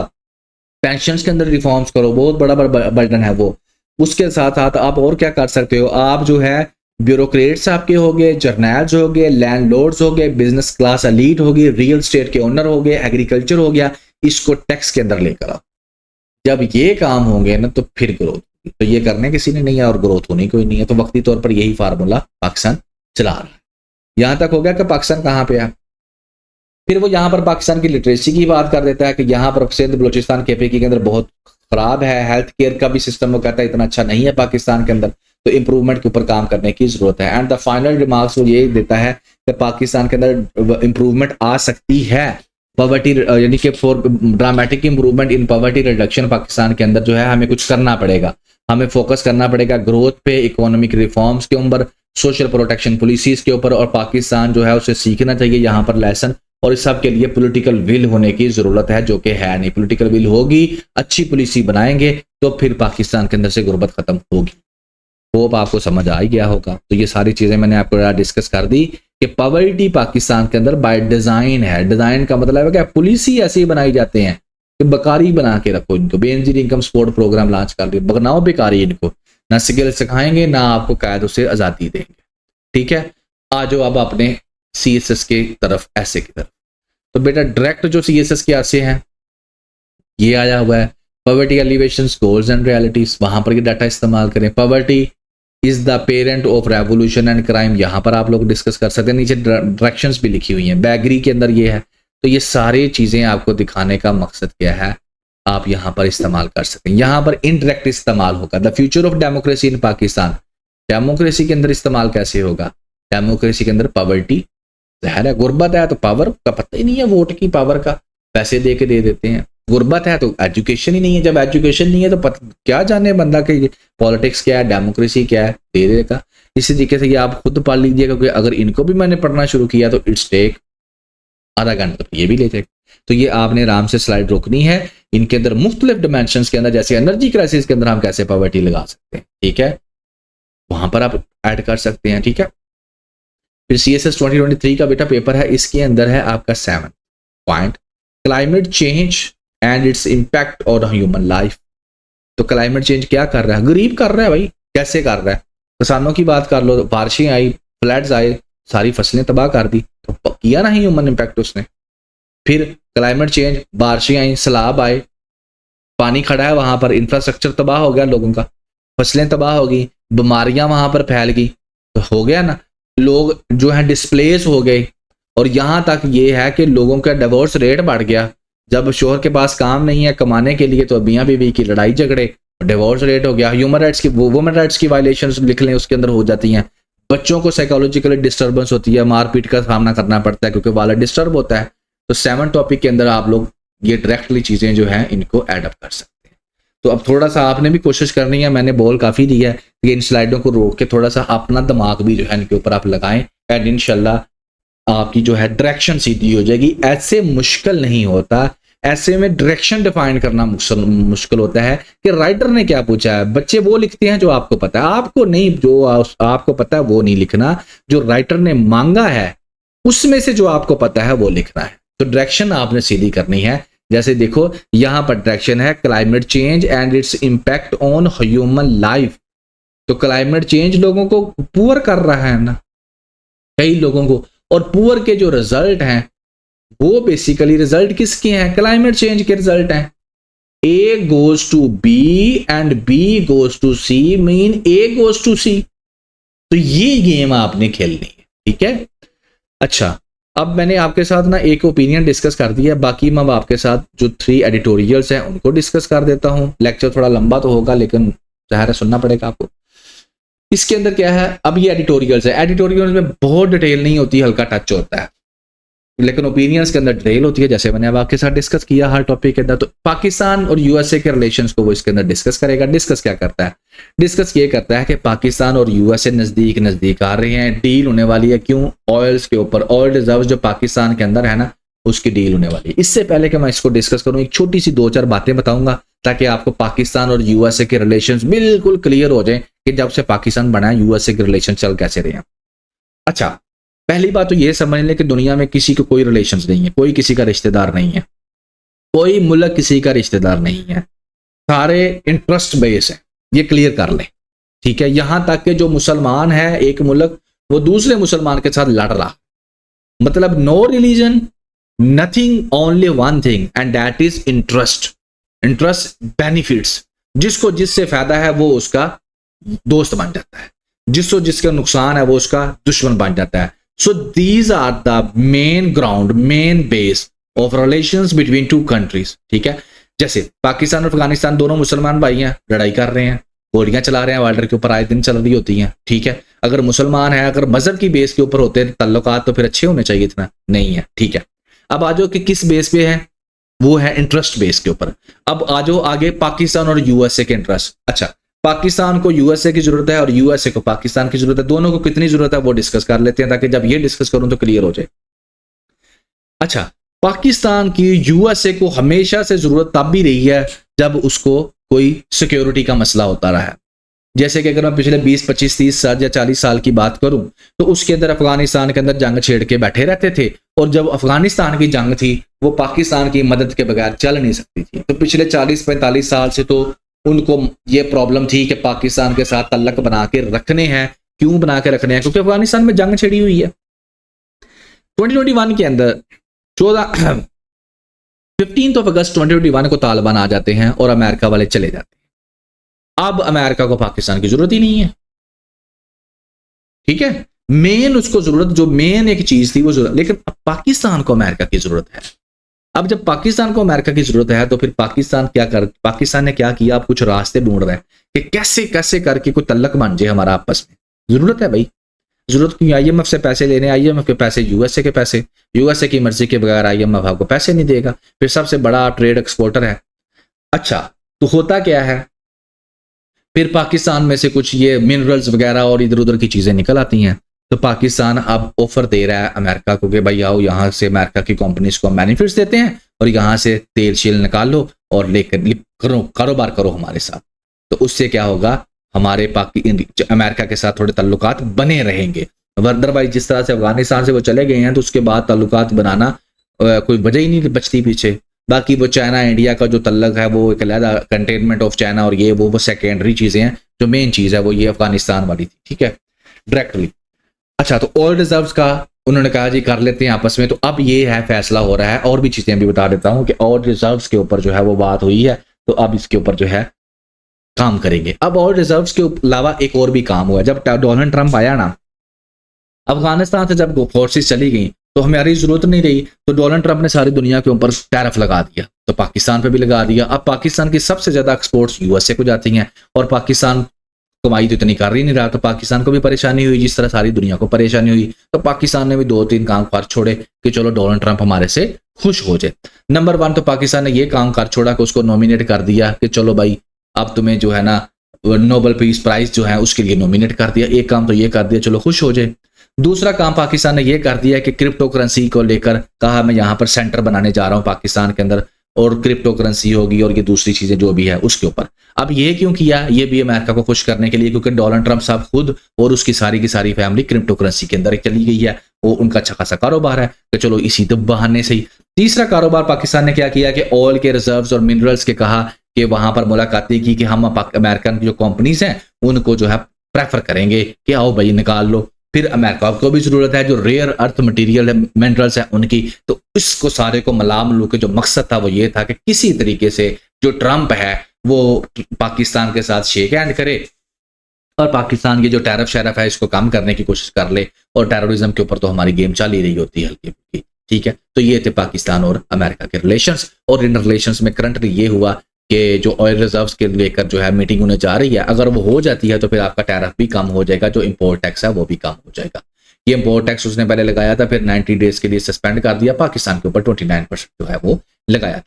पेंशन के अंदर रिफॉर्म्स करो, बहुत बड़ा बर्डन है वो। उसके साथ साथ आप और क्या कर सकते हो, आप जो है ब्यूरोक्रेट्स आपके हो गए, जर्नैल्स हो गए, लैंडलॉर्ड्स हो गए, बिजनेस क्लास एलीट हो गई, रियल स्टेट के ओनर हो गए, एग्रीकल्चर हो गया, इसको टैक्स के अंदर लेकर आओ। जब ये काम होंगे ना तो फिर ग्रोथ। तो ये करने किसी ने नहीं है और ग्रोथ होनी कोई नहीं है, तो वक्ती तौर पर यही फार्मूला पाकिस्तान चला रहा है। यहां तक हो गया कि पाकिस्तान कहां पे है। फिर वो यहाँ पर पाकिस्तान की लिटरेसी की बात कर देता है कि यहाँ पर सिंध, बलूचिस्तान, केपीके के अंदर बहुत खराब है, हेल्थ केयर का भी सिस्टम वो कहता है इतना अच्छा नहीं है पाकिस्तान के अंदर, तो इंप्रूवमेंट के ऊपर काम करने की जरूरत है। एंड द फाइनल रिमार्क्स वो ये देता है कि पाकिस्तान के अंदर इंप्रूवमेंट आ सकती है, पॉवर्टी यानी कि for dramatic improvement in poverty reduction Pakistan के अंदर जो है हमें कुछ करना पड़ेगा, हमें फोकस करना पड़ेगा ग्रोथ पे, इकोनॉमिक रिफॉर्म्स के ऊपर, सोशल प्रोटेक्शन पॉलिसीज के ऊपर, और पाकिस्तान जो है उसे सीखना चाहिए यहाँ पर लेसन। और इस सब के लिए पॉलिटिकल विल होने की जरूरत है, जो कि है नहीं। पॉलिटिकल विल होगी, अच्छी पॉलिसी बनाएंगे तो फिर पाकिस्तान के अंदर से गुर्बत खत्म होगी। होप आपको समझ आ ही गया होगा। तो ये सारी चीजें मैंने आपको डिस्कस कर दी कि पॉवर्टी पाकिस्तान के अंदर बाय डिजाइन है। डिजाइन का मतलब है कि पॉलिसी ऐसे ही बनाई जाते हैं कि बेकारी बना के रखो इनको, Benazir income support program launch कर दिया, बनाओ बेकारी इनको, ना स्किल सिखाएंगे ना आपको कायदों से आजादी देंगे, ठीक है। आ जाओ अब अपने CSS के तरफ, ऐसे की तरफ। तो बेटा डायरेक्ट जो CSS के ऐसे हैं ये आया हुआ है, poverty alleviation goals and realities, वहां पर ये डाटा इस्तेमाल करें। Poverty is the parent of revolution and crime, यहां पर आप लोग डिस्कस कर सकते हैं। नीचे डायरेक्शंस भी लिखी हुई हैं, बैगरी के अंदर ये है। तो ये सारी चीजें आपको दिखाने का मकसद क्या है, आप यहां पर इस्तेमाल कर सकते हैं। यहां पर इनडायरेक्ट इस्तेमाल होगा, the future of democracy in Pakistan. Democracy के अंदर इस्तेमाल कैसे होगा, डेमोक्रेसी के अंदर पॉवर्टी जहर है, गुर्बत है तो पावर का पता ही नहीं है, वोट की पावर का, पैसे दे के दे देते हैं। गुर्बत है तो एजुकेशन ही नहीं है, जब एजुकेशन नहीं है तो क्या जाने बंदा कि पॉलिटिक्स क्या है, डेमोक्रेसी क्या है, दे देगा। इसी तरीके से ये आप खुद पढ़ लीजिए, क्योंकि अगर इनको भी मैंने पढ़ना शुरू किया तो इट्स टेक आधा घंटा, तो ये भी ले जाएगा। तो ये आपने आराम से स्लाइड रोकनी है। इनके अंदर मुख्तलिफ डिमेंशंस के अंदर, जैसे एनर्जी क्राइसिस के अंदर हम कैसे पॉवर्टी लगा सकते हैं, ठीक है, वहां पर आप ऐड कर सकते हैं, ठीक है। फिर CSS 2023 का बेटा पेपर है, इसके अंदर है आपका 7 point, climate change and it's impact on human life. तो क्लाइमेट चेंज क्या कर रहा है, गरीब कर रहा है भाई, कैसे कर रहा है। किसानों की बात कर लो, बारिशें आई, फ्लड्स आए, सारी फसलें तबाह कर दी, तो किया ना ह्यूमन इंपैक्ट उसने। फिर क्लाइमेट चेंज, बारिशें आई, सैलाब आए, पानी खड़ा है वहां पर, इंफ्रास्ट्रक्चर तबाह हो गया लोगों का, फसलें तबाह हो गई, बीमारियां वहां पर फैल गई, तो हो गया ना, लोग जो है डिस्प्लेस हो गए। और यहां तक ये है कि लोगों का डिवोर्स रेट बढ़ गया, जब शोहर के पास काम नहीं है कमाने के लिए तो मियां बीवी की लड़ाई झगड़े, डिवोर्स रेट हो गया। ह्यूमन राइट्स की, वुमेन राइट्स की वायलेशंस लिख लें उसके अंदर हो जाती हैं। बच्चों को साइकोलॉजिकल डिस्टर्बेंस होती है, मारपीट का सामना करना पड़ता है क्योंकि वाला डिस्टर्ब होता है। तो 7 टॉपिक के अंदर आप लोग ये डायरेक्टली चीजें जो है इनको एडअप कर सकते हैं। तो अब थोड़ा सा आपने भी कोशिश करनी है, मैंने बोल काफी दिया है कि इन स्लाइडों को रोक के थोड़ा सा अपना दिमाग भी जो है इनके ऊपर आप लगाएं, एंड इंशाल्लाह आपकी जो है डायरेक्शन सीधी हो जाएगी। ऐसे मुश्किल नहीं होता, ऐसे में डायरेक्शन डिफाइन करना मुश्किल होता है कि राइटर ने क्या पूछा है। बच्चे वो लिखते हैं जो आपको पता है, आपको नहीं, जो आपको पता है वो नहीं लिखना, जो राइटर ने मांगा है उसमें से जो आपको पता है वो लिखना है। तो डायरेक्शन आपने सीधी करनी है। जैसे देखो यहां पर डायरेक्शन है climate change and it's impact on human life. तो क्लाइमेट चेंज लोगों को पुअर कर रहा है ना, कई लोगों को, और पुअर के जो रिजल्ट हैं वो बेसिकली रिजल्ट किसके हैं, क्लाइमेट चेंज के रिजल्ट हैं। A goes to B and B goes to C mean A goes to C। तो ये गेम आपने खेलनी है, ठीक है। अच्छा, अब मैंने आपके साथ ना एक ओपिनियन डिस्कस कर दिया, बाकी मैं आपके साथ जो 3 एडिटोरियल्स हैं उनको डिस्कस कर देता हूं। लेक्चर थोड़ा लंबा तो होगा लेकिन ज़ाहिर है सुनना पड़ेगा आपको। इसके अंदर क्या है, अब ये एडिटोरियल्स है, एडिटोरियल्स में बहुत डिटेल नहीं होती, हल्का टच होता है, लेकिन ओपिनियंस के अंदर डिटेल होती है, जैसे मैंने अब आपके साथ डिस्कस किया हर टॉपिक के अंदर। तो पाकिस्तान और यूएसए के रिलेशंस को वो इसके अंदर डिस्कस करेगा। डिस्कस क्या करता है, डिस्कस ये करता है कि पाकिस्तान और यूएसए नजदीक नजदीक आ रहे हैं, डील होने वाली है। क्यों? ऑयल्स के ऊपर, ऑयल रिजर्व जो पाकिस्तान के अंदर है ना, उसकी डील होने वाली है। इससे पहले कि मैं इसको डिस्कस करूं, एक छोटी सी 2-4 बातें बताऊंगा ताकि आपको पाकिस्तान और यूएसए के रिलेशंस बिल्कुल क्लियर हो जाए कि जब से पाकिस्तान बना है यूएसए के रिलेशन चल कैसे रहे हैं। अच्छा, पहली बात तो ये समझ लें कि दुनिया में किसी को कोई रिलेशंस नहीं है, कोई किसी का रिश्तेदार नहीं है, कोई मुल्क किसी का रिश्तेदार नहीं है, सारे इंटरेस्ट बेस है, ये क्लियर कर लें, ठीक है। यहां तक कि जो मुसलमान है एक मुल्क, वो दूसरे मुसलमान के साथ लड़ रहा, मतलब no religion nothing, only one thing and that is interest. Interest benefits, जिसको जिससे फायदा है वो उसका दोस्त बन जाता है, जिसको जिसका नुकसान है वो उसका दुश्मन बन जाता है। So these are the main ground, main base of relations between two countries, ठीक है। जैसे पाकिस्तान और अफगानिस्तान दोनों मुसलमान भाई हैं, लड़ाई कर रहे हैं, गोलियां चला रहे हैं, बॉर्डर के ऊपर आए दिन चल रही होती हैं, ठीक है। अगर मुसलमान है, अगर मजहब की बेस के ऊपर होते हैं ताल्लुकात, तो फिर अच्छे होने चाहिए, इतना नहीं है, ठीक है। अब आ जाओ कि किस बेस पे है, वो है इंटरेस्ट बेस के ऊपर। अब आ जाओ आगे पाकिस्तान और यूएसए के इंटरेस्ट। अच्छा, पाकिस्तान को यूएसए की जरूरत है और यूएसए को पाकिस्तान की जरूरत है, दोनों को कितनी जरूरत है वो डिस्कस कर लेते हैं ताकि जब ये डिस्कस करूं तो क्लियर हो जाए। अच्छा, पाकिस्तान की यूएसए को हमेशा से जरूरत तब भी रही है जब उसको कोई सिक्योरिटी का मसला होता रहा है। जैसे कि अगर मैं पिछले 20, 25, 30 साल या 40 साल की बात करूं तो उसके अंदर अफगानिस्तान के अंदर जंग छेड़ के बैठे रहते थे, और जब अफगानिस्तान की जंग थी वो पाकिस्तान की मदद के बगैर चल नहीं सकती थी। तो पिछले 40-45 साल से तो उनको ये प्रॉब्लम थी कि पाकिस्तान के साथ तल्लक बना के रखने हैं। क्यों बना के रखने हैं? क्योंकि अफगानिस्तान में जंग छिड़ी हुई है। 2021 के अंदर 15 अगस्त 2021 को तालिबान आ जाते हैं और अमेरिका वाले चले जाते हैं। अब अमेरिका को पाकिस्तान की जरूरत ही नहीं है, ठीक है। मेन उसको जरूरत, जो मेन एक चीज थी वो जरूरत, लेकिन अब पाकिस्तान को अमेरिका की जरूरत है। अब जब पाकिस्तान को अमेरिका की जरूरत है तो फिर पाकिस्तान ने क्या किया, अब कुछ रास्ते ढूंढ रहे हैं कि कैसे कैसे करके कोई तल्लक बन जाए हमारा आपस में। जरूरत है भाई, जरूरत क्यों? आईएमएफ से पैसे लेने, आईएमएफ के पैसे यूएसए के पैसे, यूएसए की मर्जी के बगैर आईएमएफ आपको पैसे नहीं देगा, फिर सबसे बड़ा ट्रेड एक्सपोर्टर है। अच्छा, तो होता क्या है, फिर पाकिस्तान में से कुछ ये मिनरल्स वगैरह और इधर उधर की चीजें निकल आती हैं, तो पाकिस्तान अब ऑफर दे रहा है अमेरिका को कि भाई आओ यहाँ से अमेरिका की कंपनीज को बेनिफिट्स देते हैं और यहाँ से तेल शील निकाल लो और लेकर करो, कारोबार करो हमारे साथ। तो उससे क्या होगा, हमारे अमेरिका के साथ थोड़े ताल्लुकात बने रहेंगे। अदरवाइज जिस तरह से अफगानिस्तान से वो चले गए हैं तो उसके बाद ताल्लुकात बनाना कोई वजह ही नहीं बचती पीछे। बाकी वो चाइना इंडिया का जो तल्लक है वो एक अलग कंटेनमेंट ऑफ चाइना और ये वो सेकेंडरी चीजें हैं, जो मेन चीज है वो ये अफगानिस्तान वाली थी, ठीक है, डायरेक्टली। अच्छा, तो ऑयल रिजर्व्स का उन्होंने कहा जी कर लेते हैं आपस में। तो अब ये है फैसला हो रहा है, और भी चीजें भी बता देता हूं कि ऑयल रिजर्व्स के ऊपर जो है वो बात हुई है, तो अब इसके ऊपर जो है काम करेंगे। अब ऑयल रिजर्व्स के अलावा एक और भी काम हुआ। जब डोनाल्ड ट्रंप आया ना, अफगानिस्तान से जब फोर्सेस चली गई तो हमारी जरूरत नहीं रही, तो डोनाल्ड ट्रंप ने सारी दुनिया के ऊपर टैरिफ लगा दिया, तो पाकिस्तान पे भी लगा दिया। अब पाकिस्तान की सबसे ज्यादा एक्सपोर्ट्स यूएसए को जाती हैं और पाकिस्तान कमाई तो इतनी कर ही नहीं रहा, तो पाकिस्तान को भी परेशानी हुई जिस तरह सारी दुनिया को परेशानी हुई। तो पाकिस्तान ने भी 2-3 काम कर छोड़े कि चलो डोनाल्ड ट्रंप हमारे से खुश हो जाए। नंबर 1 तो पाकिस्तान ने ये काम कर छोड़ा कि उसको नॉमिनेट कर दिया कि चलो भाई अब तुम्हें जो है ना नोबेल पीस प्राइज जो है उसके लिए नॉमिनेट कर दिया। एक काम तो ये कर दिया, चलो खुश हो जाए। दूसरा काम पाकिस्तान ने ये कर दिया कि क्रिप्टो करेंसी को लेकर कहा मैं यहाँ पर सेंटर बनाने जा रहा हूँ पाकिस्तान के अंदर, और क्रिप्टो करेंसी होगी और ये दूसरी चीजें जो भी है उसके ऊपर। अब ये क्यों किया? ये भी अमेरिका को खुश करने के लिए, क्योंकि डोनाल्ड ट्रंप साहब खुद और उसकी सारी की सारी फैमिली क्रिप्टो करेंसी के अंदर चली गई है, वो उनका अच्छा खासा कारोबार है, तो चलो इसी बहाने से ही। तीसरा कारोबार पाकिस्तान ने क्या किया कि ऑयल के रिजर्व्स और मिनरल्स के कहा कि वहां पर मुलाकातें की कि हम अमेरिकन जो कंपनीज हैं उनको जो है प्रेफर करेंगे कि आओ भाई निकाल लो। फिर अमेरिका को भी जरूरत है जो रेयर अर्थ मटेरियल है, मिनरल्स है उनकी, तो इसको सारे को मलाम लो के जो मकसद था वो ये था कि किसी तरीके से जो ट्रंप है वो पाकिस्तान के साथ शेक हैंड करे और पाकिस्तान की जो टैरिफ शैरफ है इसको कम करने की कोशिश कर ले, और टेररिज्म के ऊपर तो हमारी गेम चल ही रही होती है हल्की फुल्की, ठीक है। तो ये थे पाकिस्तान और अमेरिका के रिलेशंस, और इन रिलेशंस में करंटली ये हुआ कि जो ऑयल रिजर्व्स के लेकर जो है मीटिंग होने जा रही है, अगर वो हो जाती है तो फिर आपका टैरिफ भी कम हो जाएगा, जो इंपोर्ट टैक्स है वो भी कम हो जाएगा। ये इंपोर्ट टैक्स उसने पहले लगाया था, फिर 90 डेज के लिए सस्पेंड कर दिया, पाकिस्तान के ऊपर 29% जो है वो लगाया था।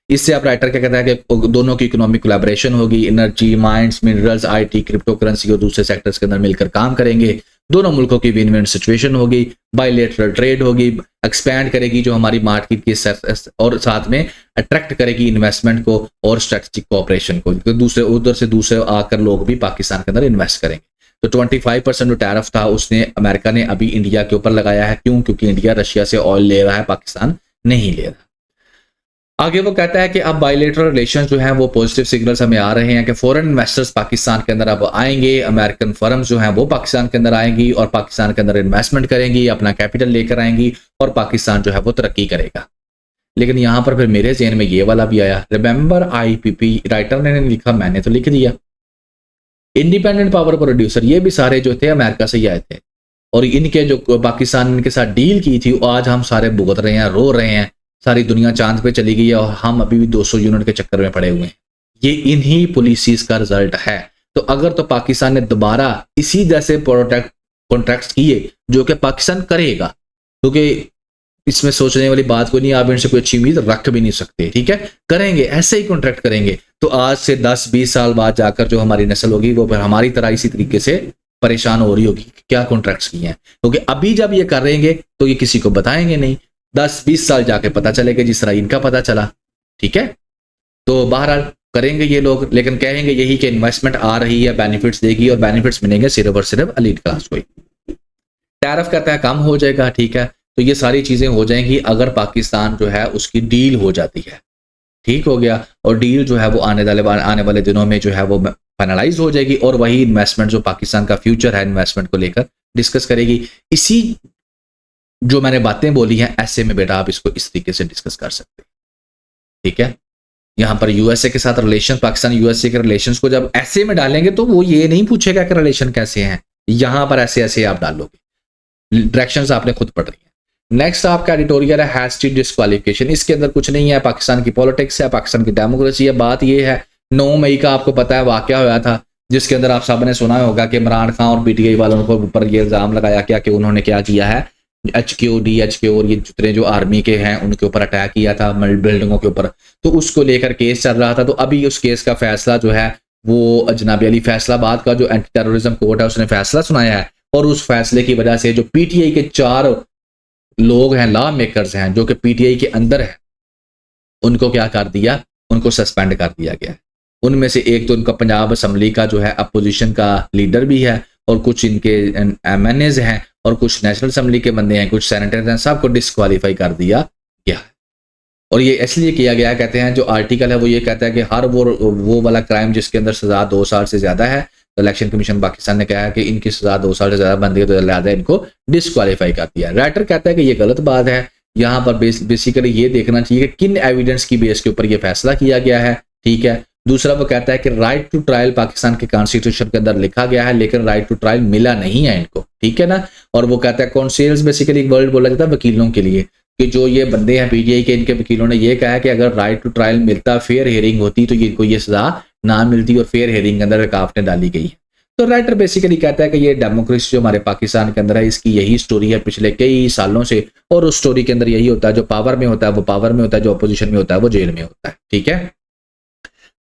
इससे आप राइटर क्या कहता है कि दोनों की इकोनॉमिक कोलैबोरेशन होगी, energy, mines, minerals, IT, crypto currency और दूसरे सेक्टर्स के अंदर मिलकर काम करेंगे, दोनों मुल्कों की विन विन सिचुएशन होगी, बायलैटरल ट्रेड होगी, एक्सपैंड करेगी जो हमारी मार्केट की, और साथ में अट्रैक्ट करेगी इन्वेस्टमेंट को और स्ट्रेटेजिक कोऑपरेशन को, तो दूसरे उधर से दूसरे आकर लोग भी पाकिस्तान के अंदर इन्वेस्ट करेंगे। तो 25% जो टैरिफ था उसने अमेरिका ने अभी इंडिया के ऊपर लगाया है, क्यों? क्योंकि इंडिया रशिया से ऑयल ले रहा है, पाकिस्तान नहीं ले रहा। आगे वो कहता है कि अब बायलैटरल रिलेशन जो है वो पॉजिटिव सिग्नल्स हमें आ रहे हैं कि फॉरेन इन्वेस्टर्स पाकिस्तान के अंदर अब आएंगे, अमेरिकन फर्म्स जो हैं वो पाकिस्तान के अंदर आएंगी और पाकिस्तान के अंदर इन्वेस्टमेंट करेंगी, अपना कैपिटल लेकर आएंगी और पाकिस्तान जो है वो तरक्की करेगा। लेकिन यहाँ पर फिर मेरे जहन में ये वाला भी आया, रिमेंबर IPP, राइटर ने लिखा, मैंने तो लिख दिया, इंडिपेंडेंट पावर प्रोड्यूसर, ये भी सारे जो थे अमेरिका से ही आए थे, और इनके जो पाकिस्तान इनके साथ डील की थी आज हम सारे भुगत रहे हैं, रो रहे हैं, सारी दुनिया चांद पे चली गई है और हम अभी भी 200 यूनिट के चक्कर में पड़े हुए हैं। ये इन्हीं पॉलिसीज का रिजल्ट है। तो अगर तो पाकिस्तान ने दोबारा इसी जैसे कॉन्ट्रैक्ट्स किए जो कि पाकिस्तान करेगा, क्योंकि इसमें सोचने वाली बात कोई नहीं, आप इनसे कोई अच्छी उम्मीद रख भी नहीं सकते, ठीक है, करेंगे ऐसे ही कॉन्ट्रैक्ट करेंगे, तो आज से 10-20 साल बाद जाकर जो हमारी नस्ल होगी वो फिर हमारी तरह इसी तरीके से परेशान हो रही होगी, क्या कॉन्ट्रैक्ट्स किए हैं। क्योंकि अभी जब ये करेंगे तो ये किसी को बताएंगे नहीं, 10-20 साल जाके पता चलेगा जिस तरह इनका पता चला, ठीक है। तो बहरहाल करेंगे ये लोग, लेकिन कहेंगे यही कि इन्वेस्टमेंट आ रही है, बेनिफिट्स देगी और बेनिफिट्स मिलेंगे सिर्फ और सिर्फ एलीट क्लास को ही। टैरिफ कहता है कम हो जाएगा, ठीक है, तो ये सारी चीजें हो जाएंगी अगर पाकिस्तान जो है उसकी डील हो जाती है, ठीक हो गया, और डील जो है वो आने वाले दिनों में जो है वो फाइनलाइज हो जाएगी और वही इन्वेस्टमेंट जो पाकिस्तान का फ्यूचर है इन्वेस्टमेंट को लेकर डिस्कस करेगी। इसी जो मैंने बातें बोली हैं ऐसे में बेटा आप इसको इस तरीके से डिस्कस कर सकते हैं, ठीक है। यहाँ पर यूएसए के साथ रिलेशन, पाकिस्तान यूएसए के रिलेशंस को जब ऐसे में डालेंगे तो वो ये नहीं पूछेगा कि रिलेशन कैसे हैं, यहाँ पर ऐसे ऐसे आप डालोगे, डायरेक्शंस आपने खुद पढ़ रही है। नेक्स्ट आपका एडिटोरियल है हैस्टी डिस्क्वालिफिकेशन, इसके अंदर कुछ नहीं है, पाकिस्तान की पॉलिटिक्स है, पाकिस्तान की डेमोक्रेसी है। बात ये है 9 मई का आपको पता है वाकया हुआ था, जिसके अंदर आप सबने सुना होगा कि इमरान खान और PTI वालों को ऊपर ये इल्जाम लगाया गया कि उन्होंने क्या किया है, HQ, DHQ और ये जितने जो आर्मी के हैं उनके ऊपर अटैक किया था बिल्डिंगों के ऊपर, तो उसको लेकर केस चल रहा था। तो अभी उस केस का फैसला जो है वो जनाब अली फैसलाबाद का जो एंटी टेररिज्म कोर्ट है उसने फैसला सुनाया है, और उस फैसले की वजह से जो PTI के 4 लोग हैं, लॉ मेकर्स हैं जो कि PTI के अंदर है, उनको क्या कर दिया, उनको सस्पेंड कर दिया गया। उनमें से एक तो उनका पंजाब असम्बली का जो है अपोजिशन का लीडर भी है, और कुछ इनके MNAs हैं, और कुछ नेशनल असम्बली के बंदे हैं, कुछ सेनेटर्स हैं, सबको डिस्क्वालीफाई कर दिया गया है। और ये इसलिए किया गया, कहते हैं जो आर्टिकल है वो ये कहता है कि हर वो वाला क्राइम जिसके अंदर सजा 2 साल से ज्यादा है, तो इलेक्शन कमीशन पाकिस्तान ने कहा है कि इनकी सजा 2 साल से ज्यादा बनती है, तो लिहाजा इनको डिस्क्वालीफाई कर दिया। राइटर कहता है कि ये गलत बात है, यहाँ पर बेसिकली ये देखना चाहिए कि किन एविडेंस की बेस के ऊपर ये फैसला किया गया है, ठीक है। दूसरा वो कहता है कि राइट टू ट्रायल पाकिस्तान के कॉन्स्टिट्यूशन के अंदर लिखा गया है, लेकिन राइट टू ट्रायल मिला नहीं है इनको, ठीक है ना। और वो कहता है कॉन्सेल्स, बेसिकली एक वर्ड बोला जाता है वकीलों के लिए, कि जो ये बंदे हैं PTI के, इनके वकीलों ने ये कहा है कि अगर राइट टू ट्रायल मिलता, फेयर हियरिंग होती, तो इनको ये सजा ना मिलती, और फेयर हियरिंग के अंदर रुकावटें डाली गई है। तो राइटर बेसिकली कहता है कि ये डेमोक्रेसी जो हमारे पाकिस्तान के अंदर है, इसकी यही स्टोरी है पिछले कई सालों से, और उस स्टोरी के अंदर यही होता है, जो पावर में होता है वो पावर में होता है, जो अपोजिशन में होता है वो जेल में होता है, ठीक है।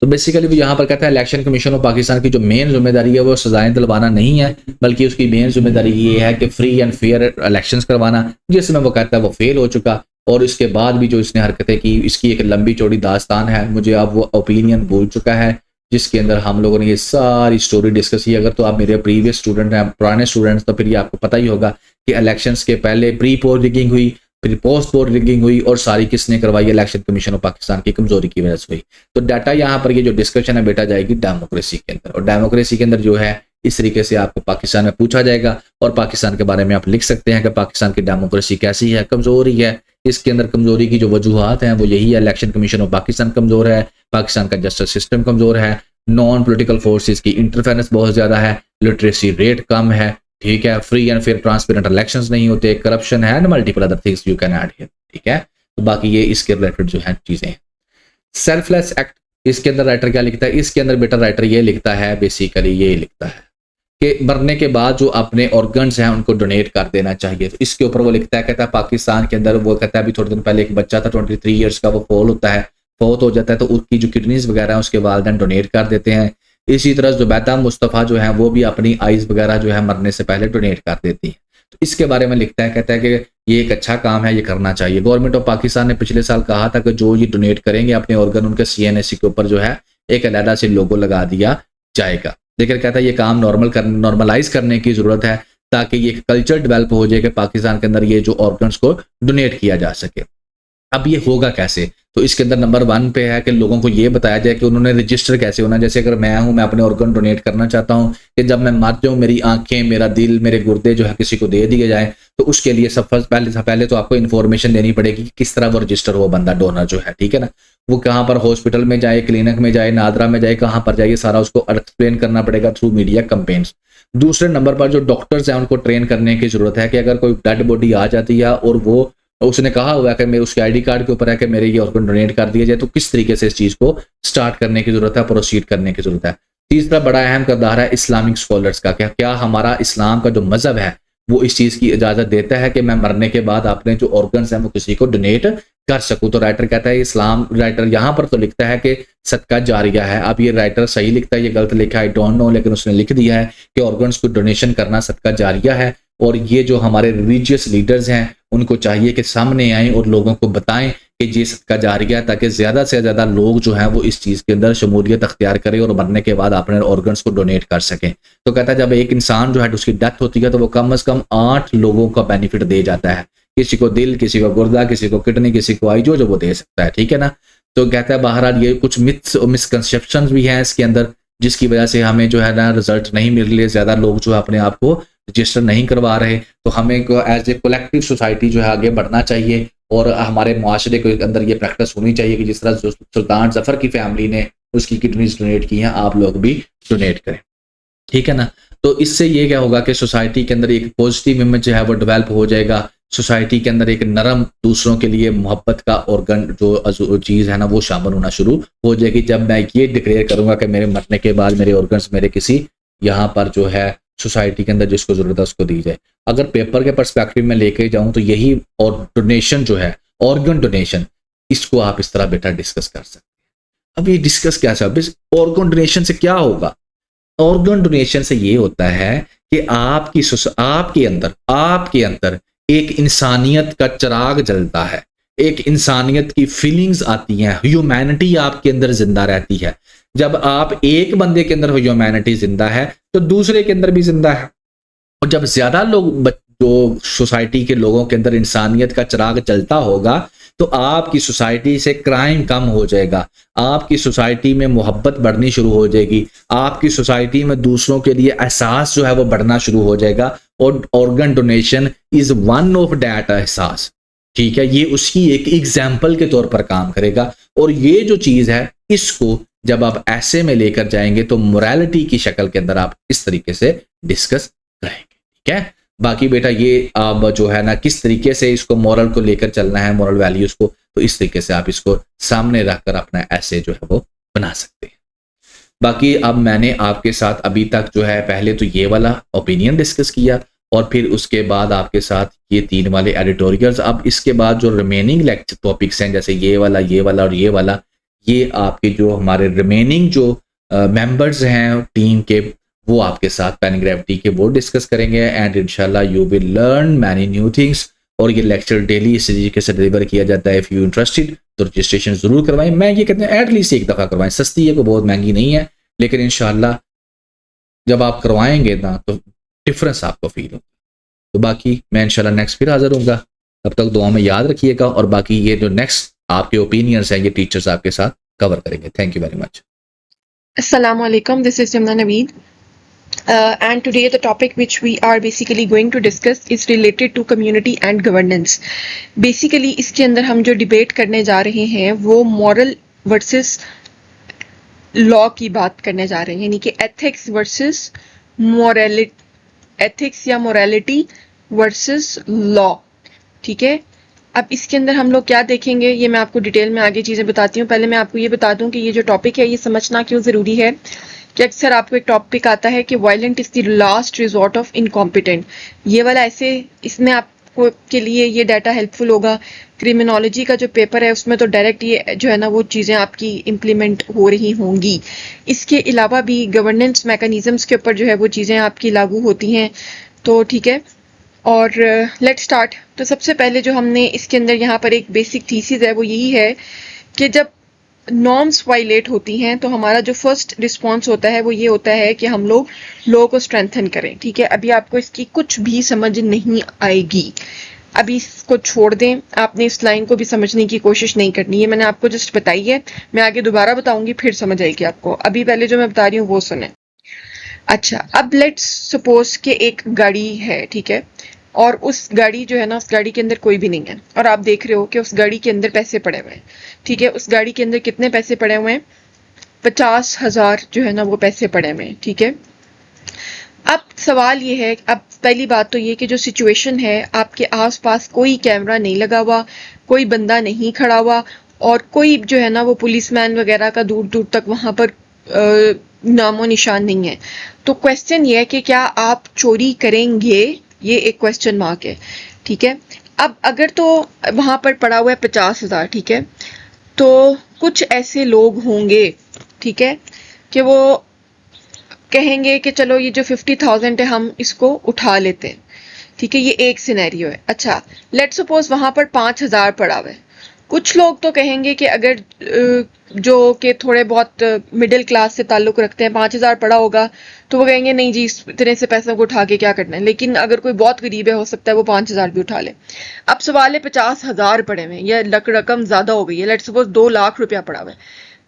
तो बेसिकली वो यहाँ पर कहता है इलेक्शन कमीशन ऑफ पाकिस्तान की जो मेन जिम्मेदारी है वो सजाएं दिलवाना नहीं है, बल्कि उसकी मेन जिम्मेदारी ये है कि फ्री एंड फेयर इलेक्शंस करवाना, जिसमें वो कहता है वो फेल हो चुका। और इसके बाद भी जो इसने हरकतें की, इसकी एक लंबी चौड़ी दास्तान है, मुझे अब वो ओपिनियन भूल चुका है, जिसके अंदर हम लोगों ने ये सारी स्टोरी डिस्कस की। अगर तो आप मेरे प्रीवियस स्टूडेंट हैं, पुराने स्टूडेंट्स, तो फिर ये आपको पता ही होगा कि इलेक्शंस के पहले प्री पोल रिगिंग हुई, फिर पोस्ट पोल रिगिंग हुई, और सारी किसने करवाई, इलेक्शन कमीशन ऑफ पाकिस्तान की कमजोरी की वजह से हुई। तो डाटा यहाँ पर ये जो डिस्कशन है बेटा जाएगी डेमोक्रेसी के अंदर, और डेमोक्रेसी के अंदर जो है इस तरीके से आपको पाकिस्तान में पूछा जाएगा, और पाकिस्तान के बारे में आप लिख सकते हैं कि पाकिस्तान की डेमोक्रेसी कैसी है, कमजोरी है। इसके अंदर कमजोरी की जो वजूहात हैं वो यही है, इलेक्शन कमीशन ऑफ पाकिस्तान कमजोर है, पाकिस्तान का जस्टिस सिस्टम कमजोर है, नॉन पॉलिटिकल फोर्सेस की इंटरफेरेंस बहुत ज्यादा है, लिटरेसी रेट कम है, ठीक है, free and fair transparent elections नहीं होते, करप्शन है and multiple other things you can add here, ठीक है। तो बाकी ये इसके रिलेटेड जो है चीजें हैं। सेल्फलेस एक्ट, इसके अंदर राइटर क्या लिखता है, इसके अंदर बेटा राइटर ये लिखता है, बेसिकली ये लिखता है कि मरने के बाद जो अपने ऑर्गन्स हैं उनको डोनेट कर देना चाहिए। तो इसके ऊपर वो लिखता है, कहता है पाकिस्तान के अंदर, वो कहता है अभी थोड़े दिन पहले एक बच्चा था 23 ईयर्स का, वो फौत हो जाता है, तो उसकी जो किडनीज वगैरह है उसके वालिदैन डोनेट कर देते हैं। इसी तरह जुबैदा मुस्तफ़ा जो है वो भी अपनी आइज़ वगैरह जो है मरने से पहले डोनेट कर देती है। तो इसके बारे में लिखता है, कहता है कि ये एक अच्छा काम है, ये करना चाहिए। गवर्नमेंट ऑफ पाकिस्तान ने पिछले साल कहा था कि जो ये डोनेट करेंगे अपने ऑर्गन, उनके CNSC के ऊपर जो है एक अलहदा से लोगो लगा दिया जाएगा। लेकिन कहता है ये काम नॉर्मलाइज करने की ज़रूरत है, ताकि ये कल्चर डेवलप हो जाए कि पाकिस्तान के अंदर ये जो ऑर्गन्स को डोनेट किया जा सके। अब ये होगा कैसे, तो इसके अंदर नंबर 1 पे है कि लोगों को ये बताया जाए कि उन्होंने रजिस्टर कैसे होना। जैसे अगर मैं हूं, मैं अपने ऑर्गन डोनेट करना चाहता हूं कि जब मैं मर जाऊं मेरी आंखें, मेरा दिल, मेरे गुर्दे जो है किसी को दे दिए जाएं, तो उसके लिए सब पहले तो आपको इन्फॉर्मेशन देनी पड़ेगी कि किस तरह वो रजिस्टर हो बंदा, डोनर जो है, ठीक है ना। वो कहाँ पर हॉस्पिटल में जाए, क्लिनिक में जाए, नादरा में जाए, कहाँ पर जाए, सारा उसको एक्सप्लेन करना पड़ेगा थ्रू मीडिया कंपेन्स। दूसरे नंबर पर जो डॉक्टर्स हैं उनको ट्रेन करने की जरूरत है कि अगर कोई डेड बॉडी आ जाती है और वो उसने कहा हुआ है कि मेरे उसके ID कार्ड के ऊपर है कि मेरे ये ऑर्गन डोनेट कर दिया जाए, तो किस तरीके से इस चीज़ को स्टार्ट करने की जरूरत है, प्रोसीड करने की जरूरत है। तीसरा बड़ा अहम किरदार है इस्लामिक स्कॉलर्स का। क्या हमारा इस्लाम का जो मजहब है वो इस चीज़ की इजाज़त देता है कि मैं मरने के बाद अपने जो ऑर्गन्स हैं वो किसी को डोनेट कर सकूं। तो राइटर कहता है इस्लाम, राइटर यहाँ पर तो लिखता है कि सदका जारिया है। अब ये राइटर सही लिखता है, ये गलत लिखा है, आई डोंट नो, लेकिन उसने लिख दिया है कि ऑर्गन्स को डोनेशन करना सदका जारिया है। और ये जो हमारे रिलीजियस लीडर्स हैं उनको चाहिए कि सामने आएँ और लोगों को बताएं कि ये सदका जारिया, ताकि ज़्यादा से ज़्यादा लोग जो हैं वो इस चीज़ के अंदर शमूलियत अख्तियार करें और मरने के बाद अपने ऑर्गन्स को डोनेट कर सकें। तो कहता है जब एक इंसान जो है उसकी डेथ होती है तो वो कम से कम 8 लोगों का बेनिफिट दे जाता है, किसी को दिल, किसी को गुर्दा, किसी को किडनी, किसी को आई, जो वो दे सकता है, ठीक है ना। तो कहता है बहरहाल ये कुछ मिथ्स और मिसकंसेप्शंस भी हैं इसके अंदर, जिसकी वजह से हमें जो है ना रिजल्ट नहीं मिल रहे, ज़्यादा लोग जो है अपने आप को रजिस्टर नहीं करवा रहे। तो हमें एज ए कलेक्टिव सोसाइटी जो है आगे बढ़ना चाहिए और हमारे मुआशरे के अंदर ये प्रैक्टिस होनी चाहिए कि जिस तरह सुल्तान जफर की फैमिली ने उसकी किडनीज डोनेट की हैं, आप लोग भी डोनेट करें, ठीक है ना। तो इससे ये क्या होगा कि सोसाइटी के अंदर एक पॉजिटिव इमेज जो है वो डेवलप हो जाएगा। सोसाइटी के अंदर एक नरम, दूसरों के लिए मोहब्बत का ऑर्गन जो चीज़ है ना वो शामिल होना शुरू हो जाएगी। जब मैं ये डिक्लेयर करूंगा कि मेरे मरने के बाद मेरे ऑर्गन्स मेरे किसी यहाँ पर जो है सोसाइटी के अंदर जिसको जरूरत है उसको दी जाए। अगर पेपर के पर्सपेक्टिव में लेके जाऊं तो यही, और डोनेशन जो है, ऑर्गन डोनेशन, इसको आप इस तरह बेटा डिस्कस कर सकते हैं। अब ये डिस्कस क्या है, ऑर्गन डोनेशन से क्या होगा? ऑर्गन डोनेशन से ये होता है कि आपके अंदर एक इंसानियत का चिराग जलता है, एक इंसानियत की फीलिंग्स आती हैं, ह्यूमैनिटी आपके अंदर जिंदा रहती है। जब आप एक बंदे के अंदर ह्यूमैनिटी जिंदा है तो दूसरे के अंदर भी जिंदा है। और जब ज्यादा लोग, जो सोसाइटी के लोगों के अंदर इंसानियत का चिराग जलता होगा, तो आपकी सोसाइटी से क्राइम कम हो जाएगा, आपकी सोसाइटी में मोहब्बत बढ़नी शुरू हो जाएगी, आपकी सोसाइटी में दूसरों के लिए एहसास जो है वो बढ़ना शुरू हो जाएगा। और organ donation is one of that एहसास, ठीक है। ये उसकी एक एग्जाम्पल के तौर पर काम करेगा। और ये जो चीज है इसको जब आप ऐसे में लेकर जाएंगे तो मोरालिटी की शक्ल के अंदर आप इस तरीके से डिस्कस करेंगे, ठीक है। बाकी बेटा ये अब जो है ना किस तरीके से इसको मॉरल को लेकर चलना है, मॉरल वैल्यूज को, तो इस तरीके से आप इसको सामने रखकर अपना ऐसे जो है वो बना सकते हैं। बाकी अब मैंने आपके साथ अभी तक जो है पहले तो ये वाला ओपिनियन डिस्कस किया और फिर उसके बाद आपके साथ ये 3 वाले एडिटोरियल्स। अब इसके बाद जो रिमेनिंग लेक्चर टॉपिक्स हैं, जैसे ये वाला और ये वाला, ये आपके जो हमारे रिमेनिंग जो मेंबर्स हैं टीम के, वो आपके साथ पेन ग्रेविटी के वो डिस्कस करेंगे। एंड इंशाल्लाह you will learn many new things. और ये लेक्चर डेली इस तरीके से डिलीवर किया जाता है। इफ़ यू इंटरेस्टेड तो रजिस्ट्रेशन जरूर करवाएं। मैं ये कहते हैं एटलीस्ट एक दफ़ा करवाएं, सस्ती है, कोई बहुत महंगी नहीं है, लेकिन इंशाल्लाह जब आप करवाएंगे ना तो डिफरेंस आपको फील होगा। तो बाकी मैं इंशाल्लाह नेक्स्ट फिर हाजिर होऊंगा, तब तक दुआ में याद रखिएगा। और बाकी ये जो नेक्स्ट आपके ओपिनियंस हैं ये टीचर्स आपके साथ कवर करेंगे। Thank you very much. Assalamu alaikum, this is Jamna Naveed. And today the topic which we are basically going to discuss is related to community and governance. Basically इसके अंदर हम जो debate करने जा रहे हैं वो moral versus law की बात करने जा रहे हैं, यानी कि ethics versus मोरलिटी, एथिक्स या मोरालिटी वर्सेस लॉ। ठीक है, अब इसके अंदर हम लोग क्या देखेंगे ये मैं आपको डिटेल में आगे चीज़ें बताती हूँ। पहले मैं आपको ये बता दूं कि ये जो टॉपिक है ये समझना क्यों ज़रूरी है कि अक्सर आपको एक टॉपिक आता है कि violent is the last resort of incompetent. ये वाला ऐसे इसमें आपको के लिए ये डाटा हेल्पफुल होगा। क्रिमिनोलॉजी का जो पेपर है उसमें तो डायरेक्ट ये जो है ना वो चीज़ें आपकी इम्प्लीमेंट हो रही होंगी। इसके अलावा भी गवर्नेंस मैकेनिज़म्स के ऊपर जो है वो चीज़ें आपकी लागू होती हैं। तो ठीक है, और लेट स्टार्ट। तो सबसे पहले जो हमने इसके अंदर यहाँ पर एक बेसिक थीसिस है वो यही है कि जब नॉर्म्स वायलेट होती हैं तो हमारा जो फर्स्ट रिस्पॉन्स होता है वो ये होता है कि हम लोग लॉ को स्ट्रेंथन करें। ठीक है, अभी आपको इसकी कुछ भी समझ नहीं आएगी, अभी इसको छोड़ दें, आपने इस लाइन को भी समझने की कोशिश नहीं करनी है। मैंने आपको जस्ट बताई है, मैं आगे दोबारा बताऊंगी फिर समझ आएगी आपको। अभी पहले जो मैं बता रही हूँ वो सुने। अच्छा, अब लेट्स सपोज कि एक गाड़ी है, ठीक है, और उस गाड़ी जो है ना उस गाड़ी के अंदर कोई भी नहीं है और आप देख रहे हो कि उस गाड़ी के अंदर पैसे पड़े हुए हैं। ठीक है, उस गाड़ी के अंदर कितने पैसे पड़े हुए हैं? 50,000 जो है ना वो पैसे पड़े हुए हैं। ठीक है, अब सवाल ये है, अब पहली बात तो ये कि जो सिचुएशन है आपके आसपास कोई कैमरा नहीं लगा हुआ, कोई बंदा नहीं खड़ा हुआ और कोई जो है ना वो पुलिसमैन वगैरह का दूर दूर तक वहां पर नामो निशान नहीं है। तो क्वेश्चन ये है कि क्या आप चोरी करेंगे? ये एक क्वेश्चन मार्क है। ठीक है, अब अगर तो वहां पर पड़ा हुआ है 50,000, ठीक है, तो कुछ ऐसे लोग होंगे, ठीक है, कि वो कहेंगे कि चलो ये जो 50,000 है हम इसको उठा लेते हैं। ठीक है, ये एक सिनेरियो है। अच्छा, लेट सपोज वहां पर 5,000 पड़ा हुआ है। कुछ लोग तो कहेंगे कि अगर जो कि थोड़े बहुत मिडिल क्लास से ताल्लुक रखते हैं, 5,000 पड़ा होगा तो वो कहेंगे नहीं जी इतने से पैसों को उठा के क्या करना है। लेकिन अगर कोई बहुत गरीब है हो सकता है वो 5,000 भी उठा ले। अब सवाल है 50,000 पड़े हुए हैं या रकम ज्यादा हो गई है, लेट सपोज 2 लाख रुपया पड़ा हुआ है,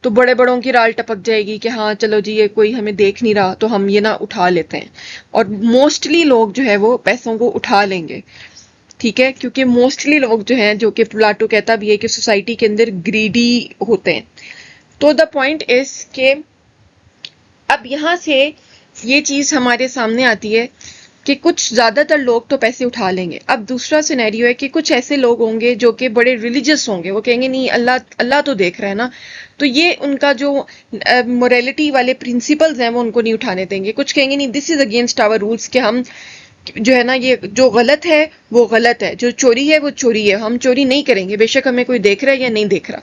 तो बड़े बड़ों की राल टपक जाएगी कि हाँ चलो जी ये कोई हमें देख नहीं रहा तो हम ये ना उठा लेते हैं। और मोस्टली लोग जो है वो पैसों को उठा लेंगे। ठीक है, क्योंकि मोस्टली लोग जो हैं, जो कि प्लाटो कहता भी है कि सोसाइटी के अंदर ग्रीडी होते हैं। तो द पॉइंट इज के अब यहाँ से ये चीज हमारे सामने आती है कि कुछ ज्यादातर लोग तो पैसे उठा लेंगे। अब दूसरा सिनेरियो है कि कुछ ऐसे लोग होंगे जो कि बड़े रिलीजियस होंगे, वो कहेंगे नहीं अल्लाह अल्लाह तो देख रहा है ना, तो ये उनका जो मोरालिटी वाले प्रिंसिपल्स हैं वो उनको नहीं उठाने देंगे। कुछ कहेंगे नहीं this is against our rules, कि हम जो है ना ये जो गलत है वो गलत है, जो चोरी है वो चोरी है, हम चोरी नहीं करेंगे बेशक हमें कोई देख रहा है या नहीं देख रहा।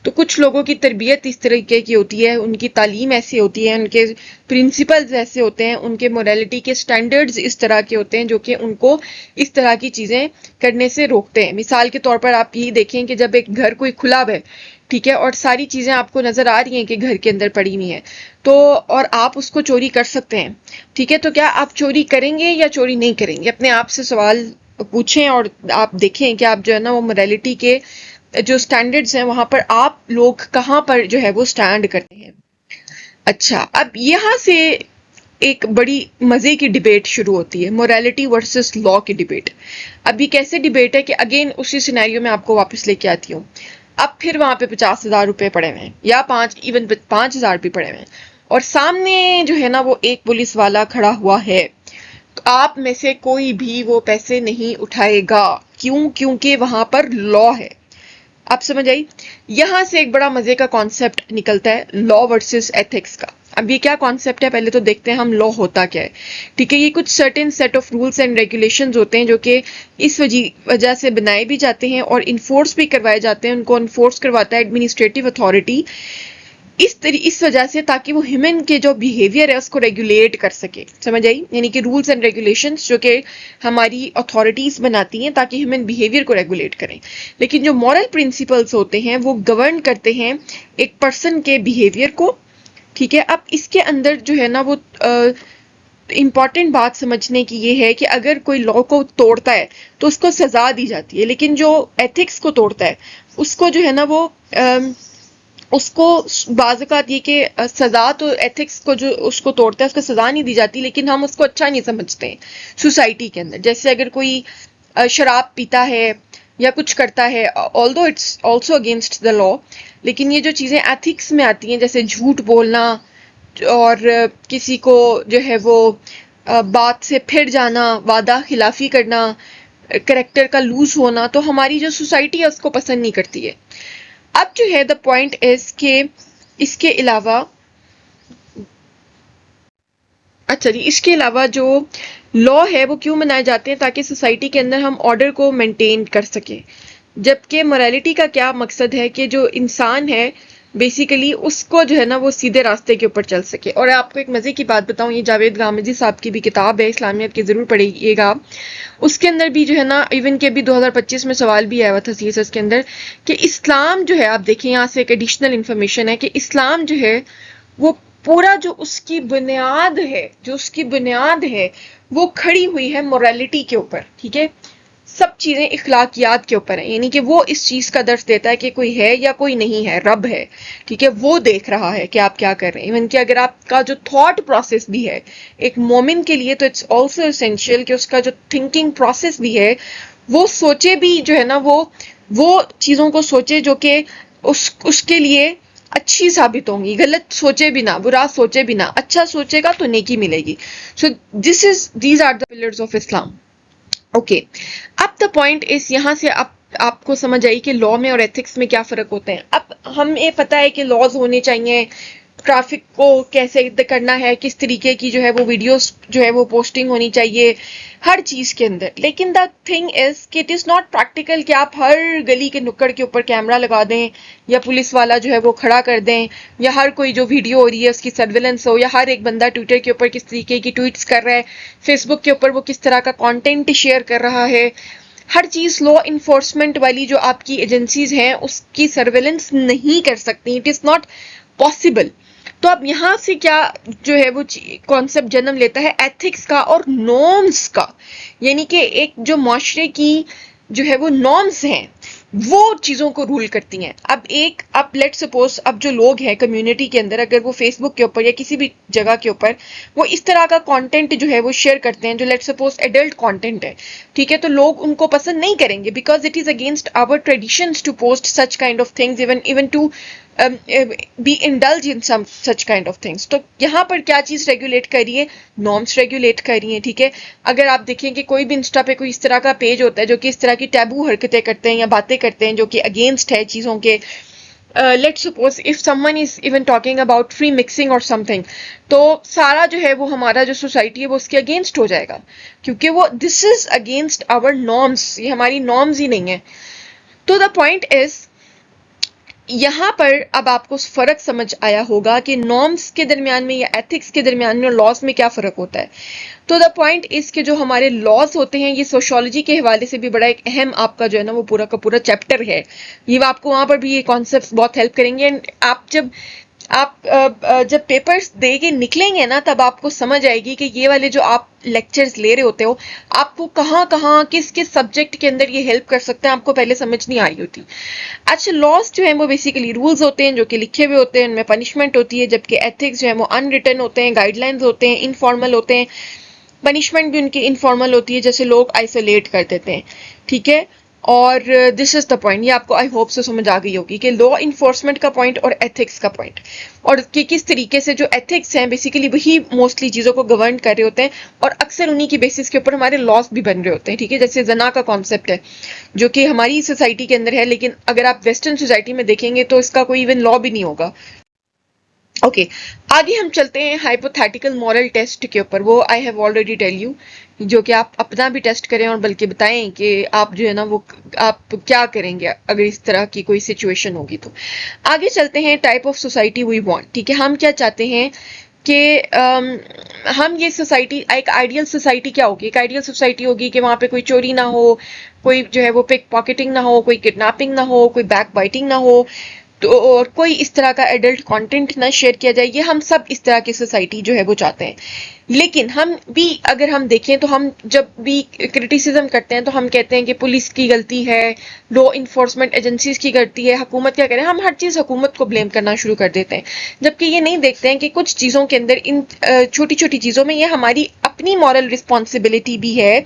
तो कुछ लोगों की तरबियत इस तरीके की होती है, उनकी तालीम ऐसी होती है, उनके प्रिंसिपल्स ऐसे होते हैं, उनके मोरालिटी के स्टैंडर्ड्स इस तरह के होते हैं जो कि उनको इस तरह की चीजें करने से रोकते हैं। मिसाल के तौर पर आप यही देखें कि जब एक घर कोई खुला है, ठीक है, और सारी चीजें आपको नजर आ रही हैं कि घर के अंदर पड़ी हुई हैं, तो और आप उसको चोरी कर सकते हैं। ठीक है, तो क्या आप चोरी करेंगे या चोरी नहीं करेंगे? अपने आप से सवाल पूछें और आप देखें कि आप जो है ना वो मोरालिटी के जो स्टैंडर्ड्स हैं वहां पर आप लोग कहाँ पर जो है वो स्टैंड करते हैं। अच्छा, अब यहाँ से एक बड़ी मजे की डिबेट शुरू होती है, मोरालिटी वर्सेस लॉ की डिबेट। अब ये कैसे डिबेट है कि अगेन उसी सिनेरियो में आपको वापस लेके आती हूँ। अब फिर वहां पे 50,000 रुपए पड़े हुए हैं या 5,000 भी पड़े हुए हैं और सामने जो है ना वो एक पुलिस वाला खड़ा हुआ है, तो आप में से कोई भी वो पैसे नहीं उठाएगा। क्यों? क्योंकि वहां पर लॉ है। आप समझ आई? यहां से एक बड़ा मजे का कॉन्सेप्ट निकलता है लॉ वर्सेस एथिक्स का। अब ये क्या कॉन्सेप्ट है पहले तो देखते हैं हम लॉ होता क्या है। ठीक है, ये कुछ certain set of rules and regulations होते हैं जो कि इस वजह से बनाए भी जाते हैं और इन्फोर्स भी करवाए जाते हैं। उनको इन्फोर्स करवाता है एडमिनिस्ट्रेटिव अथॉरिटी इस वजह से, ताकि वो ह्यूमन के जो बिहेवियर है उसको रेगुलेट कर सके। समझ आई? यानी कि रूल्स एंड रेगुलेशंस जो कि हमारी अथॉरिटीज बनाती हैं ताकि ह्यूमन बिहेवियर को रेगुलेट करें। लेकिन जो मॉरल प्रिंसिपल्स होते हैं वो गवर्न करते हैं एक पर्सन के बिहेवियर को। ठीक है, अब इसके अंदर जो है ना वो इम्पॉर्टेंट बात समझने की ये है कि अगर कोई लॉ को तोड़ता है तो उसको सजा दी जाती है, लेकिन जो एथिक्स को तोड़ता है उसको जो है ना वो उसको बाज़-औक़ात ये कि सजा तो एथिक्स को जो उसको तोड़ता है उसको सजा नहीं दी जाती, लेकिन हम उसको अच्छा नहीं समझते हैं सोसाइटी के अंदर। जैसे अगर कोई शराब पीता है या कुछ करता है, although it's also against the law, लेकिन ये जो चीज़ें एथिक्स में आती हैं जैसे झूठ बोलना और किसी को जो है वो बात से फिर जाना, वादा खिलाफी करना, करेक्टर का लूज होना, तो हमारी जो सोसाइटी है उसको पसंद नहीं करती है। अब जो है द पॉइंट इज के इसके अलावा अच्छा जी, इसके अलावा जो लॉ है वो क्यों बनाए जाते हैं? ताकि सोसाइटी के अंदर हम ऑर्डर को मेंटेन कर सकें। जबकि मोरालिटी का क्या मकसद है कि जो इंसान है बेसिकली उसको जो है ना वो सीधे रास्ते के ऊपर चल सके। और आपको एक मजे की बात बताऊं, ये जावेद गामदी साहब की भी किताब है, इस्लामियत की, जरूर पढ़िएगा। उसके अंदर भी जो है ना, इवन के भी 2025 में सवाल भी आया हुआ था सीएसएस के अंदर कि इस्लाम जो है, आप देखें यहाँ से एक एडिशनल इंफॉर्मेशन है कि इस्लाम जो है वो पूरा जो उसकी बुनियाद है, वो खड़ी हुई है मोरालिटी के ऊपर। ठीक है, सब चीजें इखलाकियात के ऊपर है, यानी कि वो इस चीज का दर्श देता है कि कोई है या कोई नहीं है, रब है। ठीक है, वो देख रहा है कि आप क्या कर रहे हैं। इवन कि अगर आपका जो थॉट प्रोसेस भी है एक मोमिन के लिए, तो इट्स ऑल्सो एसेंशियल कि उसका जो थिंकिंग प्रोसेस भी है वो सोचे भी जो है ना, वो चीजों को सोचे जो कि उसके लिए अच्छी साबित होंगी। गलत सोचे बिना, बुरा सोचे बिना, अच्छा सोचेगा तो नेकी मिलेगी। So these are the pillars of Islam. Okay, अब द पॉइंट इज, यहाँ से आपको समझ आई कि लॉ में और एथिक्स में क्या फर्क होते हैं। अब हमें पता है कि लॉज होने चाहिए, ट्रैफिक को कैसे करना है, किस तरीके की जो है वो वीडियोस जो है वो पोस्टिंग होनी चाहिए हर चीज के अंदर। लेकिन द थिंग इज कि इट इज नॉट प्रैक्टिकल कि आप हर गली के नुक्कड़ के ऊपर कैमरा लगा दें या पुलिस वाला जो है वो खड़ा कर दें, या हर कोई जो वीडियो हो रही है उसकी सर्विलेंस हो, या हर एक बंदा ट्विटर के ऊपर किस तरीके की ट्वीट्स कर रहा है, फेसबुक के ऊपर वो किस तरह का कंटेंट शेयर कर रहा है। हर चीज लॉ इन्फोर्समेंट वाली जो आपकी एजेंसीज हैं उसकी सर्विलेंस नहीं कर सकती। It is not possible. तो अब यहाँ से क्या जो है वो कॉन्सेप्ट जन्म लेता है एथिक्स का और नॉर्म्स का, यानी कि एक जो माशरे की जो है वो नॉर्म्स हैं वो चीजों को रूल करती हैं। अब लेट सपोज अब जो लोग हैं कम्युनिटी के अंदर, अगर वो फेसबुक के ऊपर या किसी भी जगह के ऊपर वो इस तरह का कंटेंट जो है वो शेयर करते हैं जो लेट सपोज एडल्ट कंटेंट है, ठीक है, तो लोग उनको पसंद नहीं करेंगे because it is against our traditions to post such kind of things, even to be indulge in some such kind of things. तो यहाँ पर क्या चीज रेगुलेट कर रही है? नॉर्म्स रेगुलेट कर रही है। ठीक है, अगर आप देखें कि कोई भी इंस्टा पे कोई इस तरह का पेज होता है जो कि इस तरह की टैबू हरकतें करते हैं या बातें करते हैं जो कि अगेंस्ट है चीजों के, let's suppose if someone is even talking about free mixing और समथिंग, तो सारा जो है वो हमारा जो सोसाइटी है वो उसके अगेंस्ट हो जाएगा, क्योंकि वो this is against our norms, ये हमारी नॉर्म्स ही नहीं है। तो द पॉइंट इज, यहाँ पर अब आपको फर्क समझ आया होगा कि नॉर्म्स के दरमियान में या एथिक्स के दरमियान में और लॉज में क्या फर्क होता है। तो द पॉइंट इज कि जो हमारे लॉज होते हैं ये सोशियोलॉजी के हवाले से भी बड़ा एक अहम आपका जो है ना वो पूरा का पूरा चैप्टर है। ये आपको वहां पर भी ये कॉन्सेप्ट्स बहुत हेल्प करेंगे। एंड आप जब पेपर्स दे के निकलेंगे ना तब आपको समझ आएगी कि ये वाले जो आप लेक्चर्स ले रहे होते हो आपको कहाँ कहाँ किस किस सब्जेक्ट के अंदर ये हेल्प कर सकते हैं, आपको पहले समझ नहीं आ रही होती। अच्छा, लॉज जो है वो बेसिकली रूल्स होते हैं जो कि लिखे हुए होते हैं, उनमें पनिशमेंट होती है, जबकि एथिक्स जो है वो अनरिटन होते हैं, गाइडलाइंस होते हैं, इनफॉर्मल होते हैं, पनिशमेंट भी उनकी इनफॉर्मल होती है, जैसे लोग आइसोलेट कर देते हैं। ठीक है, और दिस इज द पॉइंट, ये आपको आई होप से समझ आ गई होगी कि लॉ इन्फोर्समेंट का पॉइंट और एथिक्स का पॉइंट, और कि किस तरीके से जो एथिक्स हैं बेसिकली वही मोस्टली चीज़ों को गवर्न कर रहे होते हैं और अक्सर उन्हीं की बेसिस के ऊपर हमारे लॉस भी बन रहे होते हैं। ठीक है, जैसे जना का कॉन्सेप्ट है जो कि हमारी सोसाइटी के अंदर है, लेकिन अगर आप वेस्टर्न सोसाइटी में देखेंगे तो इसका कोई इवन लॉ भी नहीं होगा। ओके, आगे हम चलते हैं हाइपोथेटिकल मॉरल टेस्ट के ऊपर। वो I have already tell you, जो कि आप अपना भी टेस्ट करें और बल्कि बताएं कि आप जो है ना वो आप क्या करेंगे अगर इस तरह की कोई सिचुएशन होगी। तो आगे चलते हैं type of society we want. ठीक है, हम क्या चाहते हैं कि हम ये सोसाइटी, एक आइडियल सोसाइटी क्या होगी? एक आइडियल सोसाइटी होगी कि वहाँ पे कोई चोरी ना हो, कोई जो है वो पिक पॉकेटिंग ना हो, कोई किडनैपिंग ना हो, कोई बैक बाइटिंग ना हो, तो और कोई इस तरह का एडल्ट कंटेंट ना शेयर किया जाए। ये हम सब इस तरह की सोसाइटी जो है वो चाहते हैं। लेकिन हम भी अगर हम देखें तो हम जब भी क्रिटिसिज्म करते हैं तो हम कहते हैं कि पुलिस की गलती है, लॉ इन्फोर्समेंट एजेंसीज की गलती है, हुकूमत क्या करे, हम हर चीज़ हुकूमत को ब्लेम करना शुरू कर देते हैं, जबकि ये नहीं देखते हैं कि कुछ चीज़ों के अंदर, इन छोटी छोटी चीज़ों में ये हमारी अपनी मॉरल रिस्पॉन्सिबिलिटी भी है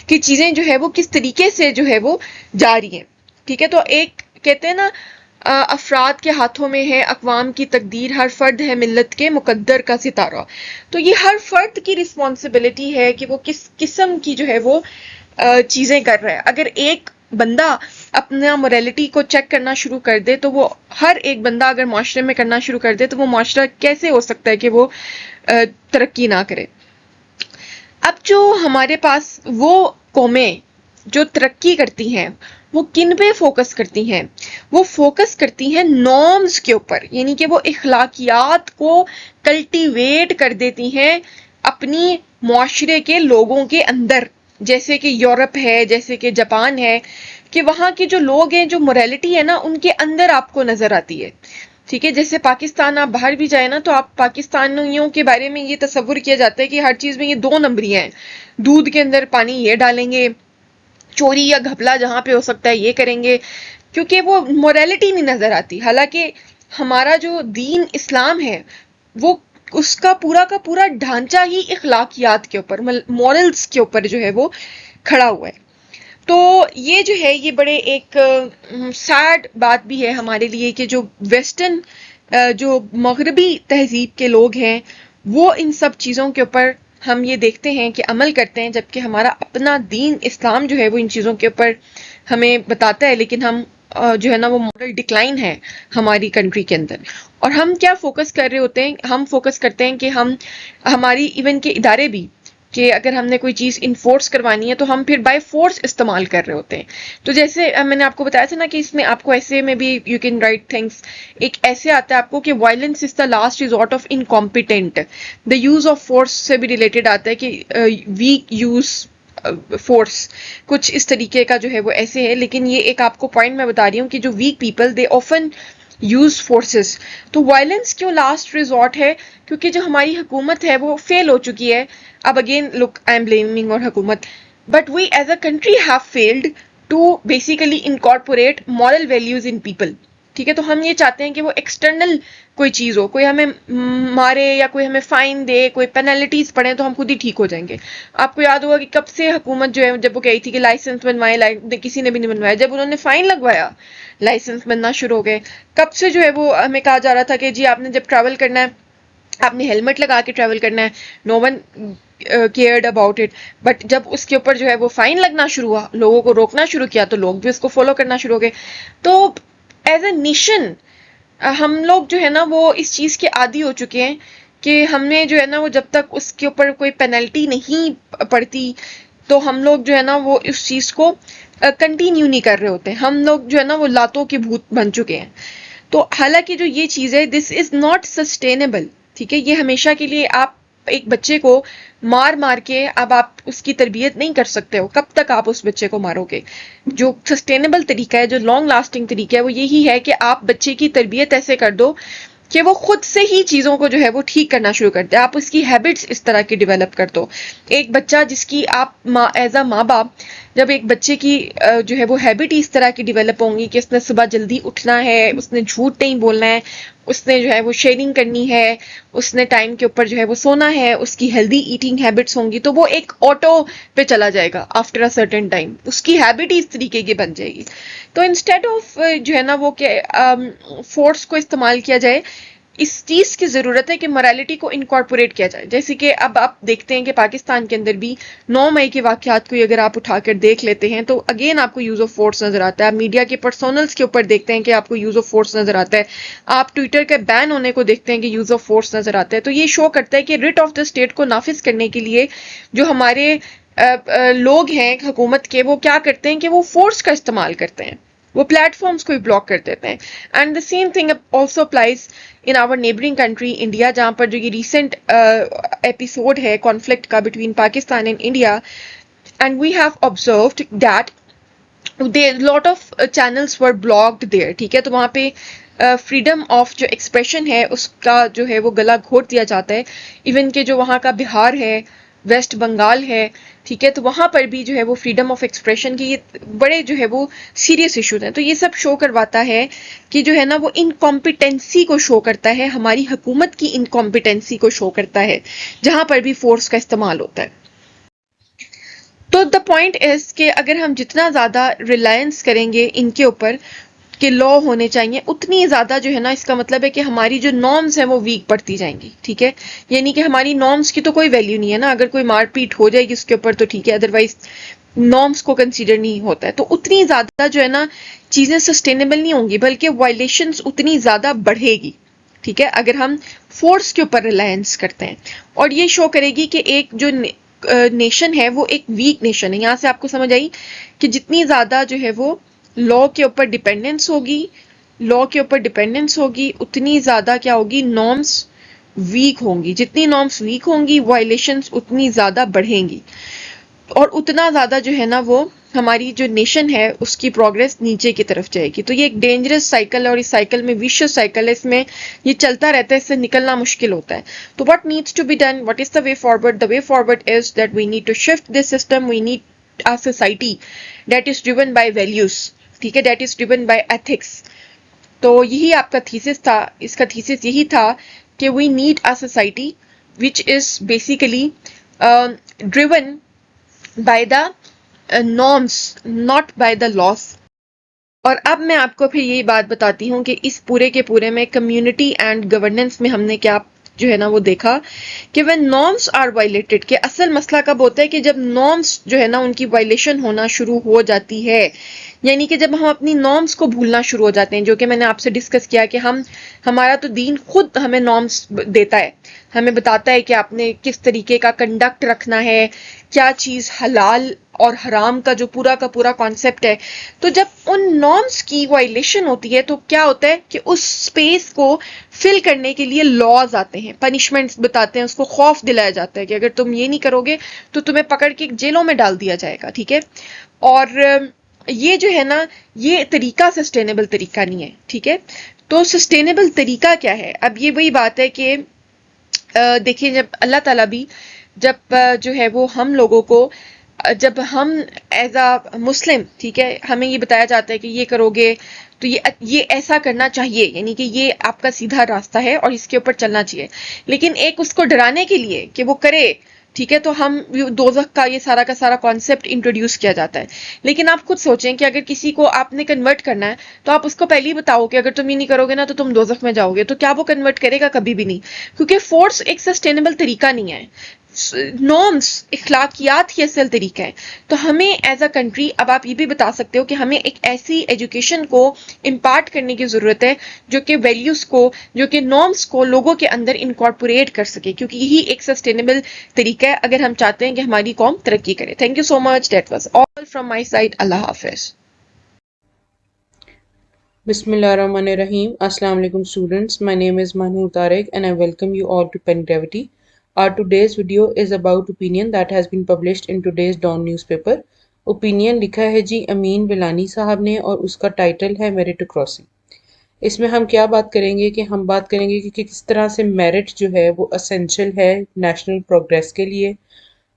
कि चीज़ें जो है वो किस तरीके से जो है वो जा रही हैं। ठीक है, तो एक कहते हैं ना अफराद के हाथों में है अक़वाम की तकदीर, हर फर्द है मिल्लत के मुकद्दर का सितारा। तो ये हर फर्द की रिस्पॉन्सिबिलिटी है कि वो किस किस्म की जो है वो चीज़ें कर रहा है। अगर एक बंदा अपना मोरालिटी को चेक करना शुरू कर दे, तो वो हर एक बंदा अगर माशरे में करना शुरू कर दे, तो वो माशरा कैसे हो सकता है कि वो तरक्की ना करे। अब जो हमारे पास वो कौमें जो तरक्की करती हैं, वो किन पे फोकस करती हैं? वो फोकस करती हैं नॉर्म्स के ऊपर, यानी कि वो इखलाकियात को कल्टीवेट कर देती हैं अपनी मुआशरे के लोगों के अंदर। जैसे कि यूरोप है, जैसे कि जापान है, कि वहाँ के जो लोग हैं, जो मोरालिटी है ना, उनके अंदर आपको नजर आती है। ठीक है, जैसे पाकिस्तान आप बाहर भी जाए ना, तो आप पाकिस्तानियों के बारे में ये तस्वुर किया जाता है कि हर चीज में ये 2 नंबरियां हैं। दूध के अंदर पानी ये डालेंगे, चोरी या घपला जहां पे हो सकता है ये करेंगे, क्योंकि वो मोरालिटी नहीं नजर आती। हालांकि हमारा जो दीन इस्लाम है, वो उसका पूरा का पूरा ढांचा ही इखलाकियात के ऊपर, मॉरल्स के ऊपर जो है वो खड़ा हुआ है। तो ये जो है, ये बड़े एक सैड बात भी है हमारे लिए कि जो वेस्टर्न जो मगरबी तहजीब के लोग हैं, वो इन सब चीज़ों के ऊपर हम ये देखते हैं कि अमल करते हैं, जबकि हमारा अपना दीन इस्लाम जो है वो इन चीज़ों के ऊपर हमें बताता है, लेकिन हम जो है ना, वो मॉरल डिक्लाइन है हमारी कंट्री के अंदर। और हम क्या फोकस कर रहे होते हैं? हम फोकस करते हैं कि हम हमारी इवन के इदारे भी, कि अगर हमने कोई चीज़ इन्फोर्स करवानी है तो हम फिर बाय फोर्स इस्तेमाल कर रहे होते हैं। तो जैसे मैंने आपको बताया था ना कि इसमें आपको ऐसे में भी यू कैन राइट थिंग्स, एक ऐसे आता है आपको कि violence is the last resort of incompetent, the use of force से भी रिलेटेड आता है कि वीक यूज फोर्स, कुछ इस तरीके का जो है वो ऐसे है। लेकिन ये एक आपको पॉइंट मैं बता रही हूँ कि जो weak people they often use forces. तो वायलेंस क्यों लास्ट रिजॉर्ट है? क्योंकि जो हमारी हुकूमत है वो फेल हो चुकी है। अब again look, I am blaming और हुकूमत, but we as a country have failed to basically incorporate moral values in people. ठीक है, तो हम ये चाहते हैं कि वो एक्सटर्नल कोई चीज़ हो, कोई हमें मारे या कोई हमें फाइन दे, कोई पेनल्टीज पड़े, तो हम खुद ही ठीक हो जाएंगे। आपको याद होगा कि कब से हुकूमत जो है, जब वो कही थी कि लाइसेंस बनवाए, किसी ने भी नहीं बनवाया। जब उन्होंने फाइन लगवाया, लाइसेंस बनना शुरू हो गए। कब से जो है वो हमें कहा जा रहा था कि जी आपने जब ट्रैवल करना है, आपने हेलमेट लगा के ट्रैवल करना है, no one cared about it. But जब उसके ऊपर जो है वो फाइन लगना शुरू हुआ, लोगों को रोकना शुरू किया, तो लोग भी उसको फॉलो करना शुरू हो गए। तो एज ए नेशन हम लोग जो है ना वो इस चीज़ के आदी हो चुके हैं कि हमने जो है ना वो, जब तक उसके ऊपर कोई पेनल्टी नहीं पड़ती, तो हम लोग जो है ना वो इस चीज़ को कंटिन्यू नहीं कर रहे होते। हम लोग जो है ना वो लातों के भूत बन चुके हैं। तो हालांकि जो ये चीज़ है, दिस इज़ नॉट सस्टेनेबल। ठीक है, ये हमेशा के लिए आप एक बच्चे को मार मार के अब आप उसकी तरबियत नहीं कर सकते हो। कब तक आप उस बच्चे को मारोगे? जो सस्टेनेबल तरीका है, जो लॉन्ग लास्टिंग तरीका है, वो यही है कि आप बच्चे की तरबियत ऐसे कर दो कि वो खुद से ही चीज़ों को जो है वो ठीक करना शुरू कर दे। आप उसकी हैबिट्स इस तरह की डेवलप कर दो। एक बच्चा जिसकी आप एज अ माँ बाप, जब एक बच्चे की जो है वो हैबिट इस तरह की डेवलप होंगी कि उसने सुबह जल्दी उठना है, उसने झूठ नहीं बोलना है, उसने जो है वो शेयरिंग करनी है, उसने टाइम के ऊपर जो है वो सोना है, उसकी हेल्दी ईटिंग हैबिट्स होंगी, तो वो एक ऑटो पे चला जाएगा। आफ्टर अ सर्टेन टाइम उसकी हैबिट ही इस तरीके की बन जाएगी। तो इंस्टेड ऑफ जो है ना वो फोर्स को इस्तेमाल किया जाए, इस चीज़ की ज़रूरत है कि मोरालिटी को इनकॉर्पोरेट किया जाए। जैसे कि अब आप देखते हैं कि पाकिस्तान के अंदर भी 9 मई के वाक़यात को अगर आप उठाकर देख लेते हैं, तो अगेन आपको यूज़ ऑफ फोर्स नज़र आता है। आप मीडिया के पर्सनल्स के ऊपर देखते हैं कि आपको यूज़ ऑफ फोर्स नज़र आता है। आप ट्विटर के बैन होने को देखते हैं कि यूज़ ऑफ फोर्स नज़र आता है। तो ये शो करता है कि रिट ऑफ द स्टेट को नाफिज करने के लिए जो हमारे लोग हैं हुकूमत के, वो क्या करते हैं कि वो फोर्स का इस्तेमाल करते हैं, वो प्लेटफॉर्म्स को भी ब्लॉक कर देते हैं। And the same thing also applies in our neighboring country India, जहाँ पर जो ये रिसेंट एपिसोड है कॉन्फ्लिक्ट का between Pakistan and India, and we have observed that lot of channels were blocked there. ठीक है, तो वहाँ पे फ्रीडम ऑफ जो एक्सप्रेशन है उसका जो है वो गला घोट दिया जाता है। इवन के जो वहाँ का बिहार है, वेस्ट बंगाल है, ठीक है, तो वहाँ पर भी जो है वो फ्रीडम ऑफ एक्सप्रेशन की ये बड़े जो है वो सीरियस इश्यूज हैं। तो ये सब शो करवाता है कि जो है ना वो इनकॉम्पिटेंसी को शो करता है, हमारी हुकूमत की इनकॉम्पिटेंसी को शो करता है, जहाँ पर भी फोर्स का इस्तेमाल होता है। तो द पॉइंट इज कि अगर हम जितना ज़्यादा रिलायंस करेंगे इनके ऊपर, के लॉ होने चाहिए, उतनी ज़्यादा जो है ना, इसका मतलब है कि हमारी जो नॉर्म्स हैं वो वीक पड़ती जाएंगी। ठीक है, यानी कि हमारी नॉर्म्स की तो कोई वैल्यू नहीं है ना, अगर कोई मारपीट हो जाएगी उसके ऊपर तो ठीक है, अदरवाइज नॉर्म्स को कंसीडर नहीं होता है। तो उतनी ज़्यादा जो है ना चीज़ें सस्टेनेबल नहीं होंगी, बल्कि वायलेशंस उतनी ज़्यादा बढ़ेगी। ठीक है, अगर हम फोर्स के ऊपर रिलायंस करते हैं, और ये शो करेगी कि एक जो नेशन है वो एक वीक नेशन है। यहाँ से आपको समझ आई कि जितनी ज़्यादा जो है वो लॉ के ऊपर डिपेंडेंस होगी, उतनी ज़्यादा क्या होगी, नॉर्म्स वीक होंगी। जितनी नॉर्म्स वीक होंगी, वायलेशंस उतनी ज़्यादा बढ़ेंगी, और उतना ज़्यादा जो है ना वो हमारी जो नेशन है उसकी प्रोग्रेस नीचे की तरफ जाएगी। तो ये एक डेंजरस साइकिल है, और इस साइकिल में विशियस साइकिल है, इसमें ये चलता रहता है, इससे निकलना मुश्किल होता है। तो what needs to be done, what is the way forward? The way forward is that we need to shift this system, we need a society that is driven by values. ठीक है, that is driven by ethics. तो यही आपका thesis था, इसका thesis यही था कि we need a society which is basically driven by the norms, not by the laws। और अब मैं आपको फिर यही बात बताती हूँ कि इस पूरे के पूरे में कम्युनिटी एंड गवर्नेंस में हमने क्या जो है ना वो देखा कि when norms are violated, कि असल मसला कब होता है कि जब norms जो है ना उनकी वायलेशन होना शुरू हो जाती है, यानी कि जब हम अपनी नॉर्म्स को भूलना शुरू हो जाते हैं, जो कि मैंने आपसे डिस्कस किया कि हमारा तो दीन खुद हमें नॉर्म्स देता है, हमें बताता है कि आपने किस तरीके का कंडक्ट रखना है, क्या चीज़ हलाल और हराम का जो पूरा का पूरा कॉन्सेप्ट है। तो जब उन नॉर्म्स की वायलेशन होती है तो क्या होता है कि उस स्पेस को फिल करने के लिए लॉज आते हैं, पनिशमेंट्स बताते हैं, उसको खौफ दिलाया जाता है कि अगर तुम ये नहीं करोगे तो तुम्हें पकड़ के जेलों में डाल दिया जाएगा। ठीक है, और ये जो है ना ये तरीका सस्टेनेबल तरीका नहीं है। ठीक है, तो सस्टेनेबल तरीका क्या है? अब ये वही बात है कि देखिए, जब अल्लाह ताला भी जब जो है वो हम लोगों को जब हम एज अ मुस्लिम, ठीक है, हमें ये बताया जाता है कि ये करोगे तो ये ऐसा करना चाहिए, यानी कि ये आपका सीधा रास्ता है और इसके ऊपर चलना चाहिए। लेकिन एक उसको डराने के लिए कि वो करे, ठीक है, तो हम दोज़ख का ये सारा का सारा कॉन्सेप्ट इंट्रोड्यूस किया जाता है। लेकिन आप खुद सोचें कि अगर किसी को आपने कन्वर्ट करना है तो आप उसको पहले ही बताओ कि अगर तुम ये नहीं करोगे ना तो तुम दोज़ख में जाओगे, तो क्या वो कन्वर्ट करेगा? कभी भी नहीं, क्योंकि फोर्स एक सस्टेनेबल तरीका नहीं है। नॉर्म्स इखलाकियात ही असल तरीका है। तो हमें एज अ कंट्री, अब आप ये भी बता सकते हो कि हमें एक ऐसी एजुकेशन को इम्पार्ट करने की ज़रूरत है जो कि वैल्यूज़ को, जो कि नॉर्म्स को लोगों के अंदर इनकॉर्पोरेट कर सके, क्योंकि यही एक सस्टेनेबल तरीका है अगर हम चाहते हैं कि हमारी कौम तरक्की करे। Thank you so much, that was all from my side. Allah Hafiz. Bismillahirrahmanirrahim. Assalamu alaikum students. My name is Manu Tarek and I welcome you all to Pen Gravity. Our today's video is about opinion that has been published in today's Dawn newspaper. Opinion लिखा है जी अमीन बिलानी साहब ने और उसका title है meritocracy. इसमें हम क्या बात करेंगे कि हम बात करेंगे कि किस तरह से मेरिट जो है वो असेंशियल है नेशनल प्रोग्रेस के लिए,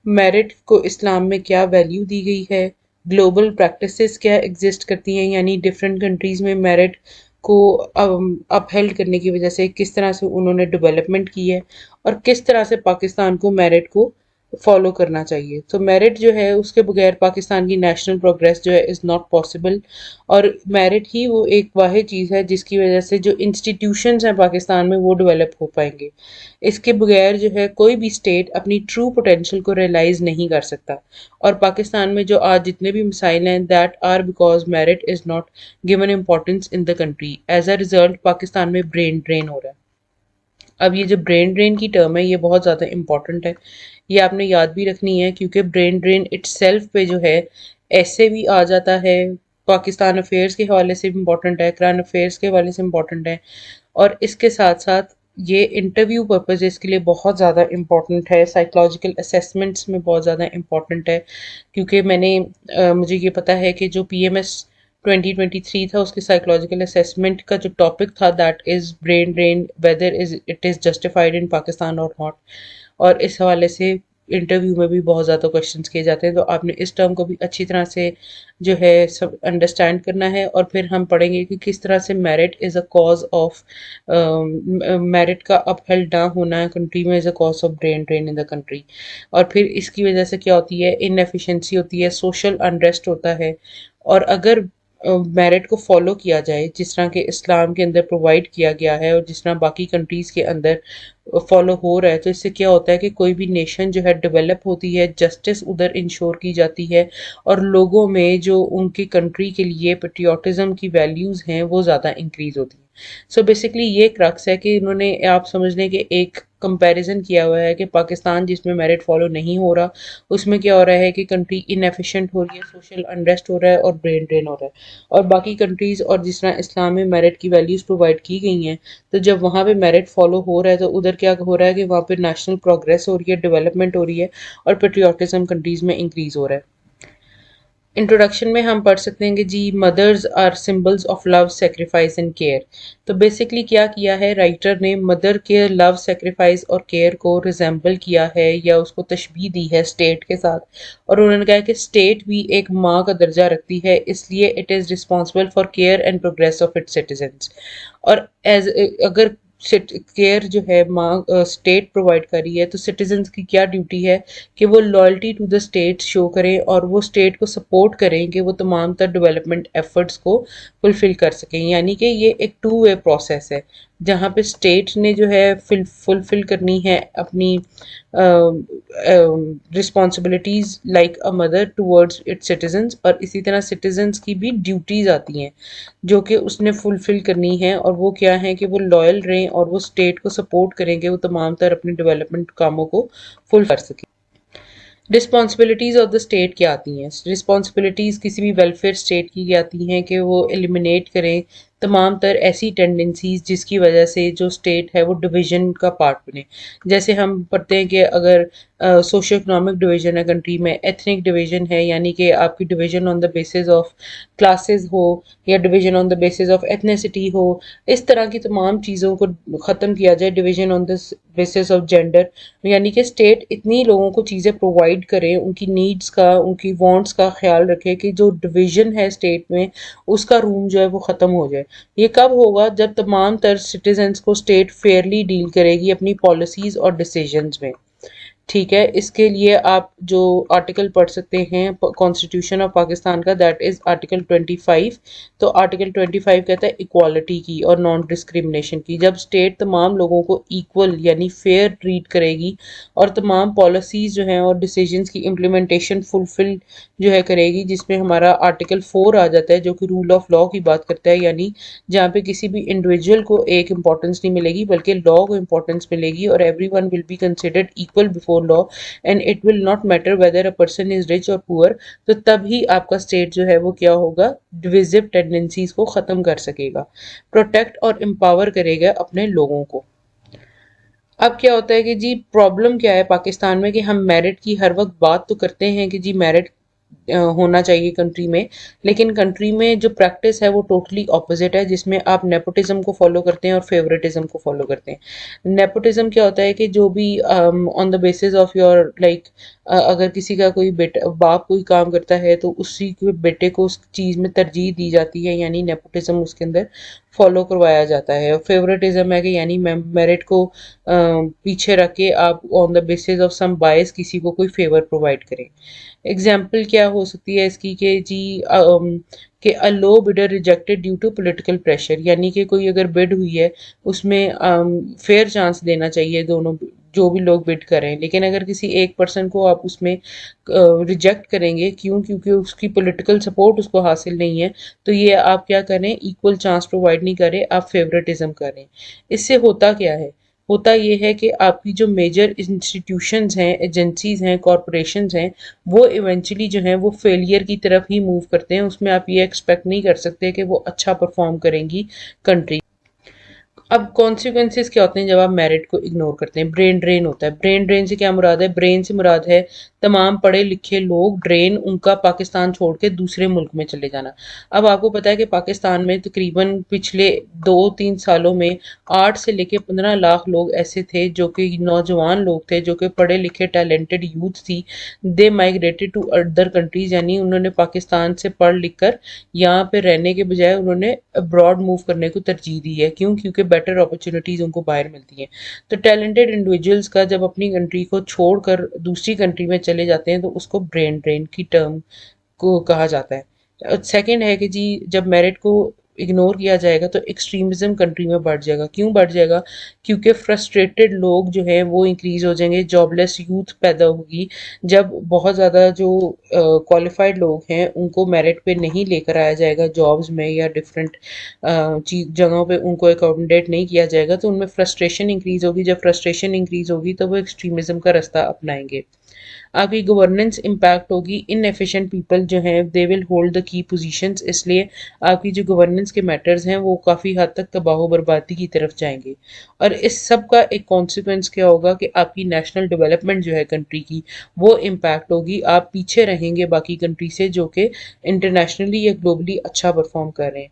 मेरिट को इस्लाम में क्या वैल्यू दी गई है, ग्लोबल प्रैक्टिसेस क्या एग्जिस्ट करती हैं, यानी डिफरेंट कंट्रीज़ में मेरिट को अपहेल्ड करने की वजह से किस तरह से उन्होंने डेवलपमेंट की है और किस तरह से पाकिस्तान को मेरिट को फॉलो करना चाहिए। तो मेरिट जो है उसके बगैर पाकिस्तान की नेशनल प्रोग्रेस जो है इज़ नॉट पॉसिबल, और मेरिट ही वो एक वाहिद चीज़ है जिसकी वजह से जो इंस्टीट्यूशंस हैं पाकिस्तान में वो डेवलप हो पाएंगे। इसके बगैर जो है कोई भी स्टेट अपनी ट्रू पोटेंशियल को रियलाइज़ नहीं कर सकता, और पाकिस्तान में जो आज जितने भी मिसाइल हैं that are because merit is not given importance in the country. As a result Pakistan में ब्रेन ड्रेन हो रहा है। अब ये जो ब्रेन ड्रेन की टर्म है ये बहुत ज़्यादा इंपॉर्टेंट है, ये आपने याद भी रखनी है, क्योंकि ब्रेन ड्रेन इट्सेल्फ पे जो है ऐसे भी आ जाता है, पाकिस्तान अफेयर्स के हवाले से इम्पॉर्टेंट है, करंट अफेयर्स के हवाले से इम्पॉर्टेंट है, और इसके साथ साथ ये इंटरव्यू पर्पजेज़ के लिए बहुत ज़्यादा इम्पॉर्टेंट है, साइकोलॉजिकल असेसमेंट्स में बहुत ज़्यादा इम्पॉर्टेंट है। क्योंकि मुझे ये पता है कि जो PMS 2023 था उसके साइकोलॉजिकल असेसमेंट का जो टॉपिक था that is brain drain, whether is it is justified in Pakistan और नॉट, और इस हवाले से इंटरव्यू में भी बहुत ज़्यादा क्वेश्चंस किए जाते हैं। तो आपने इस टर्म को भी अच्छी तरह से जो है सब अंडरस्टैंड करना है, और फिर हम पढ़ेंगे कि किस तरह से merit is a cause of, merit का अपहेल्ड ना होना कंट्री में is a cause of brain drain in the country, और फिर इसकी वजह से क्या होती है, इनएफिशिएंसी होती है, सोशल अनरेस्ट होता है, और अगर मेरिट को फॉलो किया जाए जिस तरह के इस्लाम के अंदर प्रोवाइड किया गया है और जिस तरह बाकी कंट्रीज़ के अंदर फॉलो हो रहा है, तो इससे क्या होता है कि कोई भी नेशन जो है डेवलप होती है, जस्टिस उधर इंश्योर की जाती है और लोगों में जो उनकी कंट्री के लिए पेट्रियाटिज्म की वैल्यूज़ हैं वो ज़्यादा इंक्रीज होती हैं। सो बेसिकली ये क्रक्स है कि इन्होंने आप समझ लें कि एक कंपैरिजन किया हुआ है कि पाकिस्तान जिसमें मेरिट फॉलो नहीं हो रहा, उसमें क्या हो रहा है कि कंट्री इनएफिशिएंट हो रही है, सोशल अनरेस्ट हो रहा है और ब्रेन ड्रेन हो रहा है। और बाकी कंट्रीज़ और जिस तरह इस्लाम में मेरिट की वैल्यूज़ प्रोवाइड की गई हैं, तो जब वहाँ पे मेरिट फॉलो हो रहा है तो उधर क्या हो रहा है कि वहाँ पे नेशनल प्रोग्रेस हो रही है, डेवलपमेंट हो रही है और पेट्रियाटिज्म कंट्रीज़ में इंक्रीज़ हो रहा है। इंट्रोडक्शन में हम पढ़ सकते हैं कि जी mothers are symbols of love sacrifice and care. तो बेसिकली क्या किया है राइटर ने, मदर के लव सेक्रीफाइस और केयर को रिजेंबल किया है या उसको तशबीह दी है स्टेट के साथ, और उन्होंने कहा कि स्टेट भी एक माँ का दर्जा रखती है, इसलिए it is responsible for care and progress of its citizens. और एज अगर केयर जो है माँ स्टेट प्रोवाइड कर रही है तो सिटीजन्स की क्या ड्यूटी है कि वो loyalty to the state show करें और वो स्टेट को सपोर्ट करें कि वो तमाम तर डेवलपमेंट एफर्ट्स को फुलफिल कर सकें। यानी कि ये एक टू वे प्रोसेस है जहाँ पे स्टेट ने जो है फुलफिल करनी है अपनी responsibilities like a mother towards its citizens, और इसी तरह सिटीजन्स की भी ड्यूटीज़ आती हैं जो कि उसने फुलफिल करनी है, और वो क्या है कि वो लॉयल रहें और वो स्टेट को सपोर्ट करेंगे वो तमाम तर अपने डेवलपमेंट कामों को फुल कर सकें। रिस्पॉन्सिबिलिटीज़ ऑफ द स्टेट क्या आती हैं? रिस्पॉन्सिबिलिटीज़ किसी भी वेलफेयर स्टेट की क्या आती हैं कि वो एलिमिनेट करें तमाम तर ऐसी टेंडेंसीज जिसकी वजह से जो स्टेट है वो डिवीजन का पार्ट बने। जैसे हम पढ़ते हैं कि अगर सोशो इकोनॉमिक डिवीजन है कंट्री में, एथनिक डिवीजन है यानी कि आपकी division on the basis of classes हो या division on the basis of ethnicity हो, इस तरह की तमाम चीज़ों को ख़त्म किया जाए, division on the basis of gender, यानी कि स्टेट इतनी लोगों को चीज़ें प्रोवाइड करे, उनकी नीड्स का उनकी वांट्स का ख्याल रखे कि जो डिवीजन है स्टेट में उसका रूम जो है वो ख़त्म हो जाए। ये कब होगा? जब तमाम तर सिटीजन्स को स्टेट फेयरली डील करेगी अपनी पॉलिसीज़ और डिसीजंस में। ठीक है, इसके लिए आप जो आर्टिकल पढ़ सकते हैं कॉन्स्टिट्यूशन ऑफ पाकिस्तान का, दैट इज़ आर्टिकल 25। तो आर्टिकल 25 कहता है इक्वालिटी की और नॉन डिस्क्रिमिनेशन की। जब स्टेट तमाम लोगों को इक्वल यानी फेयर ट्रीट करेगी और तमाम पॉलिसीज़ जो हैं और डिसीजंस की इम्प्लीमेंटेशन फुलफिल जो है करेगी, जिसमें हमारा आर्टिकल 4 आ जाता है जो कि रूल ऑफ लॉ की बात करता है, यानी जहाँ पे किसी भी इंडिविजुअल को एक इम्पोर्टेंस नहीं मिलेगी बल्कि लॉ को इम्पोर्टेंस मिलेगी, और everyone will be considered equal before law and it will not matter whether a person is rich और पुअर। तो तभी आपका स्टेट जो है वो क्या होगा, डिविजिव टेंडेंसीज को ख़त्म कर सकेगा, प्रोटेक्ट और एम्पावर करेगा अपने लोगों को। अब क्या होता है कि जी प्रॉब्लम क्या है पाकिस्तान में कि हम मेरिट की हर वक्त बात तो करते हैं कि जी मेरिट होना चाहिए कंट्री में, लेकिन कंट्री में जो प्रैक्टिस है वो टोटली ऑपोजिट है, जिसमें आप नेपोटिज्म को फॉलो करते हैं और फेवरेटिज्म को फॉलो करते हैं। नेपोटिज्म क्या होता है कि जो भी on the basis of your like, अगर किसी का कोई बेटा बाप कोई काम करता है तो उसी के बेटे को उस चीज़ में तरजीह दी जाती है, यानी नेपोटिज्म उसके अंदर फॉलो करवाया जाता है। और फेवरेटिज्म है कि यानी मेरिट को पीछे रख के आप on the basis of some बायस किसी को कोई फेवर प्रोवाइड करें। एग्जाम्पल क्या हो सकती है इसकी कि जी कि a low bidder rejected due to political pressure, यानी कि कोई अगर बिड हुई है उसमें फेयर चांस देना चाहिए दोनों जो भी लोग बिड करें, लेकिन अगर किसी एक पर्सन को आप उसमें रिजेक्ट करेंगे, क्यों? क्योंकि उसकी पॉलिटिकल सपोर्ट उसको हासिल नहीं है, तो ये आप क्या करें, इक्वल चांस प्रोवाइड नहीं करें, आप फेवरेटिज्म करें। इससे होता क्या है? होता ये है कि आपकी जो मेजर इंस्टीट्यूशंस हैं, एजेंसीज हैं, कॉरपोरेशंस हैं, वो इवेंचुअली जो हैं वो फेलियर की तरफ ही मूव करते हैं। उसमें आप ये एक्सपेक्ट नहीं कर सकते कि वो अच्छा परफॉर्म करेंगी कंट्री। अब कॉन्सिक्वेंसेस क्या होते हैं जब आप मेरिट को इग्नोर करते हैं? ब्रेन ड्रेन होता है। ब्रेन ड्रेन से क्या मुराद है? ब्रेन से मुराद है तमाम पढ़े लिखे लोग ड्रेन उनका पाकिस्तान छोड़ के दूसरे मुल्क में चले जाना। अब आपको पता है कि पाकिस्तान में तकरीबन पिछले 2-3 सालों में 8 से लेके 15 लाख लोग ऐसे थे जो कि नौजवान लोग थे, जो कि पढ़े लिखे टैलेंटेड यूथ थी। They migrated to other countries, यानी उन्होंने पाकिस्तान से पढ़ लिख कर यहाँ पे रहने के बजाय उन्होंने अब्रॉड मूव करने को तरजीह दी है। क्यों? क्योंकि बेटर अपॉर्चुनिटीज़ उनको बाहर मिलती हैं। तो टैलेंटेड इंडिविजुअल्स का जब अपनी कंट्री को छोड़कर दूसरी कंट्री में चले जाते हैं तो उसको ब्रेन ड्रेन की टर्म को कहा जाता है। सेकंड है कि जी जब मेरिट को इग्नोर किया जाएगा तो एक्सट्रीमिज्म कंट्री में बढ़ जाएगा। क्यों बढ़ जाएगा? क्योंकि फ्रस्ट्रेटेड लोग जो हैं वो इंक्रीज हो जाएंगे, जॉबलेस यूथ पैदा होगी। जब बहुत ज़्यादा जो क्वालिफाइड लोग हैं उनको मेरिट पे नहीं लेकर आया जाएगा जॉब्स में या डिफरेंट चीज जगहों पे उनको अकोमोडेट नहीं किया जाएगा तो उनमें फ्रस्ट्रेशन इंक्रीज होगी। जब फ्रस्ट्रेशन इंक्रीज होगी तो वो एक्सट्रीमिज्म का रास्ता अपनाएंगे। आपकी गवर्नेंस इम्पैक्ट होगी। इनएफिशिएंट पीपल जो हैं they will hold the key positions, इसलिए आपकी जो गवर्नेंस के मैटर्स हैं वो काफ़ी हद तक तबाह बर्बादी की तरफ जाएंगे। और इस सब का एक कॉन्सिक्वेंस क्या होगा कि आपकी नेशनल डेवलपमेंट जो है कंट्री की वो इम्पैक्ट होगी। आप पीछे रहेंगे बाकी कंट्री से जो कि इंटरनेशनली या ग्लोबली अच्छा परफॉर्म कर रहे हैं।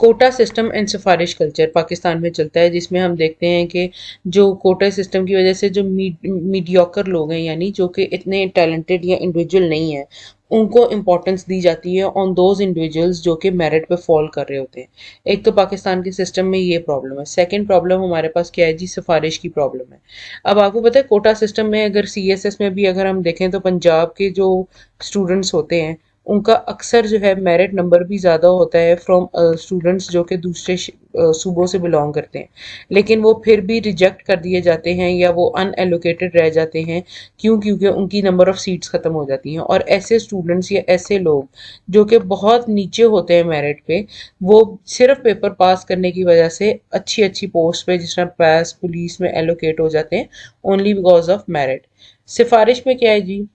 कोटा सिस्टम एंड सिफारिश कल्चर पाकिस्तान में चलता है, जिसमें हम देखते हैं कि जो कोटा सिस्टम की वजह से जो मीडियोकर लोग हैं, यानी जो कि इतने टैलेंटेड या इंडिविजुअल नहीं है, उनको इम्पोर्टेंस दी जाती है ऑन दोज इंडिविजुअल्स जो कि मेरिट पे फॉल कर रहे होते हैं। एक तो पाकिस्तान के सिस्टम में ये प्रॉब्लम है। सेकंड प्रॉब्लम हमारे पास क्या है जी? सिफारिश की प्रॉब्लम है। अब आपको पता है कोटा सिस्टम में अगर सीएसएस में भी अगर हम देखें तो पंजाब के जो स्टूडेंट्स होते हैं उनका अक्सर जो है मेरिट नंबर भी ज़्यादा होता है फ्रॉम स्टूडेंट्स जो कि दूसरे सूबों से बिलोंग करते हैं, लेकिन वो फिर भी रिजेक्ट कर दिए जाते हैं या वो अनएलोकेटेड रह जाते हैं। क्यों? क्योंकि उनकी नंबर ऑफ़ सीट्स ख़त्म हो जाती हैं। और ऐसे स्टूडेंट्स या ऐसे लोग जो कि बहुत नीचे होते हैं मेरिट पे, वो सिर्फ पेपर पास करने की वजह से अच्छी अच्छी पोस्ट पे जिस तरह पैस पुलिस में एलोकेट हो जाते हैं ओनली बिकॉज ऑफ मेरिट। सिफारिश में क्या है जी?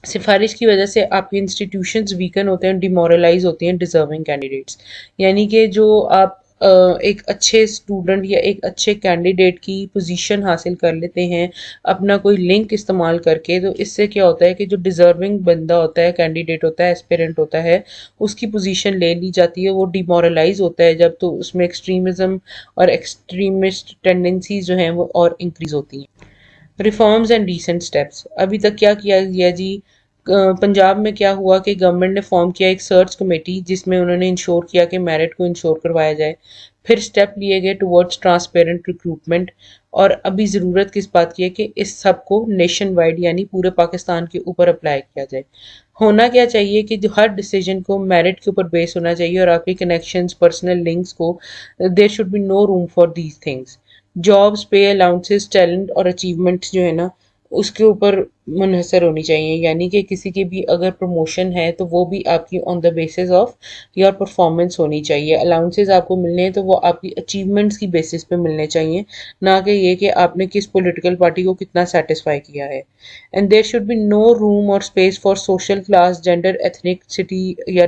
सिफारिश की वजह से आपके इंस्टीट्यूशंस वीकन होते हैं, डिमोरलाइज होती हैं डिजर्विंग कैंडिडेट्स। यानी कि जो आप एक अच्छे स्टूडेंट या एक अच्छे कैंडिडेट की पोजीशन हासिल कर लेते हैं अपना कोई लिंक इस्तेमाल करके, तो इससे क्या होता है कि जो डिजर्विंग बंदा होता है, कैंडिडेट होता है, एस्पिरेंट होता है, उसकी पोजीशन ले ली जाती है। वो डिमोरलाइज होता है जब, तो उसमें एक्सट्रीमिज्म और एक्सट्रीमिस्ट टेंडेंसीज जो हैं वो और इंक्रीज होती हैं। रिफॉर्म्स एंड रीसेंट स्टेप्स अभी तक क्या किया गया जी? पंजाब में क्या हुआ कि गवर्नमेंट ने फॉर्म किया एक सर्च कमेटी जिसमें उन्होंने इंश्योर किया कि मेरिट को इंश्योर करवाया जाए। फिर स्टेप लिए गए टुवर्ड्स ट्रांसपेरेंट रिक्रूटमेंट। और अभी ज़रूरत किस बात की है कि इस सब को नेशन वाइड यानी पूरे पाकिस्तान के ऊपर अप्लाई किया जाए। होना क्या चाहिए कि जो हर डिसीजन को मेरिट के ऊपर बेस होना चाहिए और आपके कनेक्शंस पर्सनल लिंक्स को, there should be no room for these things. Jobs, pay, allowances, talent और अचीवमेंट्स जो है ना उसके ऊपर मुनहसर होनी चाहिए। यानी कि किसी की भी अगर प्रमोशन है तो वो भी आपकी on the basis of your performance होनी चाहिए। अलाउंसेस आपको मिलने हैं तो वो आपकी अचीवमेंट्स की बेसिस पे मिलने चाहिए, ना कि ये कि आपने किस पॉलिटिकल पार्टी को कितना सेटिस्फाई किया है। And there should be no room और space for social class, gender, ethnicity या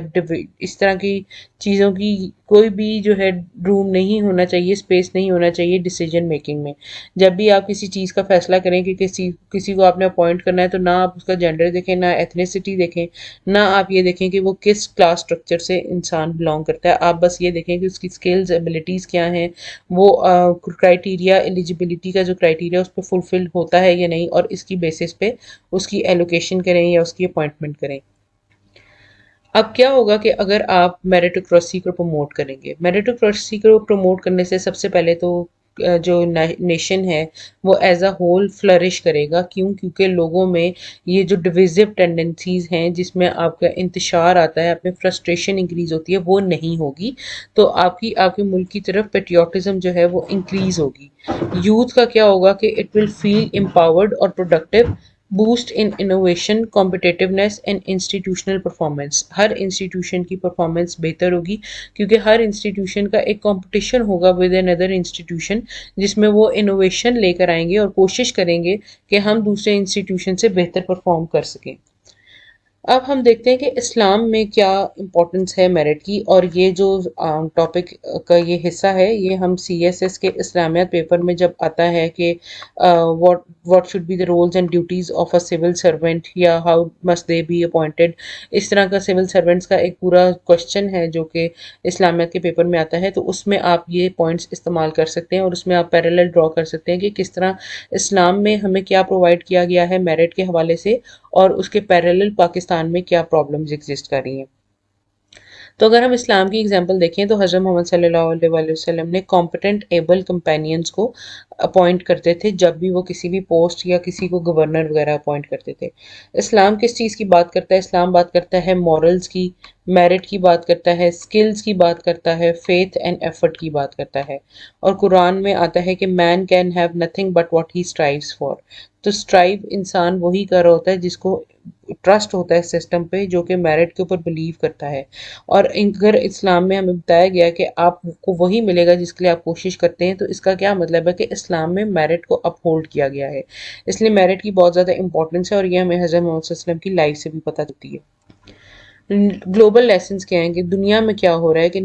इस तरह की चीज़ों की कोई भी जो है रूम नहीं होना चाहिए, स्पेस नहीं होना चाहिए डिसीजन मेकिंग में। जब भी आप किसी चीज़ का फैसला करें कि किसी किसी को आपने अपॉइंट करना है तो ना आप उसका जेंडर देखें, ना एथनिसिटी देखें, ना आप ये देखें कि वो किस क्लास स्ट्रक्चर से इंसान बिलोंग करता है। आप बस ये देखें कि उसकी स्किल्स एबिलिटीज़ क्या हैं, वो क्राइटेरिया एलिजिबिलिटी का जो क्राइटेरिया उस पर फुलफिल होता है या नहीं, और इसकी बेसिस पे उसकी एलोकेशन करें या उसकी अपॉइंटमेंट करें। अब क्या होगा कि अगर आप मेरिटोक्रेसी को प्रमोट करेंगे, मेरिटोक्रेसी को प्रमोट करने से सबसे पहले तो जो नेशन है वो एज अ होल फ्लरिश करेगा। क्यों? क्योंकि लोगों में ये जो डिविजिव टेंडेंसीज हैं जिसमें आपका इंतशार आता है, आप में फ्रस्ट्रेशन इंक्रीज होती है, वो नहीं होगी। तो आपकी आपके मुल्क की तरफ पेट्रियाटिज्म जो है वो इंक्रीज होगी। यूथ का क्या होगा कि इट विल फील एम्पावर्ड और productive. Boost in innovation, competitiveness and institutional performance. Her institution की परफॉर्मेंस बेहतर होगी क्योंकि हर इंस्टीट्यूशन का एक कंपटीशन होगा विद अनदर इंस्टीट्यूशन जिसमें वो इनोवेशन लेकर आएंगे और कोशिश करेंगे कि हम दूसरे इंस्टीट्यूशन से बेहतर परफॉर्म कर सकें। अब हम देखते हैं कि इस्लाम में क्या इम्पोर्टेंस है मेरिट की, और ये जो टॉपिक का ये हिस्सा है ये हम सीएसएस के इस्लामियत पेपर में जब आता है कि what should be the roles and duties of a civil servant या how must they be appointed, इस तरह का सिविल सर्वेंट्स का एक पूरा क्वेश्चन है जो कि इस्लामियत के पेपर में आता है। तो उसमें आप ये पॉइंट्स इस्तेमाल कर सकते हैं और उसमें आप पैरेलल ड्रॉ कर सकते हैं कि किस तरह इस्लाम में हमें क्या प्रोवाइड किया गया है मेरिट के हवाले से और उसके पैरेलल पाकिस्तान में क्या प्रॉब्लम्स एग्जिस्ट कर रही हैं। तो अगर हम इस्लाम की एग्जांपल देखें तो हज़रत मोहम्मद सल्लल्लाहु अलैहि वसल्लम ने कॉम्पिटेंट एबल कंपेनियंस को अपॉइंट करते थे जब भी वो किसी भी पोस्ट या किसी को गवर्नर वगैरह अपॉइंट करते थे। इस्लाम किस चीज़ की बात करता है? इस्लाम बात करता है मॉरल्स की, मेरिट की बात करता है, स्किल्स की बात करता है, फेथ एंड एफर्ट की बात करता है। और कुरान में आता है कि man can have nothing but what he strives for. तो स्ट्राइव इंसान वही कर रहा होता है जिसको ट्रस्ट होता है सिस्टम पे, जो कि मेरिट के ऊपर बिलीव करता है। और अगर इस्लाम में हमें बताया गया कि आपको वही मिलेगा जिसके लिए आप कोशिश करते हैं, तो इसका क्या मतलब है कि इस्लाम में मेरिट को अपहोल्ड किया गया है। इसलिए मेरिट की बहुत ज़्यादा इंपॉर्टेंस है और ये हमें हज़रत मोहम्मद सल्लल्लाहु अलैहि वसल्लम की लाइफ से भी पता चलती है। ग्लोबल लेसन्स क्या हैं कि दुनिया में क्या हो रहा है कि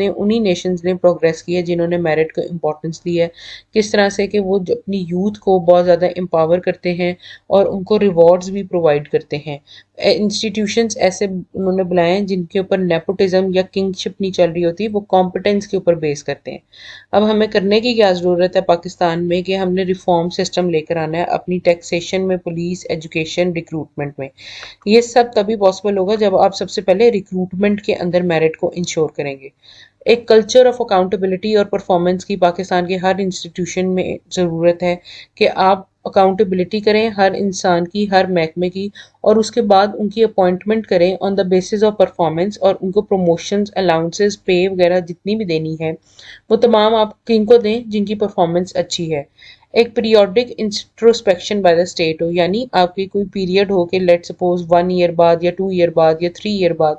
उन्हीं नेशंस ने प्रोग्रेस की है जिन्होंने मेरिट को इम्पोर्टेंस दी है। किस तरह से कि वो अपनी यूथ को बहुत ज़्यादा एम्पावर करते हैं और उनको रिवॉर्ड्स भी प्रोवाइड करते हैं। इंस्टीट्यूशंस ऐसे उन्होंने बनाए हैं जिनके ऊपर नेपोटिज्म या किंगशिप नहीं चल रही होती, वो कॉम्पिटेंस के ऊपर बेस करते हैं। अब हमें करने की क्या ज़रूरत है पाकिस्तान में कि हमने रिफॉर्म सिस्टम लेकर आना है अपनी टैक्सेशन में, पुलिस, एजुकेशन, रिक्रूटमेंट में। ये सब तभी पॉसिबल होगा जब आप सबसे पहले रिक्रूटमेंट के अंदर मेरिट को इंश्योर करेंगे। एक कल्चर ऑफ अकाउंटेबिलिटी और परफॉर्मेंस की पाकिस्तान के हर इंस्टीट्यूशन में ज़रूरत है कि आप अकाउंटेबिलिटी करें हर इंसान की, हर महकमे की, और उसके बाद उनकी अपॉइंटमेंट करें on the basis of performance, और उनको प्रमोशंस, अलाउंसेस, पे वगैरह जितनी भी देनी है वो तमाम आप किनको दें जिनकी परफॉर्मेंस अच्छी है। एक periodic introspection by the state हो, यानी आपकी कोई पीरियड हो कि लेट सपोज 1 ईयर बाद या 2 ईयर बाद या 3 ईयर बाद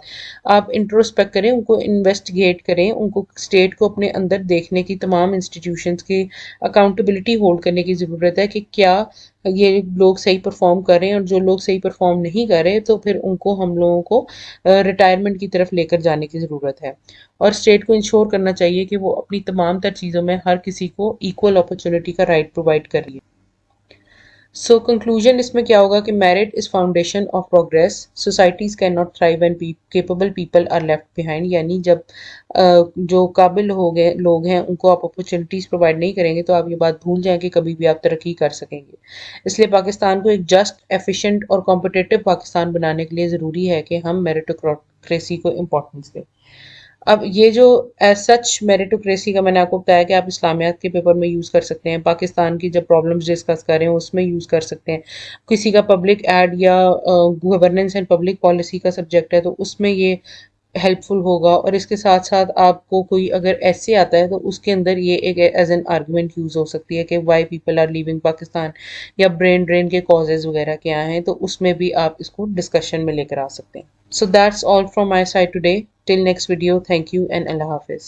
आप इंट्रोस्पेक्ट करें, उनको इन्वेस्टिगेट करें, उनको स्टेट को अपने अंदर देखने की, तमाम इंस्टीट्यूशंस की अकाउंटेबिलिटी होल्ड करने की ज़रूरत है कि क्या ये लोग सही परफॉर्म कर रहे हैं, और जो लोग सही परफॉर्म नहीं कर रहे तो फिर उनको हम लोगों को रिटायरमेंट की तरफ लेकर जाने की ज़रूरत है। और स्टेट को इंश्योर करना चाहिए कि वो अपनी तमाम तर चीज़ों में हर किसी को इक्वल अपॉर्चुनिटी का राइट प्रोवाइड कर रही है। सो कंक्लूजन इसमें क्या होगा कि merit is foundation of progress, societies can not thrive and capable people are left behind. यानी जब जो काबिल हो गए लोग हैं उनको आप अपॉर्चुनिटीज़ प्रोवाइड नहीं करेंगे तो आप ये बात भूल जाएं कि कभी भी आप तरक्की कर सकेंगे। इसलिए पाकिस्तान को एक जस्ट, एफिशिएंट और कॉम्पिटिटिव पाकिस्तान बनाने के लिए ज़रूरी है कि हम मेरिटोक्रेसी को इम्पोर्टेंस दें। अब ये जो एज सच मेरिटोक्रेसी का मैंने आपको बताया कि आप इस्लामियात के पेपर में यूज़ कर सकते हैं, पाकिस्तान की जब प्रॉब्लम्स डिस्कस कर रहे हैं उसमें यूज़ कर सकते हैं, किसी का पब्लिक एड या गवर्नेंस एंड पब्लिक पॉलिसी का सब्जेक्ट है तो उसमें ये हेल्पफुल होगा। और इसके साथ साथ आपको कोई अगर ऐसे आता है तो उसके अंदर ये एक एज एन आर्गुमेंट यूज़ हो सकती है कि why people are leaving Pakistan, या ब्रेन ड्रेन के कॉजेज़ वगैरह क्या हैं, तो उसमें भी आप इसको डिस्कशन में लेकर आ सकते हैं। So that's all from my side today. Till next video, thank you and Allah Hafiz.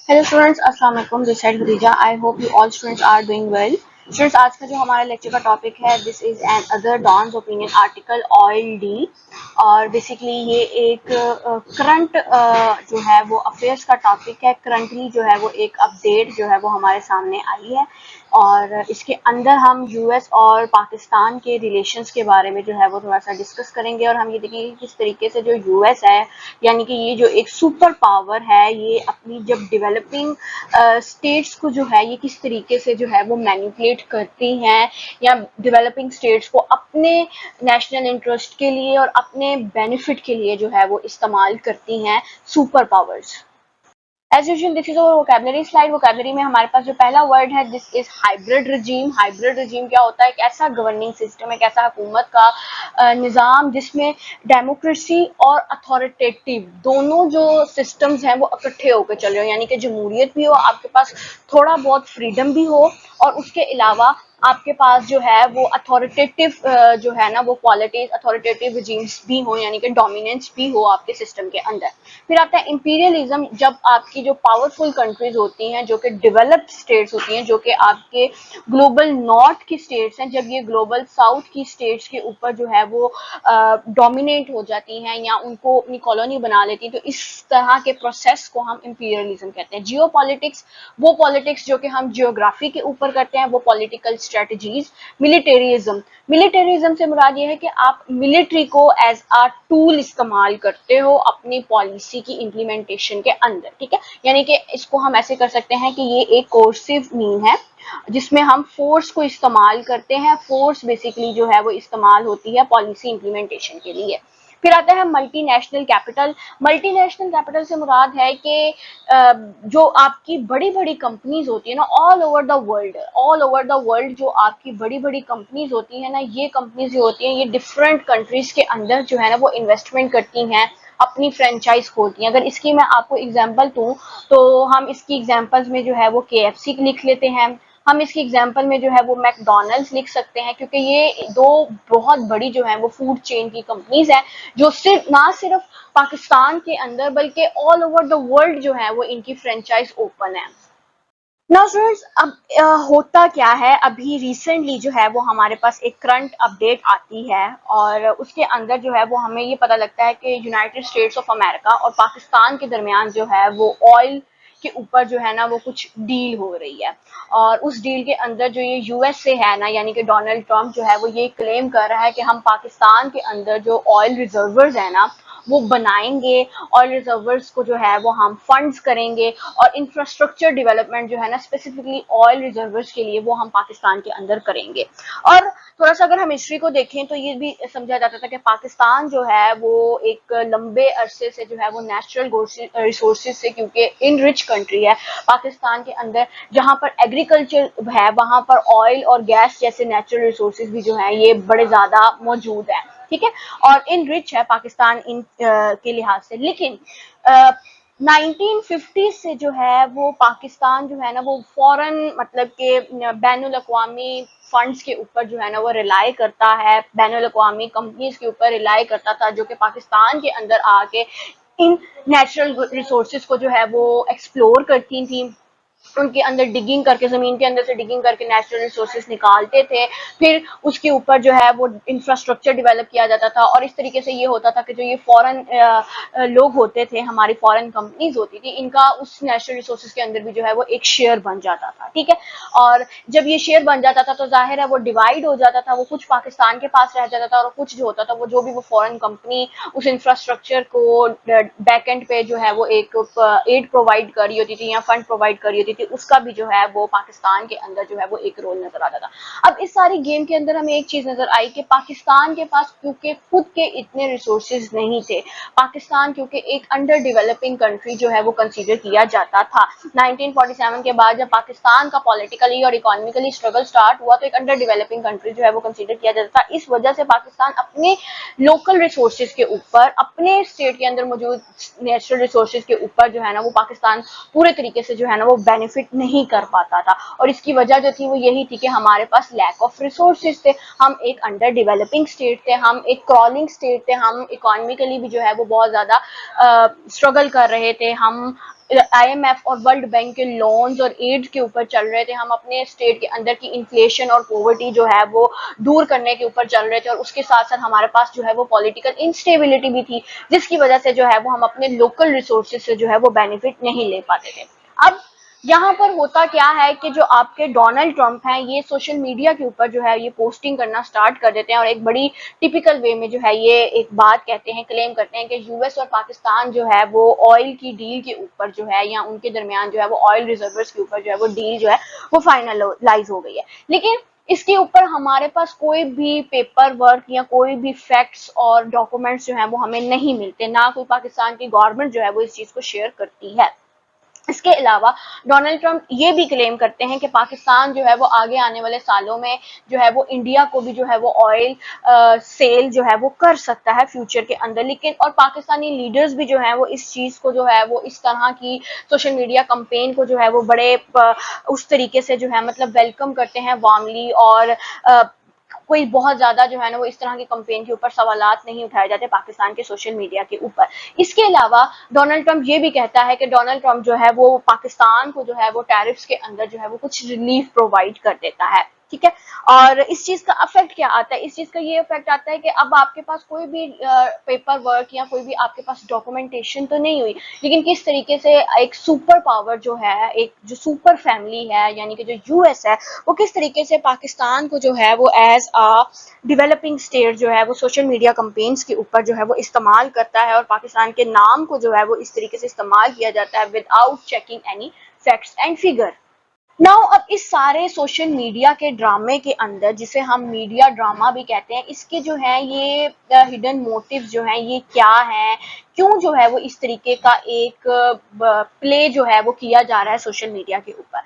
Hello students, अस्सलाम वालेकुम। This side Khadija. I hope you all students are doing well. Students, आज का जो हमारे लेक्चर का टॉपिक है, this is another Dawn's opinion article ऑयल डी। और बेसिकली ये एक करंट जो है वो अफेयर्स का टॉपिक है। करंटली जो है वो एक अपडेट जो है वो हमारे सामने आई है, और इसके अंदर हम यूएस और पाकिस्तान के रिलेशंस के बारे में जो है वो थोड़ा सा डिस्कस करेंगे। और हम ये देखेंगे किस तरीके से जो यूएस है, यानी कि ये जो एक सुपर पावर है, ये अपनी जब डेवलपिंग स्टेट्स को जो है ये किस तरीके से जो है वो मैनिपुलेट करती हैं, या डेवलपिंग स्टेट्स को अपने नेशनल इंटरेस्ट के लिए और अपने बेनिफिट के लिए जो है वो इस्तेमाल करती हैं super powers. As usual this is our vocabulary slide. Vocabulary में हमारे पास जो पहला वर्ड है, this is hybrid regime. Hybrid regime क्या होता है? एक ऐसा गवर्निंग सिस्टम, एक ऐसा हुकूमत का निज़ाम जिसमें डेमोक्रेसी और अथॉरिटेटिव दोनों जो सिस्टम्स हैं वो इकट्ठे होकर चल रहे हो, यानी कि जमहूरियत भी हो, आपके पास थोड़ा बहुत फ्रीडम भी हो, और उसके अलावा आपके पास जो है वो अथॉरिटेटिव जो है ना वो क्वालिटीज, अथॉरिटेटिव रिजीम्स भी हो, यानी कि डोमिनेंस भी हो आपके सिस्टम के अंदर। फिर आता है इंपीरियलिज्म, जब आपकी जो पावरफुल कंट्रीज होती हैं, जो कि डेवलप्ड स्टेट्स होती हैं, जो कि आपके ग्लोबल नॉर्थ की स्टेट्स हैं, जब ये ग्लोबल साउथ की स्टेट्स के ऊपर जो है वो डोमिनेट हो जाती हैं या उनको अपनी कॉलोनी बना लेती हैं, तो इस तरह के प्रोसेस को हम इंपीरियलिज्म कहते हैं। जियो पॉलिटिक्स, वो पॉलिटिक्स जो कि हम जियोग्राफी के ऊपर करते हैं, वो पॉलिटिकल स्ट्रेटजीज। मिलिटेरिज्म, मिलिटेरिज्म से मुराद ये है कि आप मिलिट्री को एज अ टूल इस्तेमाल करते हो अपनी पॉलिसी की इम्प्लीमेंटेशन के अंदर, ठीक है। यानी कि इसको हम ऐसे कर सकते हैं कि ये एक कोर्सिव मीन है जिसमें हम फोर्स को इस्तेमाल करते हैं। फोर्स बेसिकली जो है वो इस्तेमाल होती है पॉलिसी इम्प्लीमेंटेशन के लिए। फिर आता है मल्टीनेशनल कैपिटल। मल्टीनेशनल कैपिटल से मुराद है कि जो आपकी बड़ी बड़ी कंपनीज होती है ना, ऑल ओवर द वर्ल्ड जो आपकी बड़ी बड़ी कंपनीज होती है ना, ये कंपनीज जो होती हैं ये डिफरेंट कंट्रीज के अंदर जो है ना वो इन्वेस्टमेंट करती हैं, अपनी फ्रेंचाइज खोलती हैं। अगर इसकी मैं आपको एग्जांपल दूं तो हम इसकी एग्जांपल्स में जो है वो KFC लिख लेते हैं, हम इसकी एग्जांपल में जो है वो मैकडोनल्ड्स लिख सकते हैं, क्योंकि ये दो बहुत बड़ी जो है वो फूड चेन की कंपनीज है, जो सिर्फ ना सिर्फ पाकिस्तान के अंदर बल्कि ऑल ओवर द वर्ल्ड जो है वो इनकी फ्रेंचाइज ओपन है। नाउ स्टूडेंट्स, अब होता क्या है, अभी रिसेंटली जो है वो हमारे पास एक करंट अपडेट आती है और उसके अंदर जो है वो हमें ये पता लगता है कि यूनाइटेड स्टेट्स ऑफ अमेरिका और पाकिस्तान के दरमियान जो है वो ऑयल के ऊपर जो है ना वो कुछ डील हो रही है। और उस डील के अंदर जो ये USA है ना, यानी कि डोनाल्ड ट्रंप जो है वो ये क्लेम कर रहा है कि हम पाकिस्तान के अंदर जो ऑयल रिजर्वर्स है ना वो बनाएंगे, ऑयल रिजर्वर्स को जो है वो हम फंड्स करेंगे और इंफ्रास्ट्रक्चर डेवलपमेंट जो है ना स्पेसिफिकली ऑयल रिजर्वर्स के लिए वो हम पाकिस्तान के अंदर करेंगे। और थोड़ा सा अगर हम हिस्ट्री को देखें तो ये भी समझा जाता था कि पाकिस्तान जो है वो एक लंबे अरसे से जो है वो नेचुरल रिसोर्सेज से, क्योंकि इन रिच कंट्री है पाकिस्तान के अंदर, जहां पर एग्रीकल्चर है वहां पर ऑयल और गैस जैसे नेचुरल रिसोर्सेज भी जो है ये बड़े ज्यादा मौजूद है, ठीक है, और इन रिच है पाकिस्तान इन के लिहाज से। लेकिन 1950 से जो है वो पाकिस्तान जो है ना वो फॉरेन मतलब के बैनुल अक़वामी फंड्स के ऊपर जो है ना वो रिलाई करता है, बैनुल अक़वामी कंपनीज के ऊपर रिलाई करता था, जो कि पाकिस्तान के अंदर आके इन नेचुरल रिसोर्सेज को जो है वो एक्सप्लोर करती थी, उनके अंदर डिगिंग करके, जमीन के अंदर से डिगिंग करके नेचुरल रिसोर्सेज निकालते थे, फिर उसके ऊपर जो है वो इंफ्रास्ट्रक्चर डेवलप किया जाता था। और इस तरीके से ये होता था कि जो ये फॉरेन लोग होते थे, हमारी फॉरेन कंपनीज होती थी, इनका उस नेचुरल रिसोर्सेज के अंदर भी जो है वो एक शेयर बन जाता था, ठीक है। और जब ये शेयर बन जाता था तो जाहिर है वो डिवाइड हो जाता था, वो कुछ पाकिस्तान के पास रह जाता था और कुछ जो होता था वो जो भी वो फॉरेन कंपनी उस इंफ्रास्ट्रक्चर को बैक एंड पे जो है वो एक एड प्रोवाइड कर रही होती थी या फंड प्रोवाइड कर रही होती थी, उसका भी जो है वो पाकिस्तान के अंदर जो है वो एक रोल नजर आता था। अब इस सारी गेम के अंदर हमें एक चीज नजर आई कि पाकिस्तान के पास क्योंकि खुद के इतने रिसोर्सेज नहीं थे, पाकिस्तान क्योंकि एक अंडर डेवलपिंग कंट्री जो है वो कंसीडर किया जाता था। 1947 के बाद जब पाकिस्तान का पॉलिटिकली और इकोनॉमिकली स्ट्रगल स्टार्ट हुआ तो एक अंडर डेवलपिंग कंट्री जो है वो कंसीडर किया जाता था। इस वजह से पाकिस्तान अपने लोकल रिसोर्सेज के ऊपर, अपने स्टेट के अंदर मौजूद नेचुरल रिसोर्सेज के ऊपर जो है ना वो पाकिस्तान पूरे तरीके से जो है ना वो बेनिफिट नहीं कर पाता था। और इसकी वजह जो थी वो यही थी कि हमारे पास लैक ऑफ रिसोर्सेज थे, हम एक अंडर डेवलपिंग स्टेट थे, हम एक क्रॉलिंग स्टेट थे, हम इकोनॉमिकली भी जो है वो बहुत ज्यादा स्ट्रगल कर रहे थे, हम IMF और वर्ल्ड बैंक के लोन्स और एड के ऊपर चल रहे थे, हम अपने स्टेट के अंदर की इन्फ्लेशन और पॉवर्टी जो है वो दूर करने के ऊपर चल रहे थे, और उसके साथ साथ हमारे पास जो है वो पॉलिटिकल इंस्टेबिलिटी भी थी, जिसकी वजह से जो है वो हम अपने लोकल रिसोर्सेज से जो है वो बेनिफिट नहीं ले पाते थे। अब यहाँ पर होता क्या है कि जो आपके डोनाल्ड ट्रंप हैं ये सोशल मीडिया के ऊपर जो है ये पोस्टिंग करना स्टार्ट कर देते हैं और एक बड़ी टिपिकल वे में जो है ये एक बात कहते हैं, क्लेम करते हैं कि US और पाकिस्तान जो है वो ऑयल की डील के ऊपर जो है या उनके दरमियान जो है वो ऑयल रिजर्वर्स के ऊपर जो है वो डील जो है वो फाइनलाइज हो गई है। लेकिन इसके ऊपर हमारे पास कोई भी पेपर वर्क या कोई भी फैक्ट्स और डॉक्यूमेंट्स जो है वो हमें नहीं मिलते, ना कोई पाकिस्तान की गवर्नमेंट जो है वो इस चीज को शेयर करती है। इसके अलावा डोनाल्ड ट्रंप ये भी क्लेम करते हैं कि पाकिस्तान जो है वो आगे आने वाले सालों में जो है वो इंडिया को भी जो है वो ऑयल सेल जो है वो कर सकता है फ्यूचर के अंदर। लेकिन और पाकिस्तानी लीडर्स भी जो है वो इस चीज को जो है वो इस तरह की सोशल मीडिया कंपेन को जो है वो बड़े उस तरीके से जो है मतलब वेलकम करते हैं वार्मली, और कोई बहुत ज्यादा जो है ना वो इस तरह की कंपेन के ऊपर सवालात नहीं उठाए जाते पाकिस्तान के सोशल मीडिया के ऊपर। इसके अलावा डोनाल्ड ट्रंप ये भी कहता है कि डोनाल्ड ट्रंप जो है वो पाकिस्तान को जो है वो टैरिफ्स के अंदर जो है वो कुछ रिलीफ प्रोवाइड कर देता है, ठीक है। और इस चीज का इफेक्ट क्या आता है, इस चीज का ये इफेक्ट आता है कि अब आपके पास कोई भी पेपर वर्क या कोई भी आपके पास डॉक्यूमेंटेशन तो नहीं हुई, लेकिन किस तरीके से एक सुपर पावर जो है, एक जो सुपर फैमिली है यानी कि जो US है, वो किस तरीके से पाकिस्तान को जो है वो एज अ डेवलपिंग स्टेट जो है वो सोशल मीडिया कंपेन्स के ऊपर जो है वो इस्तेमाल करता है, और पाकिस्तान के नाम को जो है वो इस तरीके से इस्तेमाल किया जाता है without checking any facts and figure. Now अब इस सारे सोशल मीडिया के ड्रामे के अंदर, जिसे हम मीडिया ड्रामा भी कहते हैं, इसके जो है ये हिडन मोटिव जो है ये क्या है, क्यों जो है वो इस तरीके का एक प्ले जो है वो किया जा रहा है सोशल मीडिया के ऊपर।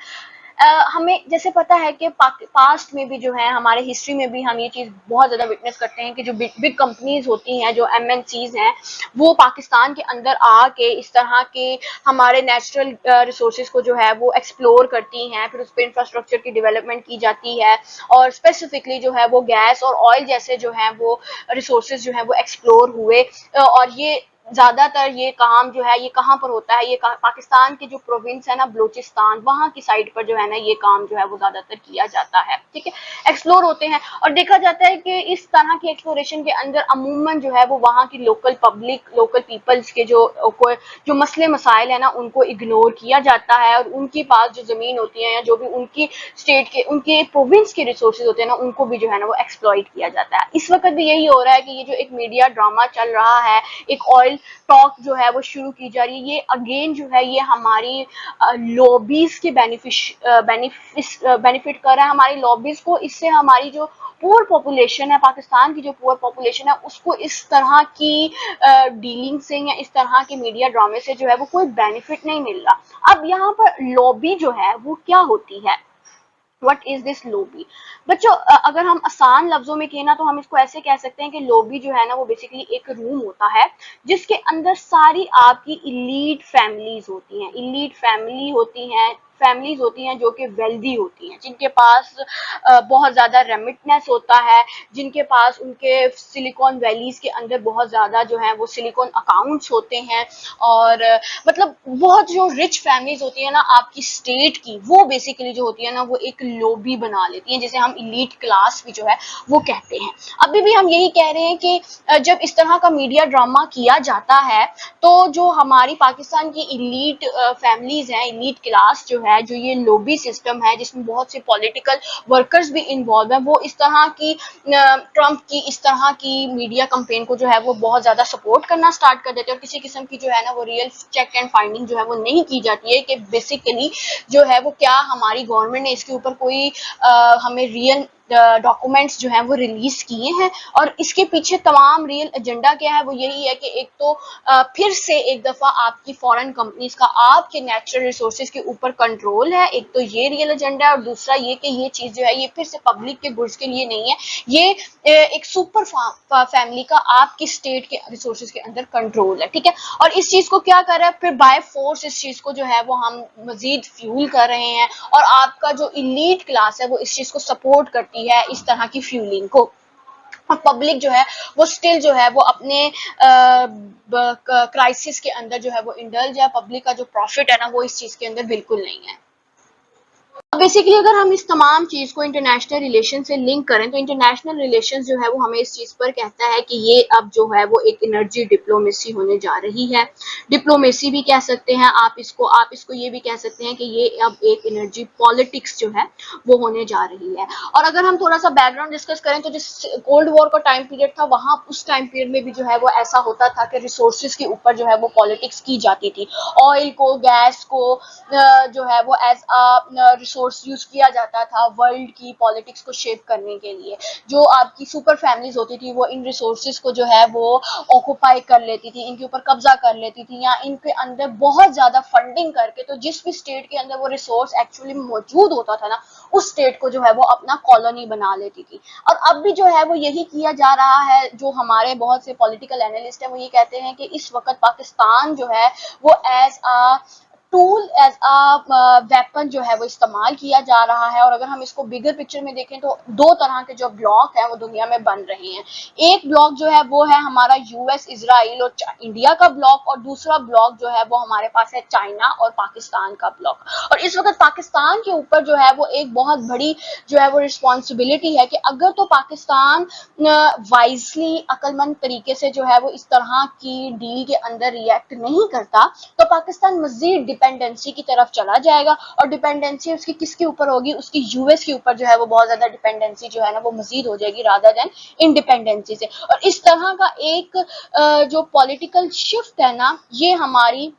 हमें जैसे पता है कि पास्ट में भी जो है, हमारे हिस्ट्री में भी हम ये चीज बहुत ज्यादा विटनेस करते हैं कि जो बिग बिग कंपनीज होती हैं, जो एमएनसीज हैं, वो पाकिस्तान के अंदर आके इस तरह के हमारे नेचुरल रिसोर्सेज को जो है वो एक्सप्लोर करती हैं, फिर उस पर इंफ्रास्ट्रक्चर की डेवलपमेंट की जाती है, और स्पेसिफिकली जो है वो गैस और ऑयल जैसे जो है वो रिसोर्सेज जो है वो एक्सप्लोर हुए। और ये ज्यादातर ये काम जो है ये कहाँ पर होता है, ये पाकिस्तान के जो प्रोविंस है ना, बलूचिस्तान, वहां की साइड पर जो है ना ये काम जो है वो ज्यादातर किया जाता है। ठीक है, एक्सप्लोर होते हैं, और देखा जाता है कि इस तरह की एक्सप्लोरेशन के अंदर अमूमन जो है वो वहाँ की लोकल पब्लिक, लोकल पीपल्स के जो मसले मसाइल है ना, उनको इग्नोर किया जाता है, और उनके पास जो जमीन होती है या जो भी उनकी स्टेट के, उनके प्रोविंस के रिसोर्सेज होते हैं ना, उनको भी जो है ना वो एक्सप्लॉइट किया जाता है। इस वक्त भी यही हो रहा है कि ये जो एक मीडिया ड्रामा चल रहा है, एक ऑयल टॉक जो है वो शुरू की जा रही है, ये अगेन जो है ये हमारी लॉबीज के बेनिफिट कर रहा है, हमारी लॉबीज को। इससे हमारी जो पुअर पॉपुलेशन है, पाकिस्तान की जो पुअर पॉपुलेशन है, उसको इस तरह की डीलिंग से या इस तरह के मीडिया ड्रामे से जो है वो कोई बेनिफिट नहीं मिल रहा। अब यहाँ पर लॉबी जो है वो क्या होती है, वट इज दिस लोबी? बच्चों, अगर हम आसान लफ्जों में कहना तो हम इसको ऐसे कह सकते हैं कि लोबी जो है ना वो बेसिकली एक रूम होता है, जिसके अंदर सारी आपकी इलीट फैमिलीज होती हैं, इलीट फैमिलीज होती हैं जो कि वेल्दी होती हैं, जिनके पास बहुत ज्यादा रेमिटनेस होता है, जिनके पास उनके सिलिकॉन वैलीज के अंदर बहुत ज्यादा जो है वो सिलिकॉन अकाउंट्स होते हैं, और मतलब बहुत जो रिच फैमिलीज होती है ना आपकी स्टेट की, वो बेसिकली जो होती है ना वो एक लॉबी बना लेती हैं, जिसे हम इलीट क्लास भी जो है वो कहते हैं। अभी भी हम यही कह रहे हैं कि जब इस तरह का मीडिया ड्रामा किया जाता है, तो जो हमारी पाकिस्तान की इलीट फैमिलीज हैं, इलीट क्लास जो है, जो ये लॉबी सिस्टम है जिसमें बहुत से पॉलिटिकल वर्कर्स भी इन्वॉल्व हैं, वो इस तरह की ट्रंप की इस तरह की मीडिया कंपेन को जो है वो बहुत ज्यादा सपोर्ट करना स्टार्ट कर देते हैं, और किसी किस्म की जो है ना वो रियल चेक एंड फाइंडिंग जो है वो नहीं की जाती है कि बेसिकली जो है वो क्या हमारी गवर्नमेंट ने इसके ऊपर कोई हमें रियल डॉक्यूमेंट्स जो हैं वो रिलीज किए हैं, और इसके पीछे तमाम रियल एजेंडा क्या है, वो यही है कि एक तो फिर से एक दफा आपकी फॉरेन कंपनीज का आपके नेचुरल रिसोर्सेज के ऊपर कंट्रोल है। एक तो ये रियल एजेंडा है, और दूसरा ये कि ये चीज जो है ये फिर से पब्लिक के गुड्स के लिए नहीं है, ये एक सुपर फैमिली का आपकी स्टेट के रिसोर्सेज के अंदर कंट्रोल है। ठीक है, और इस चीज को क्या कर रहा है फिर बाय फोर्स, इस चीज को जो है वो हम मजीद फ्यूल कर रहे हैं, और आपका जो इलीट क्लास है वो इस चीज को सपोर्ट करती है, इस तरह की फ्यूलिंग को। और पब्लिक जो है वो स्टिल जो है वो अपने क्राइसिस के अंदर जो है वो इंडल्ज है। पब्लिक का जो प्रॉफिट है ना वो इस चीज के अंदर बिल्कुल नहीं है। बेसिकली अगर हम इस तमाम चीज को इंटरनेशनल रिलेशन से लिंक करें, तो इंटरनेशनल रिलेशन जो है वो हमें इस चीज पर कहता है कि ये अब जो है वो एक एनर्जी डिप्लोमेसी होने जा रही है। डिप्लोमेसी भी कह सकते हैं आप इसको ये भी कह सकते हैं कि ये अब एक एनर्जी पॉलिटिक्स जो है वो होने जा रही है। और अगर हम थोड़ा सा बैकग्राउंड डिस्कस करें, तो जिस कोल्ड वॉर का टाइम पीरियड था, वहां उस टाइम पीरियड में भी जो है वो ऐसा होता था कि रिसोर्सेज के ऊपर जो है वो पॉलिटिक्स की जाती थी। ऑयल को, गैस को जो है वो एज अ रिसोर्स यूज किया जाता था वर्ल्ड की पॉलिटिक्स को शेप करने के लिए। जो आपकी सुपर फैमिलीज होती थी वो इन रिसोर्सेज को जो है वो ऑक्युपाई कर लेती थी, इनके ऊपर कब्जा कर लेती थी, या इनके अंदर बहुत ज्यादा फंडिंग करके, तो जिस भी स्टेट के अंदर वो रिसोर्स एक्चुअली मौजूद होता था ना, उस स्टेट को जो है वो अपना कॉलोनी बना लेती थी। और अब भी जो है वो यही किया जा रहा है। जो हमारे बहुत से पॉलिटिकल एनालिस्ट हैं वो ये कहते हैं कि इस वक्त पाकिस्तान जो है वो as a tool, as a weapon जो है वो इस्तेमाल किया जा रहा है। और अगर हम इसको बिगर पिक्चर में देखें, तो दो तरह के जो ब्लॉक हैं वो दुनिया में बन रहे हैं। एक ब्लॉक जो है वो है हमारा यूएस, इजराइल और इंडिया का ब्लॉक, और दूसरा ब्लॉक जो है वो हमारे पास है चाइना और पाकिस्तान का ब्लॉक। और इस वक्त पाकिस्तान के ऊपर जो है वो एक बहुत बड़ी जो है वो रिस्पॉन्सिबिलिटी है कि अगर तो पाकिस्तान वाइजली, अक्लमंद तरीके से जो है वो इस तरह की डील के अंदर रिएक्ट नहीं करता, तो पाकिस्तान मजीद डिपेंडेंसी की तरफ चला जाएगा। और डिपेंडेंसी उसकी किसके ऊपर होगी? उसकी यूएस के ऊपर जो है वो बहुत ज्यादा डिपेंडेंसी जो है ना वो मजीद हो जाएगी रादर देन इंडिपेंडेंसी से। और इस तरह का एक जो पॉलिटिकल शिफ्ट है ना, ये हमारी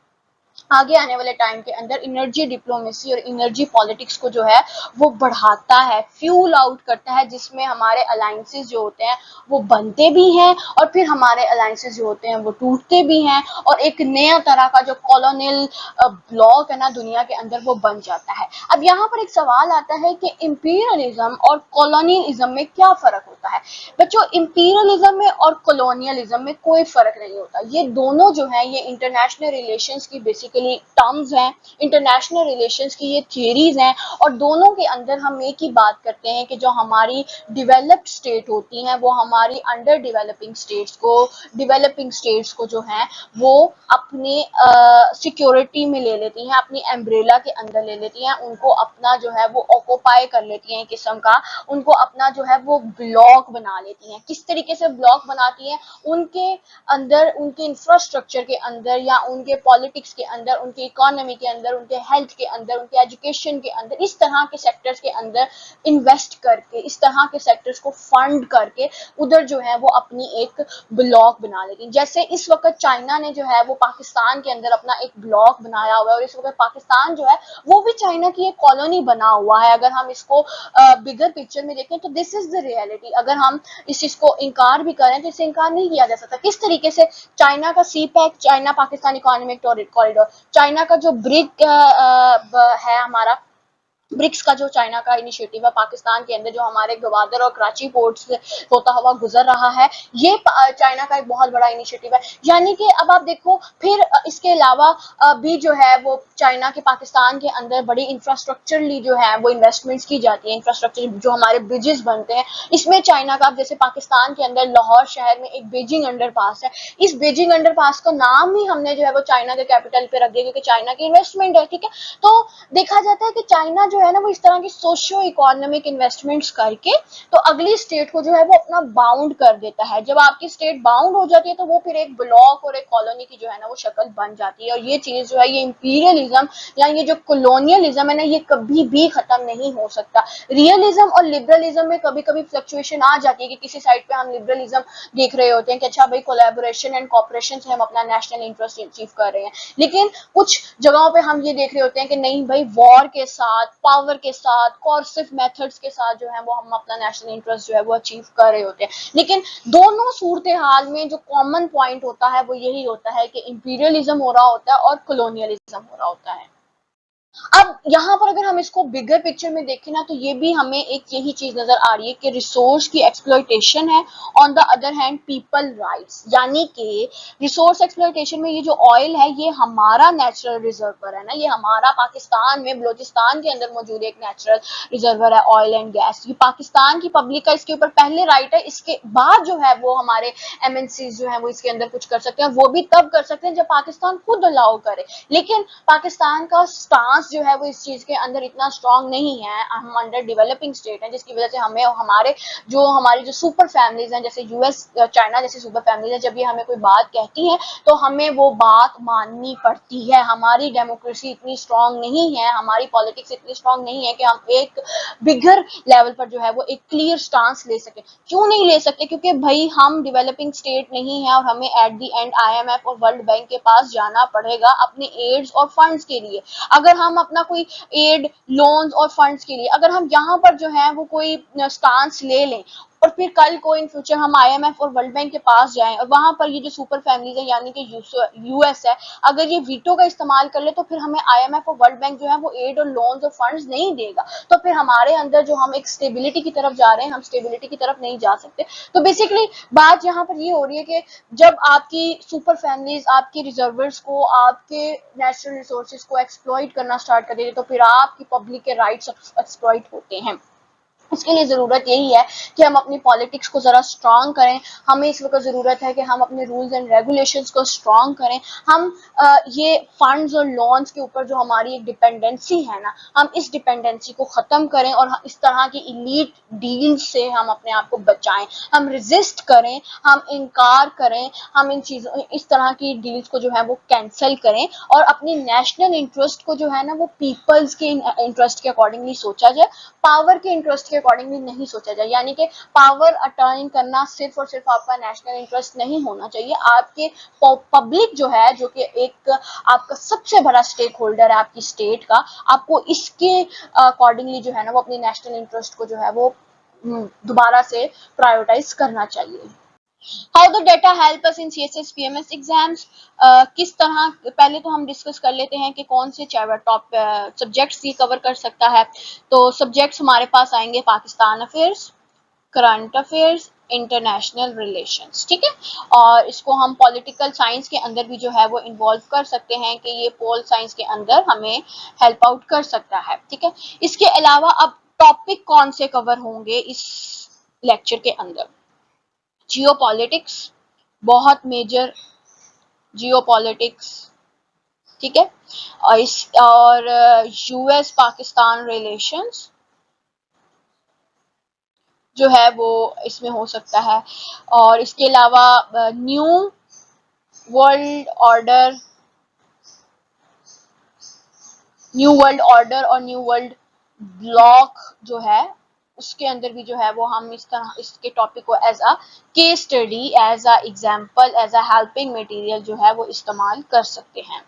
आगे आने वाले टाइम के अंदर एनर्जी डिप्लोमेसी और एनर्जी पॉलिटिक्स को जो है वो बढ़ाता है, फ्यूल आउट करता है, जिसमें हमारे अलायंसेस जो होते हैं वो बनते भी हैं और फिर हमारे अलायंसेस जो होते हैं वो टूटते भी हैं और एक नया तरह का जो कॉलोनियल ब्लॉक है ना दुनिया के अंदर वो बन जाता है। अब यहाँ पर एक सवाल आता है कि इंपीरियलिज्म और कॉलोनियलिज्म में क्या फर्क होता है। बच्चों, इंपीरियलिज्म में और कॉलोनियलिज्म में कोई फर्क नहीं होता। ये दोनों जो है ये इंटरनेशनल रिलेशंस की बेसिकली टर्म्स हैं, इंटरनेशनल रिलेशंस की ये थियरीज हैं और दोनों के अंदर हम एक ही बात करते हैं कि जो हमारी डेवलप्ड स्टेट होती हैं वो हमारी अंडर डेवलपिंग स्टेट्स को जो है वो अपने सिक्योरिटी में ले लेती हैं, अपनी एम्ब्रेला के अंदर ले लेती हैं, उनको अपना जो है वो ऑक्यूपाई कर लेती हैं किस्म का, उनको अपना जो है वो ब्लॉक बना लेती हैं। किस तरीके से ब्लॉक बनाती हैं? उनके अंदर, उनके इंफ्रास्ट्रक्चर के अंदर या उनके पॉलिटिक्स के अंदर, उनके इकोनॉमी के अंदर, उनके हेल्थ के अंदर, उनके एजुकेशन के अंदर, इस तरह के सेक्टर्स के अंदर इन्वेस्ट करके, इस तरह के सेक्टर्स को फंड करके उधर जो है वो अपनी एक ब्लॉक बना लेगी। जैसे इस वक्त चाइना ने जो है वो पाकिस्तान के अंदर अपना एक ब्लॉक बनाया हुआ है और इस वक्त पाकिस्तान जो है वो भी चाइना की एक कॉलोनी बना हुआ है। अगर हम इसको बिगर पिक्चर में देखें तो दिस इज द रियलिटी। अगर हम इस चीज को इनकार भी करें तो इसे इनकार नहीं किया जा सकता। किस तरीके से चाइना का CPEC, China Pakistan economic corridor, China का जो ब्रिक है हमारा, ब्रिक्स का जो चाइना का इनिशिएटिव है पाकिस्तान के अंदर, जो हमारे गवादर और कराची पोर्ट से होता हुआ गुजर रहा है, ये चाइना का एक बहुत बड़ा इनिशिएटिव है। यानी कि अब आप देखो फिर इसके अलावा भी जो है वो चाइना के पाकिस्तान के अंदर बड़ी इंफ्रास्ट्रक्चरली जो है वो इन्वेस्टमेंट्स की जाती है। इंफ्रास्ट्रक्चर जो हमारे ब्रिजेस बनते हैं, इसमें चाइना का, जैसे पाकिस्तान के अंदर लाहौर शहर में एक बेजिंग अंडरपास है, इस बेजिंग अंडरपास का नाम ही हमने जो है वो चाइना के कैपिटल पे रख दिया क्योंकि चाइना की इन्वेस्टमेंट है। ठीक है, तो देखा जाता है कि चाइना जो है ना वो इस तरह की सोशियो इकोनॉमिक इन्वेस्टमेंट्स करके तो अगली स्टेट को जो है वो अपना बाउंड कर देता है। जब आपकी स्टेट बाउंड हो जाती है तो वो फिर एक ब्लॉक और एक कॉलोनी की जो है ना वो शक्ल बन जाती है। और ये चीज जो है, ये इंपीरियलिज्म या ये जो कॉलोनियलिज्म है ना, ये कभी भी खत्म नहीं हो सकता। रियलिज्म और लिबरलिज्म में कभी कभी फ्लक्चुएशन आ जाती है कि किसी साइड पे हम लिबरलिज्म देख रहे होते हैं कि अच्छा भाई कोलैबोरेशन एंड कॉपरेशन से हम अपना नेशनल इंटरेस्ट अचीव कर रहे हैं, लेकिन कुछ जगहों पे हम ये देख रहे होते हैं कि नहीं भाई, वॉर के साथ, पावर के साथ, कोर्सिव मेथड्स के साथ जो है वो हम अपना नेशनल इंटरेस्ट जो है वो अचीव कर रहे होते हैं। लेकिन दोनों सूरत हाल में जो कॉमन पॉइंट होता है वो यही होता है कि इंपीरियलिज्म हो रहा होता है और कॉलोनियलिज्म हो रहा होता है। अब यहाँ पर अगर हम इसको बिगर पिक्चर में देखें ना तो ये भी हमें एक यही चीज नजर आ रही है कि रिसोर्स की एक्सप्लॉइटेशन है, on the other hand people rights. यानी कि रिसोर्स एक्सप्लॉइटेशन में ये जो ऑयल है ये हमारा नेचुरल रिजर्वर है ना, ये हमारा पाकिस्तान में बलोचिस्तान के अंदर मौजूद एक नेचुरल रिजर्वर है ऑयल एंड गैस। ये पाकिस्तान की पब्लिक का इसके ऊपर पहले राइट है, इसके बाद जो है वो हमारे एमएनसी जो है वो इसके अंदर कुछ कर सकते हैं, वो भी तब कर सकते हैं जब पाकिस्तान खुद अलाउ करे। लेकिन पाकिस्तान का स्टांस जो है वो इस चीज के अंदर इतना स्ट्रांग नहीं है। हम अंडर डेवलपिंग स्टेट है जिसकी वजह से हमें हमारी जो सुपर फैमिलीज हैं, जैसे यूएस चाइना जैसी सुपर फैमिलीज हैं, जब ये हमें कोई बात कहती हैं तो हमें वो बात माननी पड़ती है। हमारी डेमोक्रेसी इतनी स्ट्रांग नहीं है, हमारी पॉलिटिक्स इतनी स्ट्रांग नहीं है कि हम एक बिगर लेवल पर जो है वो एक क्लियर स्टांस ले सके। क्यों नहीं ले सकते? क्योंकि भाई हम डेवलपिंग स्टेट नहीं है और हमें एट द एंड आईएमएफ और वर्ल्ड बैंक के पास जाना पड़ेगा अपने एड्स और फंड्स के लिए। अगर हम अपना कोई एड, लोन्स और फंड्स के लिए अगर हम यहाँ पर जो है वो कोई स्टांस ले लें और फिर कल को इन फ्यूचर हम आईएमएफ और वर्ल्ड बैंक के पास जाएं और वहां पर ये जो सुपर फैमिलीज है यानी कि यूएस है, अगर ये वीटो का इस्तेमाल कर ले तो फिर हमें आईएमएफ और वर्ल्ड बैंक जो है वो एड और लोन्स और फंड्स नहीं देगा। तो फिर हमारे अंदर जो हम एक स्टेबिलिटी की तरफ जा रहे हैं, हम स्टेबिलिटी की तरफ नहीं जा सकते। तो बेसिकली बात यहाँ पर ये हो रही है कि जब आपकी सुपर फैमिलीज आपके रिजर्वर्स को, आपके नेचुरल रिसोर्सेज को एक्सप्लॉइट करना स्टार्ट कर देते तो फिर आपकी पब्लिक के राइट्स एक्सप्लॉइट होते हैं। इसके लिए जरूरत यही है कि हम अपनी पॉलिटिक्स को जरा स्ट्रांग करें। हमें इस वक्त जरूरत है कि हम अपने रूल्स एंड रेगुलेशंस को स्ट्रांग करें। हम ये फंड्स और लोन्स के ऊपर जो हमारी एक डिपेंडेंसी है ना, हम इस डिपेंडेंसी को खत्म करें और इस तरह की इलीट डील से हम अपने आप को बचाएं। हम रेजिस्ट करें, हम इनकार करें, हम इन चीजों, इस तरह की डील्स को जो है वो कैंसिल करें और अपनी नेशनल इंटरेस्ट को जो है ना वो पीपल्स के इंटरेस्ट के अकॉर्डिंगली सोचा जाए, पावर के इंटरेस्ट के अकॉर्डिंगली नहीं सोचा जाए, यानी कि पावर अटाइन करना सिर्फ और सिर्फ आपका नेशनल इंटरेस्ट नहीं होना चाहिए। आपके पब्लिक जो है, जो कि एक आपका सबसे बड़ा स्टेक होल्डर है आपकी स्टेट का, आपको इसके अकॉर्डिंगली जो है ना वो अपनी नेशनल इंटरेस्ट को जो है वो दोबारा से प्रायोरिटाइज करना चाहिए। How the data help us in CSS PMS exams, किस तरह, पहले तो हम डिस्कस कर लेते हैं कि कौन से टॉप सब्जेक्ट्स ये कवर कर सकता है। तो सब्जेक्ट्स हमारे पास आएंगे Pakistan affairs, current affairs, international relations, ठीक है। और इसको हम पॉलिटिकल साइंस के अंदर भी जो है वो इन्वॉल्व कर सकते हैं कि ये पोल साइंस के अंदर हमें हेल्प आउट कर सकता है, ठीक है। इसके अलावा अब टॉपिक कौन से कवर होंगे इस लेक्चर के अंदर? जियोपॉलिटिक्स, बहुत मेजर जियोपॉलिटिक्स, ठीक है। और US पाकिस्तान रिलेशंस जो है वो इसमें हो सकता है। और इसके अलावा न्यू वर्ल्ड ऑर्डर, और न्यू वर्ल्ड ब्लॉक जो है उसके अंदर भी जो है वो हम इस तरह इसके टॉपिक को as a case study, as a example, as a helping material जो है वो इस्तेमाल कर सकते हैं।